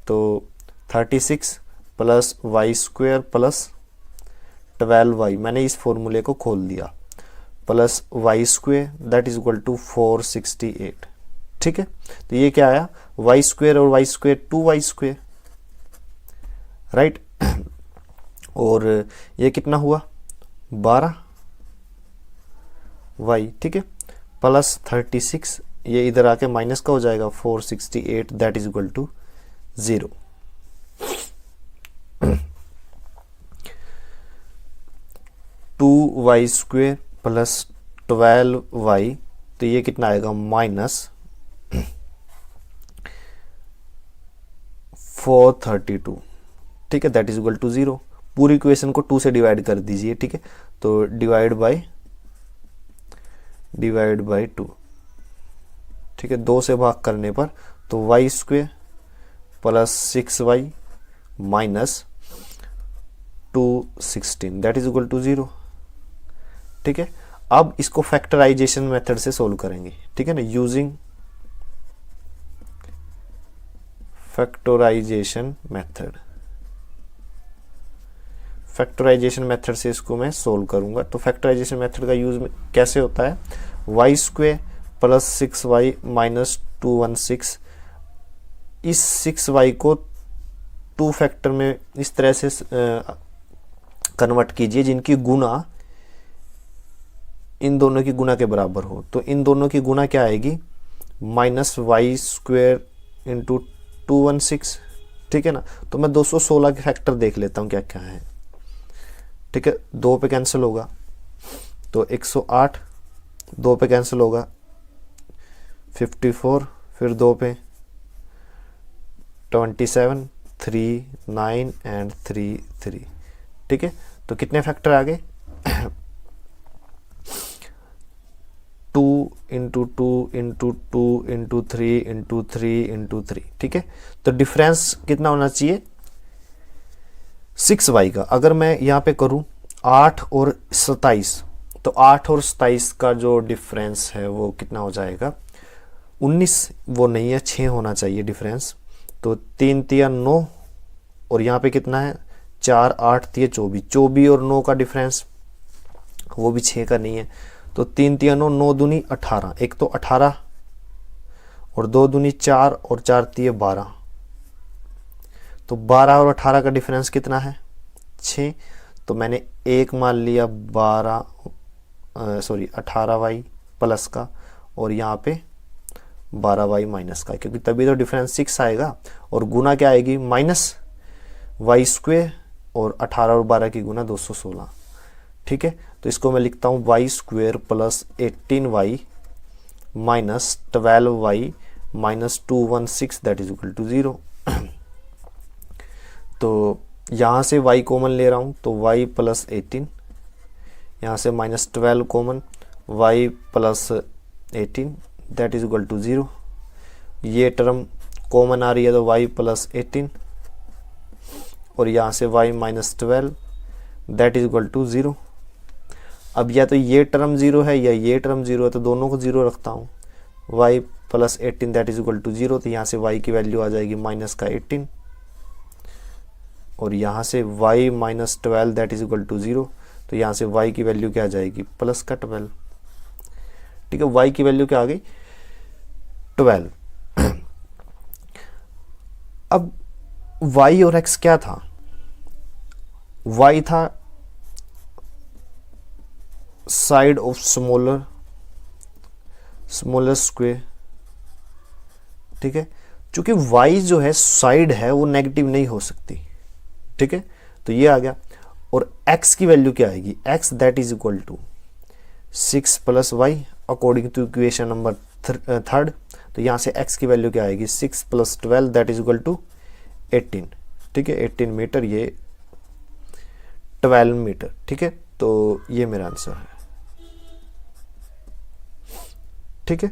A: तो 36 plus y square plus 12y, मैंने इस फॉर्मूले को खोल दिया, plus y square that is equal to 468। ठीक है, तो ये क्या आया वाई स्क्वेयर और y square 2y square, right. और ये कितना हुआ 12y। ठीक है, प्लस 36, ये इधर आके माइनस का हो जाएगा 468 that is equal to 0। Two y square plus 12y, तो ये कितना आएगा माइनस 432। ठीक है, दैट इज इक्वल टू 0। पूरी इक्वेशन को 2 से डिवाइड कर दीजिए। ठीक है, तो डिवाइड बाय 2। ठीक है, 2 से भाग करने पर तो y square plus 6y minus 216 that is equal to 0। ठीक है, अब इसको फैक्टराइजेशन मेथड से सोल्व करेंगे। ठीक है ना, using factorisation method. Factorisation method से इसको मैं सोल्व करूंगा। तो फैक्टराइजेशन मेथड का यूज कैसे होता है, Y square plus 6y minus 216, इस 6y को 2 फैक्टर में इस तरह से कन्वर्ट कीजिए जिनकी गुना इन दोनों की गुना के बराबर हो। तो इन दोनों की गुना क्या आएगी माइनस वाई स्क्वेयर इंटू 216। ठीक है ना, तो मैं 216 के फैक्टर देख लेता हूं क्या क्या है। ठीक है, 2 पे कैंसिल होगा तो 108, 2 पे कैंसिल होगा 54, फिर 2 पे 27, 3, 9 एंड 3, 3। ठीक है, तो कितने फैक्टर आ गए 2 into 2 into 2 into 3 into 3 into 3। ठीक है, तो डिफरेंस कितना होना चाहिए 6y का। अगर मैं यहाँ पे करूँ 8 और 27, तो 8 और 27 का जो डिफरेंस है वो कितना हो जाएगा 19, वो नहीं है 6 होना चाहिए डिफरेंस। तो 3 3 9, और यहाँ पे कितना है 4 8 3 24, 24 और 9 का डिफरेंस वो भी 6 का नहीं है। तो 3 3 9, 9 दूनी 18, एक तो 18 और 2 दूनी 4 और 4 3 12, तो 12 और 18 का डिफरेंस कितना है 6। तो मैंने एक मान लिया 18y प्लस का, और यहाँ पे 12y माइनस का, क्योंकि तभी तो डिफरेंस 6 आएगा। और गुना क्या आएगी माइनस वाई स्क्वेयर, और 18 और 12 की गुना 216। ठीक है, तो इसको मैं लिखता हूँ y square plus 18y minus 12y minus 216 that is equal to 0। तो यहाँ से y कॉमन ले रहा हूँ तो y प्लस 18, यहाँ से minus 12 common y plus 18 that is equal to 0। ये टर्म कॉमन आ रही है तो y प्लस 18 और यहाँ से y minus 12 that is equal to 0। अब या तो ये टर्म 0 है या ये टर्म 0 है, तो दोनों को 0 रखता हूँ। y plus 18 that is equal to 0, तो यहाँ से y की वैल्यू आ जाएगी माइनस का 18 और यहाँ से y minus 12 that is equal to 0, तो यहाँ से y की वैल्यू क्या आ जाएगी प्लस का 12। ठीक है, y की वैल्यू क्या आ गई 12। अब y और x क्या था, y था साइड ऑफ स्मॉलर स्क्वेयर। ठीक है, चूंकि y जो है साइड है वो नेगेटिव नहीं हो सकती। ठीक है, तो ये आ गया। और x की वैल्यू क्या आएगी, x that is equal to 6 plus y according to equation number 3। तो यहाँ से x की वैल्यू क्या आएगी 6 plus 12 that is equal to 18। ठीक है, 18 मीटर, ये 12 मीटर। ठीक है, तो ये मेरा आंसर है। ठीक है।